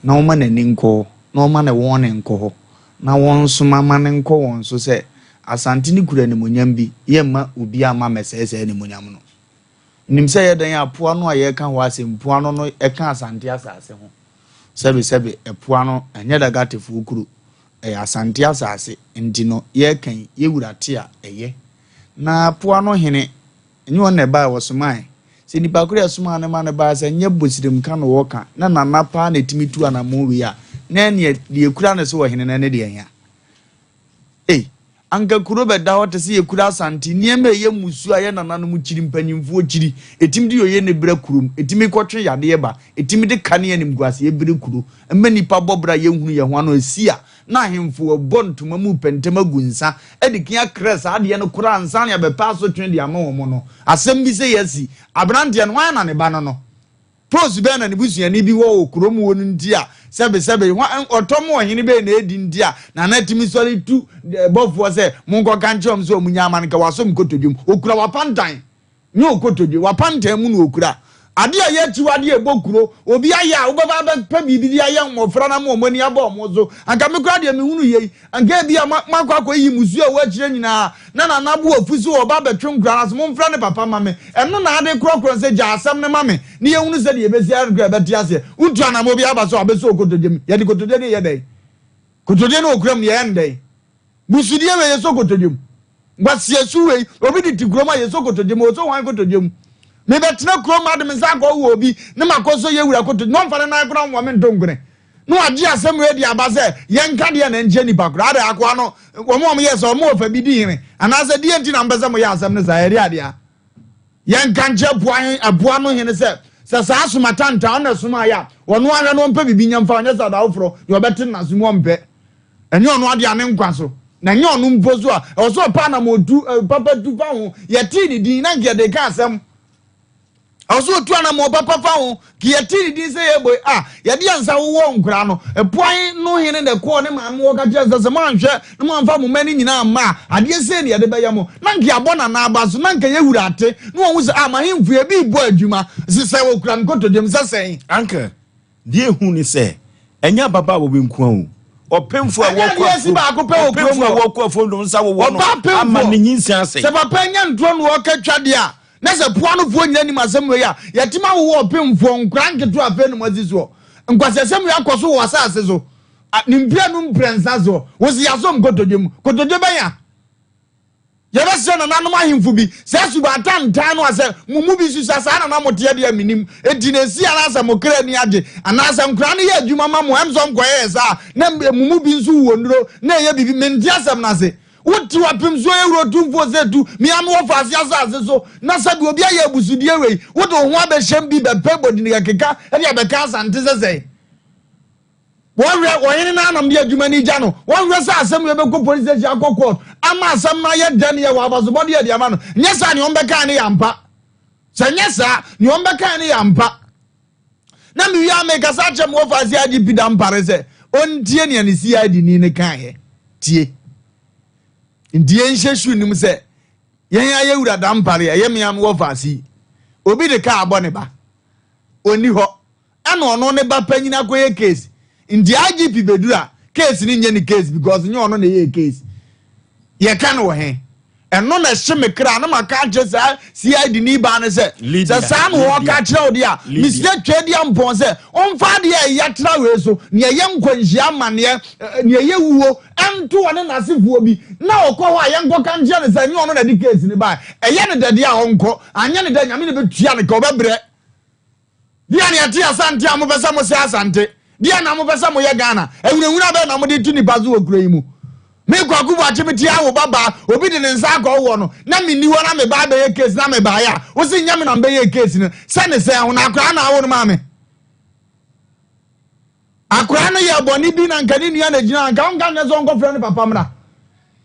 na oma na ninko na oma na won nko ho na won so mama nko won so se asante ni kura ni monyam bi yemma obi ama mesese ni monyam no nimse yedan apoa no aye ka ho asempoa no eka asante asase ho sebe epuano anya daga tefu ukuru asante asase ndino ye kan ye wurate a eye na puano hene nyi won ne ba wosoman se nipa kure asoma ne ma ne ba se nya bosirim ka no woka na nanapa na timitu anamo wi a na ne de kura ne so wo hene na ne de anya anka kuro be da hote se ye kura asante niema ye musu aye nanano mu kiri mpanyimfo kiri etimi de yoye ne bra kurum etimi kotwe yade ba etimi de kane anim guase ye bra kuro emma nipa bobra ye hunu ye ho ano asia na hemfo bontuma mu pentema gunsa edikia kresa ade ne kura ansa ne be paso twen de ama wo mo no asem bi se yasi abrante no wan na ne ba no pros be na ne busuani bi wo kurom wo nti a sebe otomo ohene be na edi ndi a na natimi sori tu bofo se munko kanchom so munya amanka wasom kotodwum okura wapantan ni okotodwe wapantan mu no okura ade a yechi wade ebokuro obi aya obaba ba pa bibidi aya mmofra na mo mani aba omozo anka me kura de me hunu yei anka bia makwa yi musu a wachire nyina na nabu ofusu oba betwe nkura so momfra ne papa mame eno na ade krokro se ja asam ne mame ni ye hunu se de ebesi agra beti ase utu na mo bia ba so abeso okotodem ye de kotodem ye dai kotodem no okura mu ye ndai busudie we ye so kotodem gbasie suwe obi di tigroma ye so kotodem o so wan kotodem me betena kro ma de me za go wo obi ne makoso ye wura koto no mfa na kro nwo me ndongure no agi asem we di abaze yen ka de na nje ni bakro ada akwa no wo mo ye so mo fa bi di hire anase di enti na mbeze mo ye asem ne za eri ade yen ka nje aboa no hene se sa asumata nta na suma ya wono ahwe no mpa bibi nyamfa onye sa da ofro ye obete na sumo mpe enye ono ade ane nkwa so na nye ono mpozo a oso pa na modu papa tu fa ho ye ti ni din na nge de ka asem oso tu na mo papa fa ho ki ye ti ni din se ye boy ye de ansa wo nkura no epoan no hene de ko ne ma mo ka je se mo anhwe no mo amfa mo mani nyina ma ade se ne ye de be ye mo na nge abona na abaso na nge ye wurate no wo se ma hemfu e bi bo adwuma se se wo kura nkoto dem se sen anka die hu ni se enya baba wo be nku an opemfo a wokọ fondo nsa wo no ama ne nyinsia sei se papa nya ntro no okatwade a na se poa no fo nya ni masem we a yetima wo opemfo nkran keto afa no mazizo nkwasesem ya koso wo asase so ni mpia no mprensa so wo si yaso kotodwe banya yaba se na nanom ahemfo bi se suba tantan no ase mumu bi su sasa na mote de aminim edinesi anasa mokra ni ade anasa nkra ne ye adwuma ma mo emso nkoye sa na mumu bi nsu wo nduro na ye bibi mendi asem na se wuti wapim so ye rotumfo se tu mi am wo fa ase so na sabi obi aye abusudie wei wuti ho abehye bi be pebodi ni keka e de abeka asante se One na anam dia adwuma ni gya no one sa asem ye be ko police station akoko ama asem na ye dan ye wa abazo body ye dia ma no nyesa ne ombeka ne yampa se nyesa ne ombeka ne yampa na mi wi ameka sa chem wo fa sia di pidam pare se ontie ne ne CID ni ne kan he tie ndie nhyesu nim se yen aye wura dam pare ye me am wo fa si obi de ka abo ne ba oni ho ana ono ne ba panyina koye case ndi IGP bedura case ni nye ni case because nye ono na ye case ye kan wo he eno na hye kra na maka je CID ni ba ne se sa no wo ka kire odi a misle twedi ampon se onfa de ya tra we so ne ye nkwanhia amane ne ye wuo ento one na sefuo bi na okọ ho a ye nkọ kan je ne se nye ono na di case ni ba eye ne de a onko anya ne de nyame ne betua ne ka obebre dia ne ati asante amobesa mo se asante dia na mo pesa mo ye Ghana ewunewuna be na mo de tu ni bazu okuro yi mu me kwaku bo achimiti awo baba obi de ne nsa ka wo no na me ni wo na me ba be ye case na me ba ya wo si nyame na be ye case ne se ne se ho na akra na awo no ma me akra na ye boni bi na nkani nua na gina nka onka ne zo nkofre ne papa mra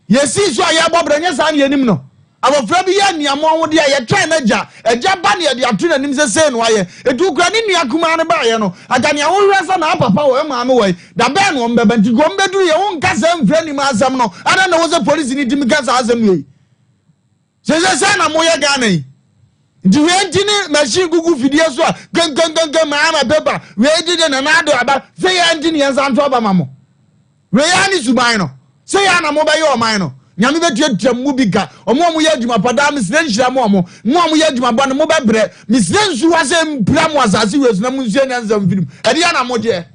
ye si so aye bobra nye sa ne anim no abofra bi ya niamo ho de ye try na eja ba ne de atu na nim se no aye etu kura ni nua kuma ne ba ye no agane a wo hwesa na papa wo ma me wo da be no mbeba nti go mbeduru ye won kasa mfra ni ma asam no ada na wo se police ni timi kasa asam yi se na mo ye Ghana yi nti we ntini machine gugu fidie so a gangan ma ama beba we dide na na do aba se ya ntini yan san to aba mamo we ya ni suban no se ya na mo ba ye o man no nyame betua mu biga omo ye adwuma pada misre nhira mo ye adwuma ba no mo bebre misre nsu wase mpra mo asase wesu na munsu nyanza mfirim ade ya na mo de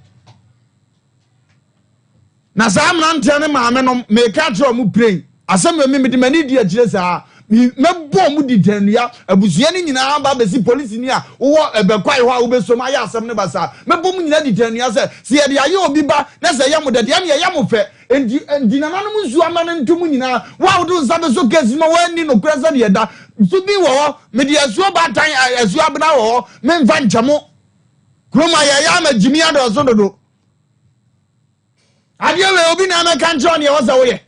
na sam na ntene maame no me ka tro mo pray asem me de mani di akire sa mebo mu di tanua abusua ni nyina ba besi police ni a wo ebekwai ho a wo besom aye asem ne basa mebo mu nyina di tanua se ye de aye obi ba na se ye mo de ye mo fe endi na nanom nsu ama ne ntum nyina wa wo do nsa be so case ma wa ni no kresa de da nsu bi wo me de asu ba tan asu abna wo me mfa nchamo kroma ye ya ma jimi ado so dodo ade we obi na ma kan tro ne wo sa wo ye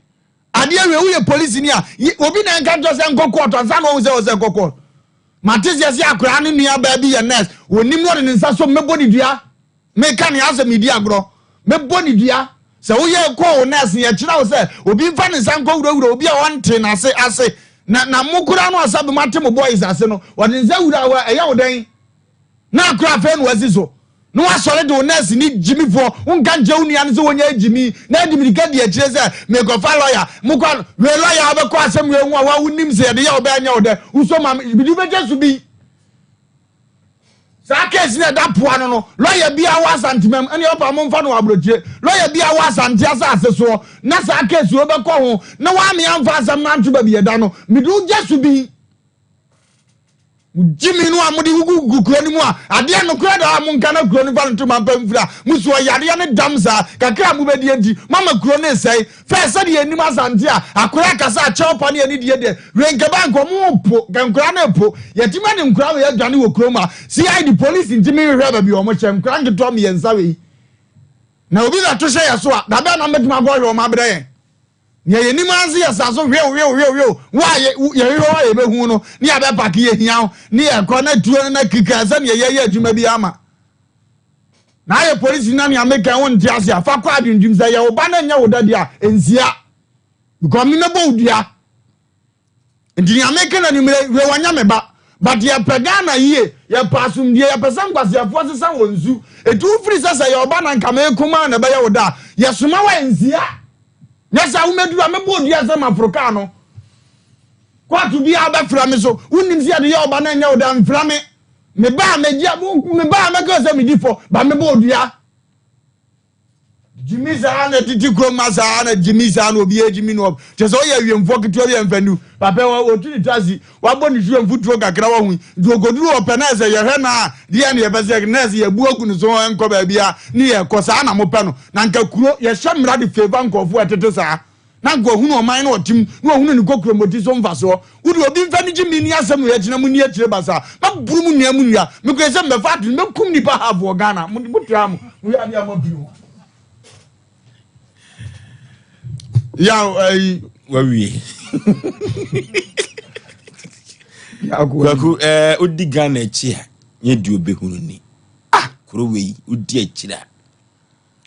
ade we wo ye police ni a obi na kan tro se nkokot ansa no wo se nkokot matizia se akra ne nua ba bi ye nurse wonim no de nsa so mebo ni dua me kan ya se media agro mebo ni dua se wo ye ko nurse ye kira wo se obi mfa ne nsa nkowurawura obi a wonte na ase na mukura no asabe mate mo boys ase no wode nsa wura wa eya wo den na akra fe no wazizo no asole de nurse ni jimi fo unka jewu ni ane se wonya jimi na dimirika de akire se me go fa lawyer mukwa we lawyer abekọ asem we hu a wa unim se de ya oba anya ode uso ma bidu bejesu bi sa case na da poa no lawyer bia wa santimam ene opa mo mfa no abrochie lawyer bia wa santi asase so na sa case obekọ ho na wa me amfa asem na nto ba bi eda no midu jesu bi Jimmy no amudi gugu kuro ni mu a ade no kuro da mu nka na kuro ni fa ntoma pamfira muso yare ya ne damza kakra mu bedi edi mama kuro ne sei fa se de enim asante a akura kasa a chew pa ne ani de de renke ba nko mu po kankura na po yetima ne nkura we adwane wo kuro ma see I the police ntimi hwe ba bi o mo che nkura ngeto me yensa we na obi la to hye ya so a da ba na metuma go hwe o ma bre yen ye yenim anze ya sa so hwe wa ye be hu no ni abe pack ye hian ni e ko na tuo na kika za ni ye adwuma bi ama na ye police na ni ameka won ti ase afa kwa adwundum za ye oba na nya woda dia enzia because me na bo udua ndi ni ameka na ni we wanya me ba but ye pagana ye pasum die ye pesam kwase afo sesa wonzu etu free sesa ye oba na nka me kuma na be ye woda ye soma wa enzia Nessa umedura mebo dia za mafroka no. Kwa tu bia ba fra me so. Unim sia de ya oba na nya oda mfra me. Me ba me dia me ba me go se me difo ba mebo dia. Jimmy za na titi kroma za na Jimmy za no bia Jimmy no. Je so ye wiemfo keto bia mfanu. Papa wa otuni tazi wa boni hwe mfuturo kakra wa hu. Dogoduru openeze ye hwe na dia ne ye bese nese ye bu oku no so enko ba bia ni ye kosa na mo pe no. Na nka kuro ye hwemra de favor nkofo etete sa. Na nka hunu oman na otim na hunu ni kokro moti so mfa so. Udi obi mfa ni Jimmy ni asem ye gina mu ni akire basa. Ba buru mu nua mu nua. Me ko se me fa atu me kum nipa have Ghana. Mu tram. Mu ya dia mo biu. Yaw wawie Kwaku odi Ghana echi a ye di obehunu ni kuro wei odi echira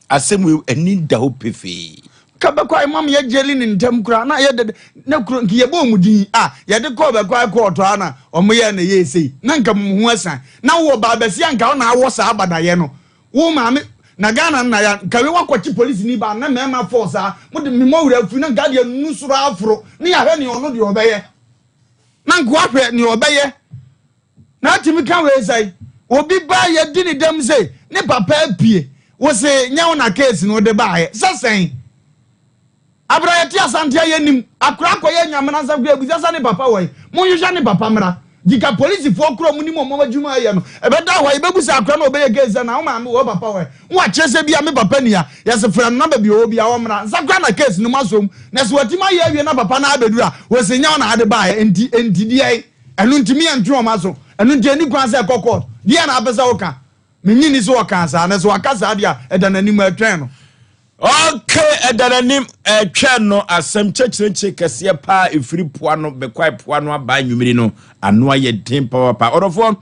asem ani da ho pefe kabakwa imam ye jeli ni ntem kura na ye de na kuro nki ye bo mudi ye de ko bakwa ko to ana omo ye na ye sei na nka mu hu asan na wo ba besia nka na awo sa abadaye no wo ma me na Ghana na ya kawe wakwachi police ni ba na mema force mo de me mo wura fu na gade nusuro afro ni ya hwe ni ono de obeye na nko ahwe ni obeye na timi kan we sai obi ba ye di ni dem say ni papa apie wo se nya na case no de ba ye sasen abra ye ti asante ye nim akura ko ye nyamena sa gbe ebuza sa ni papa wo mo yuja ni papa mra Jika police fo kro mu ni mo adwuma ye no ebeda ho ibebusa akra na obeye geze na wo ma me wo papa we wo chese bia me papa nia yes friend na bi o bia wo mra nsakra na case no masom na so watima ye awie na papa na abedura wo se nya na ade ba enti die enu ntimi ye ntro maso enu nti ani kwan se kokot die na abesa wo ka menyini so wo ka sa na so akasa dia eda na nimu atwen no okay edananim twa no asem chechirenche kese pa efiri poa no bekwai poa no aba nwumiri no ano aye den papa orofo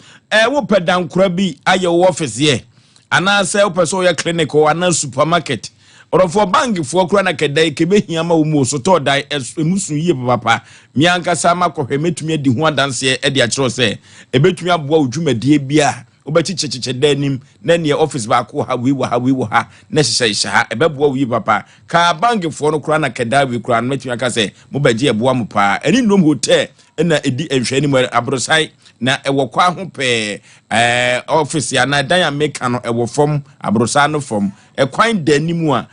wo pedankura bi aye wo office ye ana se wo person ye clinic o ana supermarket orofo bank fo kura na kedai kebehia ma wo mu so to dai emusu yie papa mianka sama kohwe metumi adi ho adanse e de a kiro se ebetumi aboa odwumadie bia obachi checheche danim na ne office ba ko ha wi ha na hyehyɛ ha ebeboa wi papa ka bank fo no kura na keda wi kura no metumi aka se mo bagie eboa mo pa eni nom hotel na edi enhwani mo abrosan na ewo kwa ho pe office ya na dan ya meka no ewo fom abrosan no fom ekwan danimu a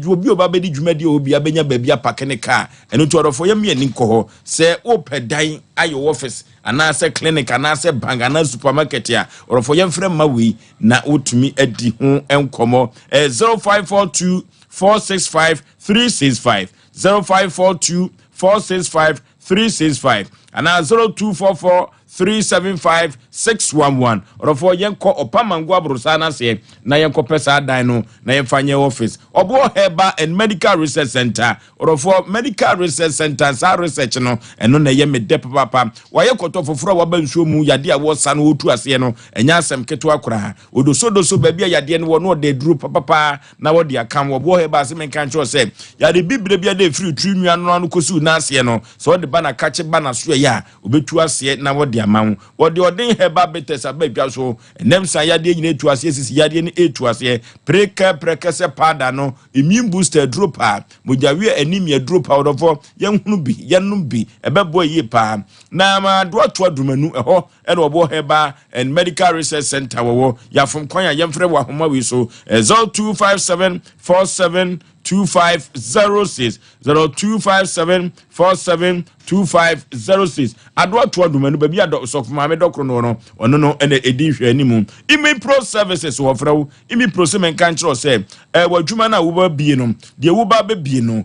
obi oba bedi dwumadi obi abenya babia pakene ka eno to orofo yam ye ninko ho se opedan ayo office ana se clinic ana se bank ana supermarket ya orofo yam frem mawi na otumi adi ho enkomo 0542 465 365 0542 465 365 ana 0244 375 611 orofo yenko opamango abrusa na se na yenko pesa dan no na yefanye office obo Herbal and Medical Research Center orofo Medical Research Center sa research no eno na ye mede papa waye koto foforo wa bansuo mu yade a wo sa no otu ase no enya asem keto akora odoso babia yade no no de duru papa na wo de akam obo Herbal se men kan cho se yade bibre bia de free tru nua no kosu na ase no so de bana kache bana so ya obetu ase na wo de amawo wo de odin Herbal betes abadwa so enemsa yade nyina etu ase sisi yade ni etu ase prekese pada no immune booster dropper mojawe anemia dropper odofo yenhunu bi ebebo yi pa na ma do to adumanu eho ene obo Herbal and Medical Research Center wo yafom kwanya yemfre wa homa wi so 0257 47 2506 0257472506 adwa to aduma no ba bia so for maame dokro no ono no ene edi hwe animu imi pro services wo frawo imi pro se men kan kiro se wadwuma na wo ba bie no de wo ba bie no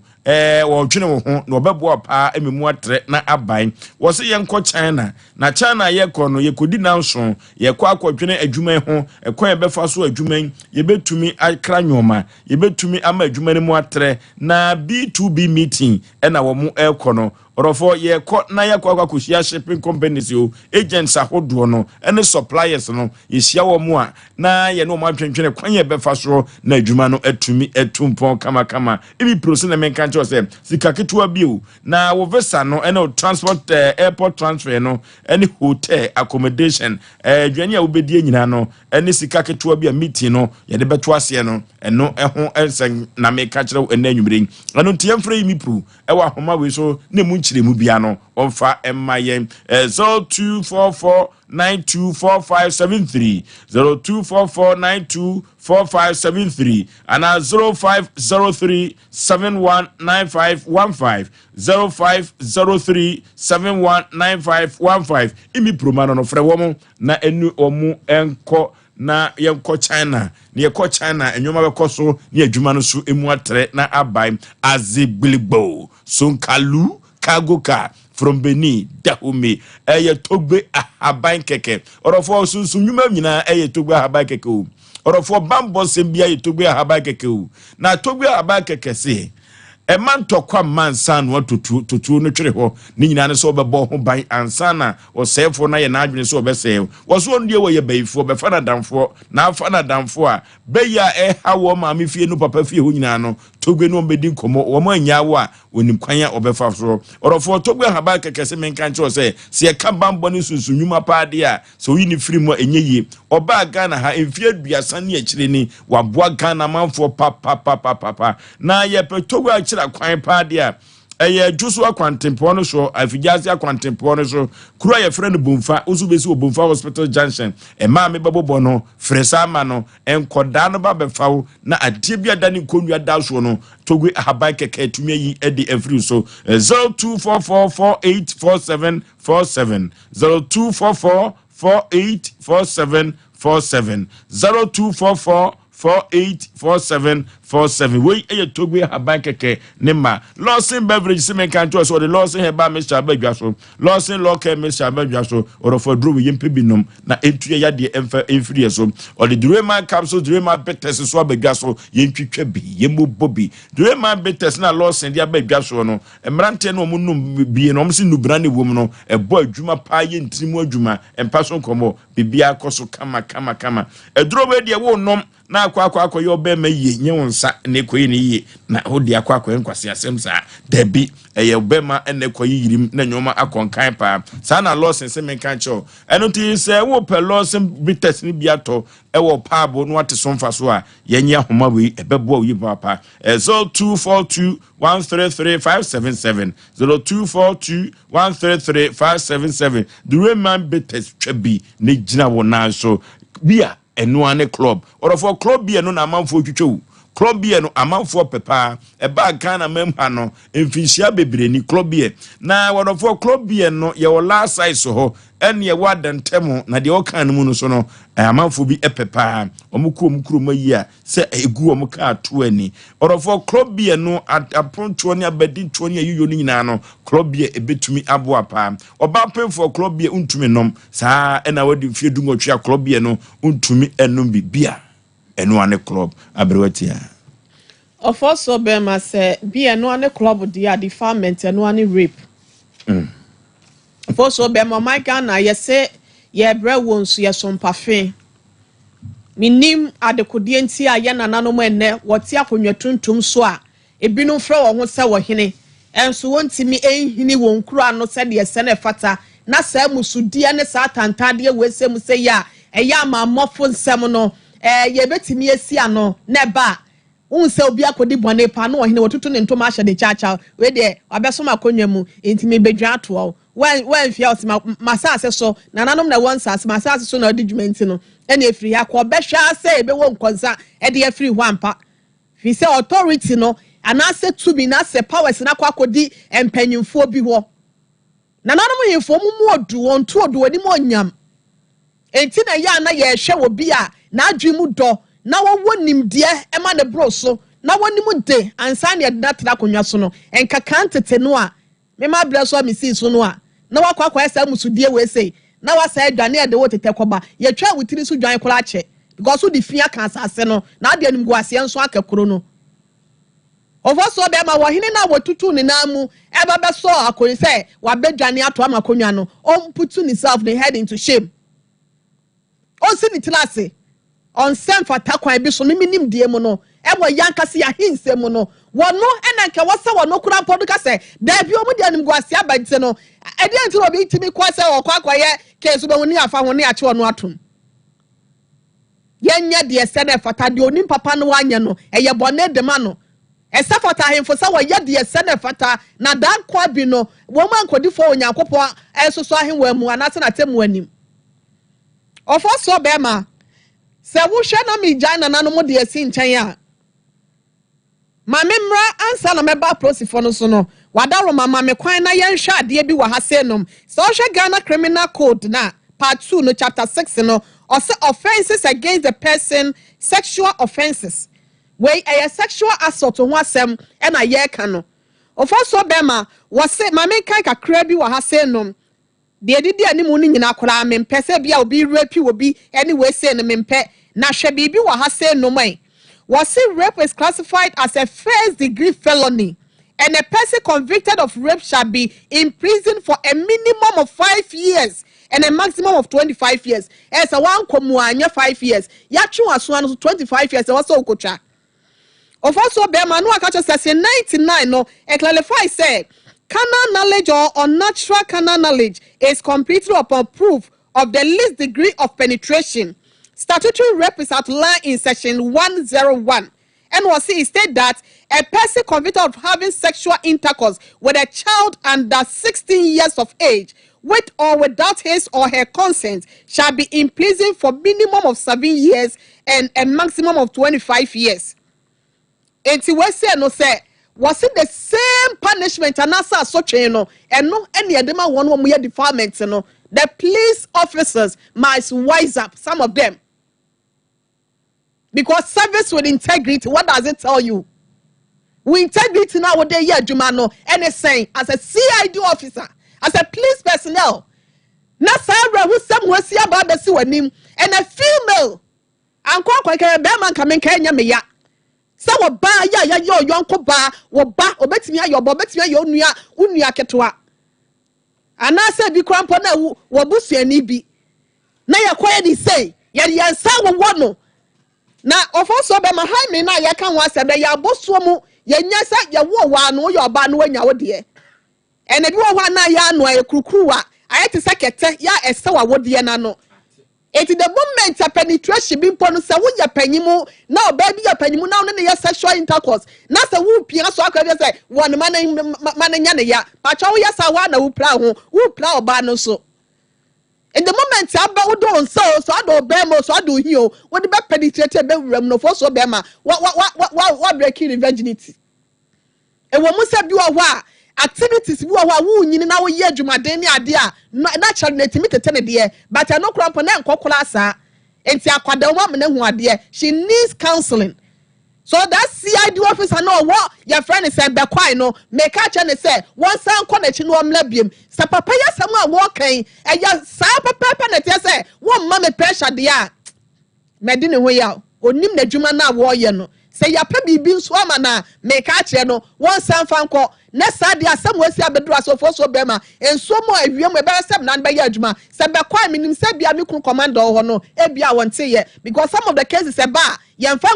wo twene wo ho na obebo pa ememu atre na aban wo se yenko China na China ye ko no ye kodi nanso ye kwa akwadwene adwuma ho ekwan ye befa so adwuma ye betumi akra nyoma ye betumi ama adwuma ne mu atre na B2B meeting na wo mu ekono orofo ye ko na ye kwa kwakosia shipping companies yo agents ahodo no ene suppliers no ye hia wo mu a na ye no ma twentwene kwan ye befa so na adwuma no atumi etumpon kama ibi prosi na menka ncho se sika ketua bio na wo visa no ene transport airport transfer no ene hotel accommodation dwane a wo bedie nyina no ene sika ketua bia meeting no ye de beto ase no eno eho ensen na meka kire ene anwumre eno tiemfre imi pro ewa homa we so na mu nchiremu bia no onfa emma yen 0244924573 0244924573 and 0503719515 0503719515 imi promano no frɛ wo na enu omu enko na yenko China na yeko China enyoma bekoso na adwuma no so emu atre na abai azigbilibo sonkalu kagoka from Benin Dahomey togbe ahaban keke orofo sunsun nyuma nyina togbe ahaban keke o orofo bambo sembia togbe ahaban keke o na togbe ahaban keke se man tokwa mansan wa tutu no twere ho ni nyina ne so bebo ho ban ansana o sefo na ye na adwene so obese wo so ndie wo ye baifo be fa na damfo na afa na damfo a be ya hawo ma me fie no papa fie ho nyina no togbe no mbedi komo wo ma nya wo a onim kwanya obefa so orofo togbe haba kekese menka nche se se ka bambo ne sunsun nyuma paade a so yi ni firi mo enyeyi oba Ghana ha emfie aduasa ne akire ni waboa Ghana manfo papa na ye petogbe akira kwan paade a jusu akwantempo no so afigyase akwantempo no so kuro ye frɛ no bomfa usu besi wo bomfa hospital junction ma me bebobo no fresa ma no enkoda no ba befawo na adie bia da ne konwa da so no togwe ahaban keke tumi yi edi every so 0244484747 0244484747 0244484747 we togwe ahaban keke nema Lawson beverage semen kan to so the Lawson heba Mr. Abadwaso Lawson local Mr. Abadwaso or for drew yimpe binom na entua ya de emfiri so or the Durema capsule Durema betes so Abadwaso yentwitwa bi yemu bobi Durema betes na Lawson dia Abadwaso no emrante no mu num bi no msi nubra ne wom no ebo adwuma pa ye ntrimu adwuma empaso nkomo bibia koso kama eduro we de wo nom na akwa yo be ma ye nye wonsa ne koyi ne ye na hodi akwa nkwase asem sa dabi ye be ma ene koyi yirim na nyoma akonkan pa sa na Lawson se men kan cho eno ti se wo pe Lawson bites ni biato wo paabo no ate somfa so a yenye homa we ebebo yi papa 0242133577 0242133577 the Rayman bites twabi ne gina wona so bia enuane club or for club bia no na amanfo twetwo club bia no amanfo pepa eba Ghana memha no emfinhia bebre ni club bia na one for club bia no ye wo last size ho ene ye wadantemo na de okan mu no so no amanfo bi epepa omukuro mayi a se egu omuka ato ani or for club bia no aponto ne abadi to ne ayo ni nyina no club bia ebetumi abo apa oba pen for club bia untumi nom saa ena wadi fie dungotwa club bia no untumi enum bibia eno ane club abrewatia Ofoso bema se bi eno ane club dia defilement eno ane rape Ofoso bema my Ghana yese ye bre wonsu ye sompafe minim adekodie nti a ye nananom enne wote akonwa tuntum so a ebinu fra wo ho se wo hene enso wontimi enhini won kura no se de se na fata na sa musudie ne sa tantade we se mu se ya eya ma mofo nsem no ye betimi esi ano ne ba unse obi akodi bone pa no ohene wotutu ne ntoma ahye de chacha we de abesom akonwa mu entimi bedwa ato when fia osima masase so nananom na won sase masase so na odijumenti no ene efiri ya ko behwa se ebe won konsa e de efiri hwampa fi say authority no anase tumi na se powers na kwakodi empanyimfo bi ho na nanom yefo mu odu won to odu ani mo nyam enti na ya na ye hwe wo bi a na adwi mu do na wo nimdie e ma ne bro so na woni mu de ansa ne da tra konwa so no enka kan tete no a me ma bra so mi si so no a na wakwa esa musudie we sei na wasa adwane e de wo tete koba ye twa wutiri so dwan kola che because wo di fia kan asase no na ade anim gu ase enso akakoro no ofoso be ma wo hene na wotutu ne namu e ba be so akoni say wa bedwane ato amakonwa no on put himself the head into shame o si ni tlase on sem fata kwan bi so minim die mu no e wo yankase ya hinse mu no wono enanke wose wono kura podu ka say da bi o mu de anim gu ase abante no e de anti obi timi kwa say okwaye kesu be honi afa honi ache wono atom yenya de se na fata de onim papa no wanye no eye bone de ma no esa fata hemfo sa wo ye de se na fata na dan kwa bi no wo man kodi fo onyankopɔ esoso ahenwa mu anase na temu anim ofo so be ma se wo hwe na mi gyan na no mo de asi nkyɛn a ma memra ansa na meba prosifo no so no wadaro mama me kwan na yen hwe ade bi wa ha senom so hwe Ghana Criminal Code na part 2 no chapter 6 no or say offenses against the person, sexual offenses wey a sexual assault ho asem e na ye ka no ofo so be ma wo se ma me kan kakra bi wa ha senom de didi animu ni nyina kora me mpese bia obi rape obi anyway say no me mpe na hwe bibi wa ha senom ai was rape is classified as a first degree felony and a person convicted of rape shall be imprisoned for a minimum of 5 years and a maximum of 25 years. As a one komuanya 5 years. Yachu aswan 25 years also kocha. Of also Bema no akacha says in 99 no e clarify say carnal knowledge or unnatural carnal knowledge is completely upon proof of the least degree of penetration. Statutory rape is outlined in section 101 and was stated that a person convicted of having sexual intercourse with a child under 16 years of age with or without his or her consent shall be imprisoned for minimum of 7 years and a maximum of 25 years. And we say no say was it the same punishment and asa so no and no any adema one more defilement no the police officers must wise up some of them. Because service with integrity, what does it tell you? With integrity nowadays, yeah, Jumano, anything as a CID officer, as a police personnel, Nasara who somewhere see about the sewer and a female, and quite a bearman coming Kenya me ya. So ba ya yo yonko ba wo ba obetimia yo obetimia yo nua ketewa. And I said be crampo na wo busuani bi. Na ya kwaye ni say, ya yansa wo wono. Na ofo be ma ha me na ya kan wa se be ya boso mu ya nyasa ya wo wa no yo ba no anya wo de ene bi wo wa na ya no e kurukuru wa ayete sekete ya ese wa wo de na no it the moment a penetration bi mpo no se wo ya panyimu na oba bi ya panyimu na no ne ya sexual intercourse na se wo pia so akwa bi se wo ne man nya ne ya pa cha wo ya sa wa na wo pra oba no so. In the moment aba wo don so ado bemo so ado hio wo de be penetrate be wram no for so bema what breaking virginity e wo musa bi wo a activities bi wo a wo nyini na wo ye adwumaden ni ade a natural natimi tete ne de but no krampo na enkokola asa enti akwada wo am na hu ade she needs counseling. So that CID officer no what your friend is said be kwai no make catch and say one san connection no amlabiem sa papa ya samu walking e ya sa papa na tie say one mama pressure dia medi ne ho ya onim na dwuma na wo ye no say ya pa bibi nso ama na make catch no one san fan ko na sa dia samu asi abedu asofo so be ma enso mo awiem e be sem na be ya adwuma se be kwai minim se bia me kun commander ho no e bia wonte ye because some of the cases e ba yemfa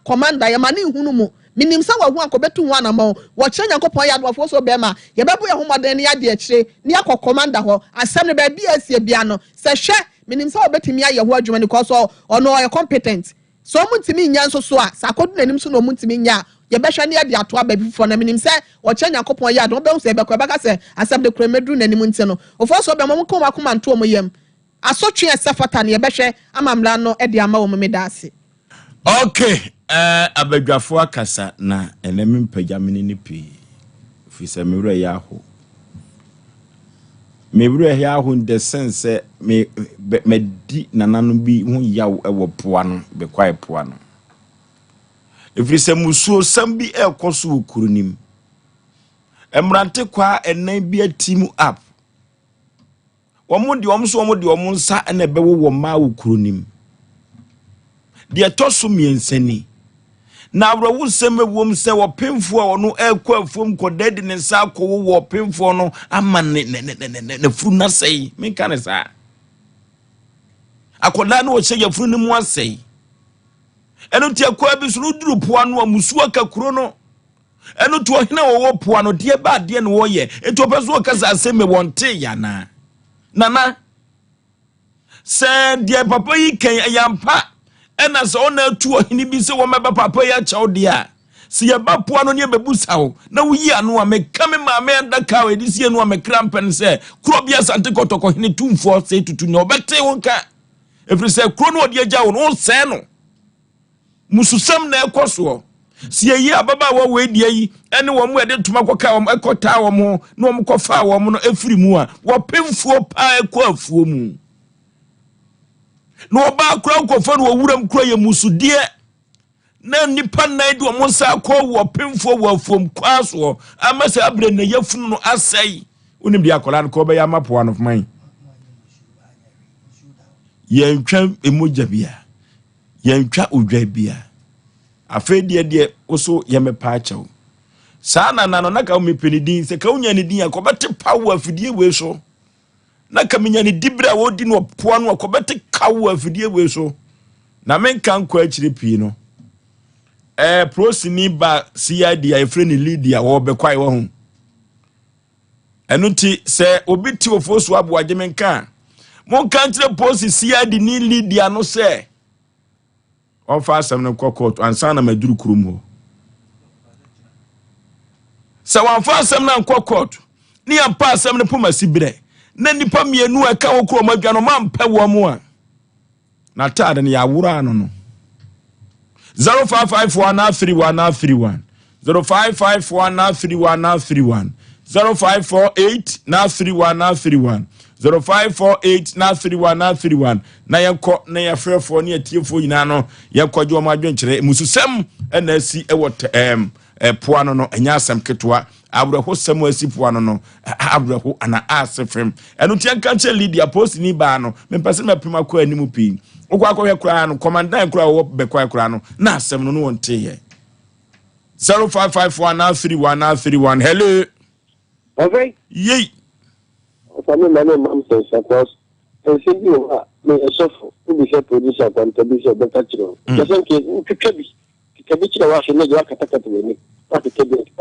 commander yemane hunu mu minim sa wa hu akobetu hu anama wo kye nyankopon ya do so be ma ye bebu ye homaden ne ya de akire ne akọ commander ho asem ne ba bia asie bia no se hwe minim sa obetimi aye ho adwuma ne because ono ye competent so muntimi nya nso so a sakodu nanim so no muntimi nya ye be hwe ne ya de ato ababi fo na minim se wo kye nyankopon ya do be hu se be kwa baka se asem de kremedru nanim nti no ofo so be mo ko makoma nto mo yam asotwe esefata ne ye be hwe amamla no e de ama wo me da ase. Okay, abadwafo akasa na enemi mpagya ni pi fisa mewure ya ho mewure ya ho in the sense me di nananu bi hu yaw ewo poa no be kwai poa no efisa musuo sambi ekoso ukurunim emrante kwa enan bi atim up omudi omso omudi omunsa na bewo wo ma ukurunim de toso miensani na awrawu seme wom se wo pemfo a ono ekwa afom kodadi ne sa akwo wo pemfo no ama ne furu na sei menka ne sa akoda na wo che ya furu ne mu asei eno ti akwa bi so duru poa no amusu aka kuro no eno to hina wo poa no de ba de ne wo ye eto peso kasa aseme wonte ya na nana se de papa yi kan ayampa ena so ona tu ohini bi se wo meba papa ya chawdia se ye ba poa no ne bebusawo na wuyi anu a meka me ma me ndaka we disi enu a me krampen se kuro bia sante kotoko hini tumfo se tutu ne obete wonka efri se kuro no odi agya wo no se no mususam na ekoso se ye ababa wa we die yi ene wo mu ede tuma koka wo ekota wo mo na wo kofa wo mo no efri mu a wo pemfuo pa ekọ afuo mu no ba kura nkofo no wuram kura ye musudie na nipa na de o monsa akọ wo pemfo wo afom kwaso amasa abre na yafunu no asai unim dia kola no ko be ya mapo an of mine ye ntwa emoja bia ye ntwa odwa bia afedie de oso ye mepa achew sa na na ka o mepenidin se ka unya ni din akobete pawo afidie we so na kaminya ni dibra wodi no poa no akobete kawo afidie we so na menka nkwa akire pii no prosini ba CID a efreni Lydia wo be kwai wo hu enuti se obiti Oforisuo Aboagye menka mon kantre posi CID ni Lydia no se on fa asem no kokot ansa na maduru kurum ho se wan fa asem na kokot ni ampa asem no poma sibire na nipa mienu aka wo kuro madwa no mampa wo mu a na tade ne ya wura no no 0554 0554 0548 0548 na yanko na ya frefo ne atiefo nyina no yakwaje o madwenkyere mususem na asi ewot poano no enya asem ketwa abraho sem asi poano no abraho ana asefem enu tianka che Lydia post ni ba no mempese mapima kwa animu pi okwa akwa kra no commandant kra wo be kwa kra no na asem no wonte ye 0554 hello okay yey family man mom says across and say you me suffer we be producer accountability better chiro just in case kikabi chira wa shene jo akataka to ni akikebi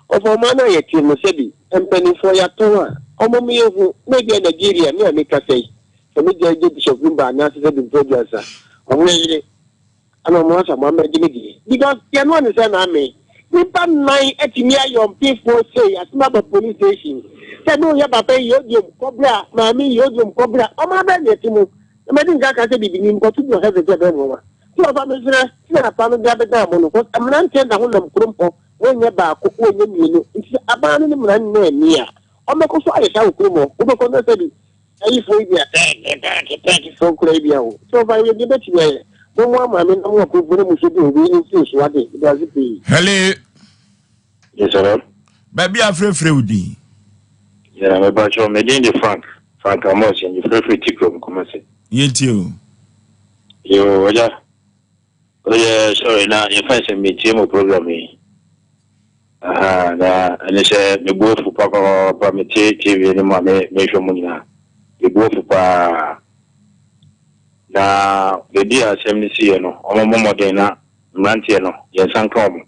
of mana ye ti mo sebi empeni for ya towa omo mi ehu maybe Nigeria me ameka say so me je bishop Zumba na say the producer omo yire ana mo asa mo amedi because you know ni say na me nipa nine etimi ayom people say asma ba police station say no ya papa yodium cobra mami yodium cobra o ma ba ne timu me din ga ka say bibi ni ko tu do have the be no so ba me sira na pa no ga be da mo no ko amna nten da ho nam krompo wonye ba ko wonye mienu nti abanu ni mra na ni a o me ko so aye sha okromo o be ko na say bi ayi fo bi a so kura bi a o so ba ye bi be ti ye mo ma me na mo ko fo mu so bi obi ni ti so ade da zipi hello yes sir baby afrefre udi yeah me ba cho me din de Frank Amos and you free ticket come say yetio yo oja oya sorry na you find some meeting program na ene se me bo fu pa me TV ni ma me hwo mu nyina me bo fu pa na the dia asem ni sie no omo modern na mrantie no ye sanka omo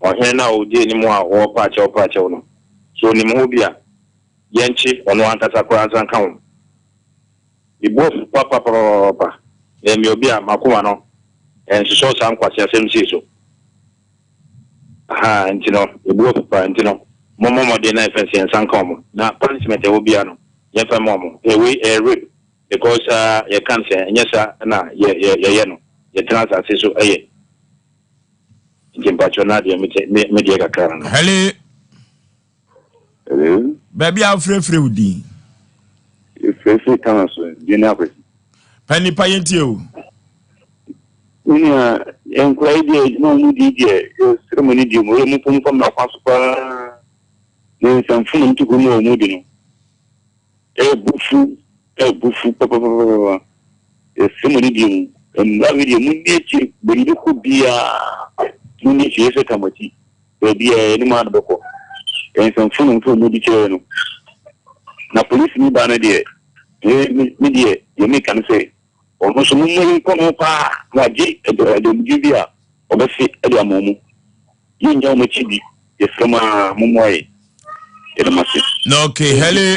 ohene na odi ni mu a wo pa che no so ni mu bia ye nchi ono ankasa kwa sanka omo me bo fu pa me obi a makoma no en so san kwase asem si so ntino ebuo papa ntino momo de na efense en sanka omo na punishment e obi ano ye fa momo e we rape because ye can say nyesa na ye no ye transfer so eye Jimpacho na dia me dia kakara no. Hello. Hello. Baby afre udi. Free kan so di na kwesi. Pani pa yentie o. Unia enkwai dia no mu di dia ceremony di mo mu pom na kwaso pa. Ne sanfunu ntugo mo mu di no. Bufu papa. Ceremony di mo video mu di beri ko bia mu ni jefe kamati. Bia ni ma do ko. Sanfunu ntugo mu di no. Na police ni ba na dia. Me dia ye me kan say almost mo mo ko pa na ji de bia obefi e amomu. Ye nya mo chibi ye frama mo moye. No, okay, hello.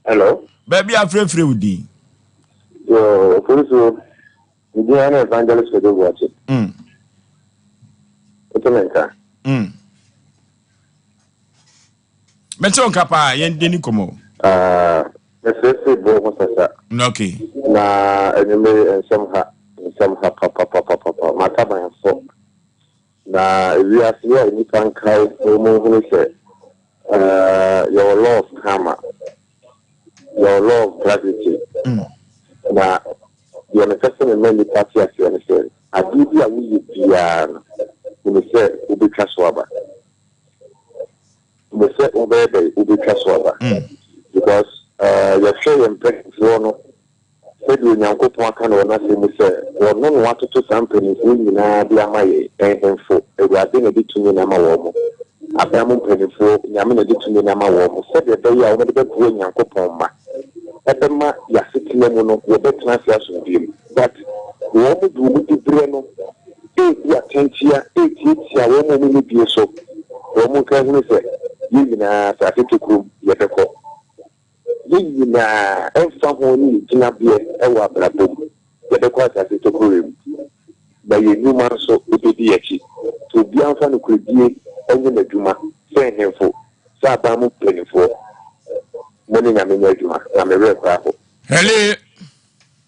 Hello. Baby afre udi. Yo, Oforisuo. You are an evangelist for the watching. What's the matter? Meto kapa yendeni komo. Let's bo masasa. Okay. Na eneme somehow papa mataba so. Na we are here in Nipankai mo say your love karma. Your love gravity. Na the manifestation in many parties as you understand. I give you a we say ubi kaswaba. We say ubi kaswaba. Because your show and practice no said we nyanko pon aka na na say me say won no want to sample ni na bia maye enfo e gua de na bitumi na ma wo mo abamu mpanifo nyame na bitumi na ma wo mo said the day ya wo de be nyanko pon ma ebema ya fitile mu no wo betena sia so bi but wo mu du mu dibre no ya tentia tia wo mu ni bi so wo mu ka hu say yina sa fitukuru ye beko yina enfa ho ni gina bie e wa brabo ye beko sa fitukuru ba ye nyuma so obedi yachi to bi anfa no kredie enye na dwuma fe henfo sa ba mu planifo money na me adwuma na me rekwa ho Hello.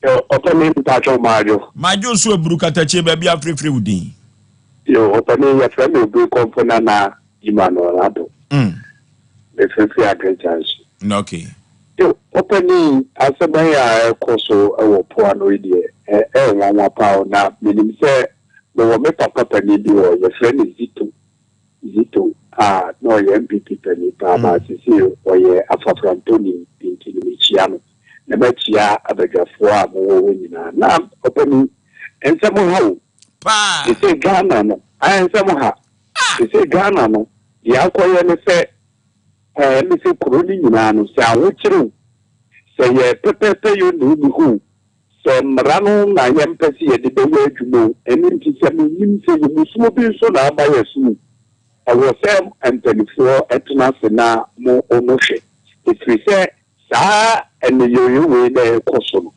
Yo opani mpacho majo so eburukatache ba bia frefre udin. Yo opani ya frame obi kompona na Imano Rado. The free agriculture. Okay. Yo opani asabaya koso ewo poano idie nwa pa na minim se no me papa ni bi o ye friend Zito no ye MPP pani pa ba sisi o ye afafrantoni pinki ni chiano na bachia abagafo a mo nyina na opani ensemo ha pa ese Ghana no ensemo ha ese Ghana no ya koye ne se me se kuroni nyina no se awokyere se ye pepepe yo no bi hu se mrano na ye mpesi ye de be adwumo eni nti se nim se ye musumo bi so na aba yesu awo se antanifo etna se na mo onohwe ifiri se saa ene yoyo we na koso no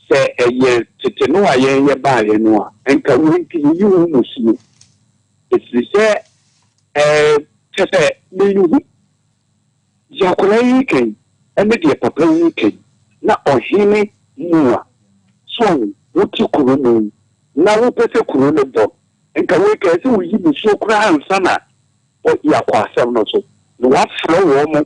se eye tete no aye ba ye no a enka winki yi wo musumo ifiri se tete me yu yakula yi ken ene de papa yi ken na ohine muwa so wuti kurono na wo pese kurono do enka we ka se wo yi musuo kura ansana o ya kwasem no so no wa fro wo mo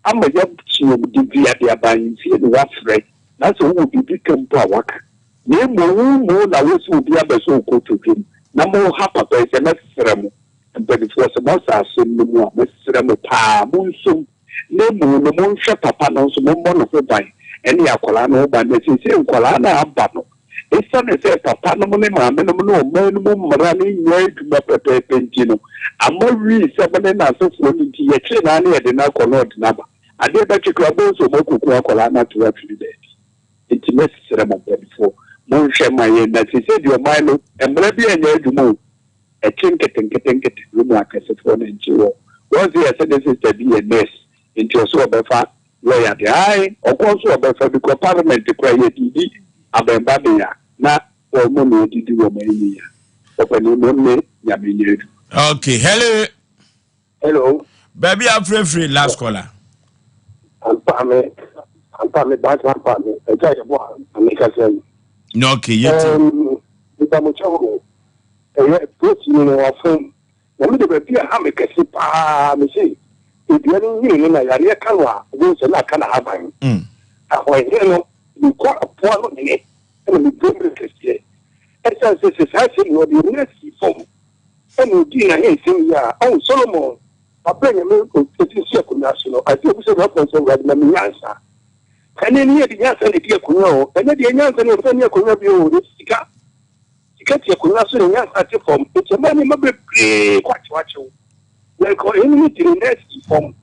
ama ya chiwo di via de aban fie no wa fre na so wo bibi kampo a waka na mo na wo so bi abeso ko twetwem na mo ha papa se na sremo mpedi fo se mo sa asem no mu a mo sremo pa mo nsom na mo no mo hwe papa no so mo no ho ban ene akola no ba na se nkola na aba no esa ne se papa no mo ne ma me no no mo mra ni nyai duma pepe pentino amawi se bene na so fo ni ti ye kire na na de na kono de na ba ade ba chikra bo so mo kuku akola na to afiri de enti me sere mo before mo hwe ma ye na se di o mai no emra bi anya adwuma e tinketenkete rumu akase fo na nchi wo was here said this is the BNS enti o so obefa lawyer de ai o ko so obefa bi ko parliament kwa ye di abemba be ya na o mo no di wo mai ya o ni mo me ya be ye. Okay, hello. Hello. Baby, I'm free last caller. me back up me. I tell you what, I make a say. No, okay, yes. If I'm a child, put you in our phone. Let me be a hammock, me say. If you're in a area, those are not kind of happening. When you know, you call a poor in it, and we bring it. As I say, what the next form. And you didn't hear him, oh, Solomon. I bring a milk to circle national. I think we should have also read the answer. And then here the answer the dear Kuno, and then the answer of Tanya Kunabio, the Sika. You get your Kunasu and answer from it's a man in my quite watching. Like any to the next form.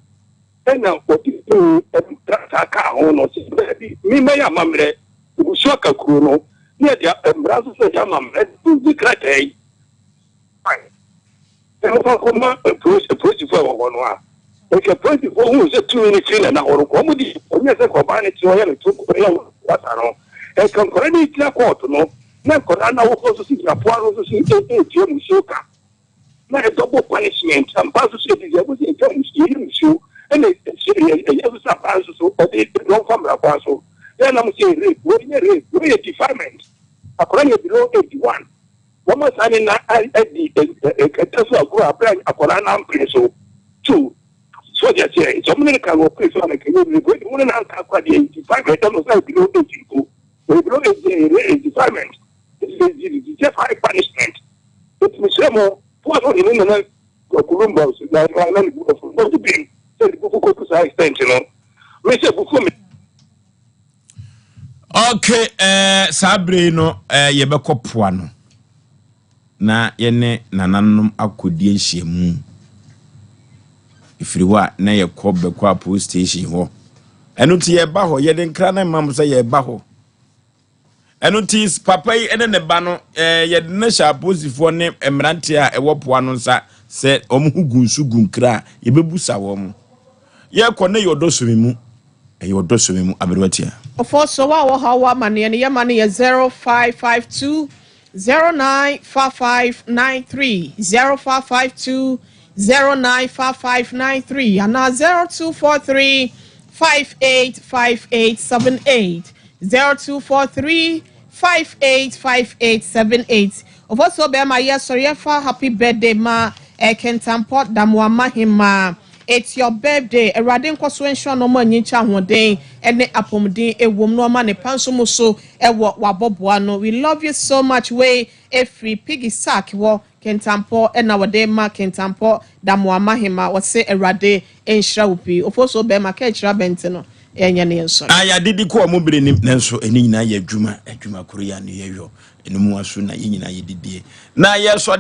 And now what you do, and Taka or baby, me, my mamre, Usaka Kuno, near the Brazos of Yamam, and the Crate. Fine. And approach for one. Like a 24 who is a 2 minutes in and our comedy, when you say Kobani to what I know. And concurrently, it's a quarter, no. Now, Corana will also see a poor to see Jim Suka. Not a double punishment, and Pastor said, there was a Jim Shoe, and it was a pastor, but they don't come up also. Then I'm saying, we're a defilement. According below 81. One more time, I the Tesla go up a Corana preso. 2. So that's it. Some American will pay for a community. We wouldn't have the 85 below 82. We below a defilement. It's just high punishment. It's Michelle, what on in the Columbus, like I'm going to be said, go to side extension. Okay, Sabrino, Yebeko Puano. Na yene nananum akodie nhyiamu ifiriwa na ye kobekwa police station ho enu ti ye ba ho ye de nkra na mam so ye ba ho enu ti papa yi ene ne ba no ye de na sha posifo ne emrante a ewopo anu nsa se omhu gunsu gunkra ye bebusa wo mu ye kone yodosomimu yodosomimu aberwatia Ofoso wa hawa mane ne yamane ye 0552 095593 0552 095593 and 0243 585878 0243 585878 Ofoso be ma yes sorry for happy birthday ma Kentamport damwama hima. It's your birthday. Erade nkwaso ensure no ma nyicha hoden ene apomden ewom no ma ne panso muso ewo waboboa no. We love you so much. We every piggy sack wo Kentampo ena wode ma Kentampo damwama hima wose erade ensure upi. Ofoso be ma ka echira bente no. Enya ne enso. Aya didi ko mo bere nim nenso eni nyina ye adwuma koro ya ne ye yo enu mu aso na ye nyina ye didie na ye so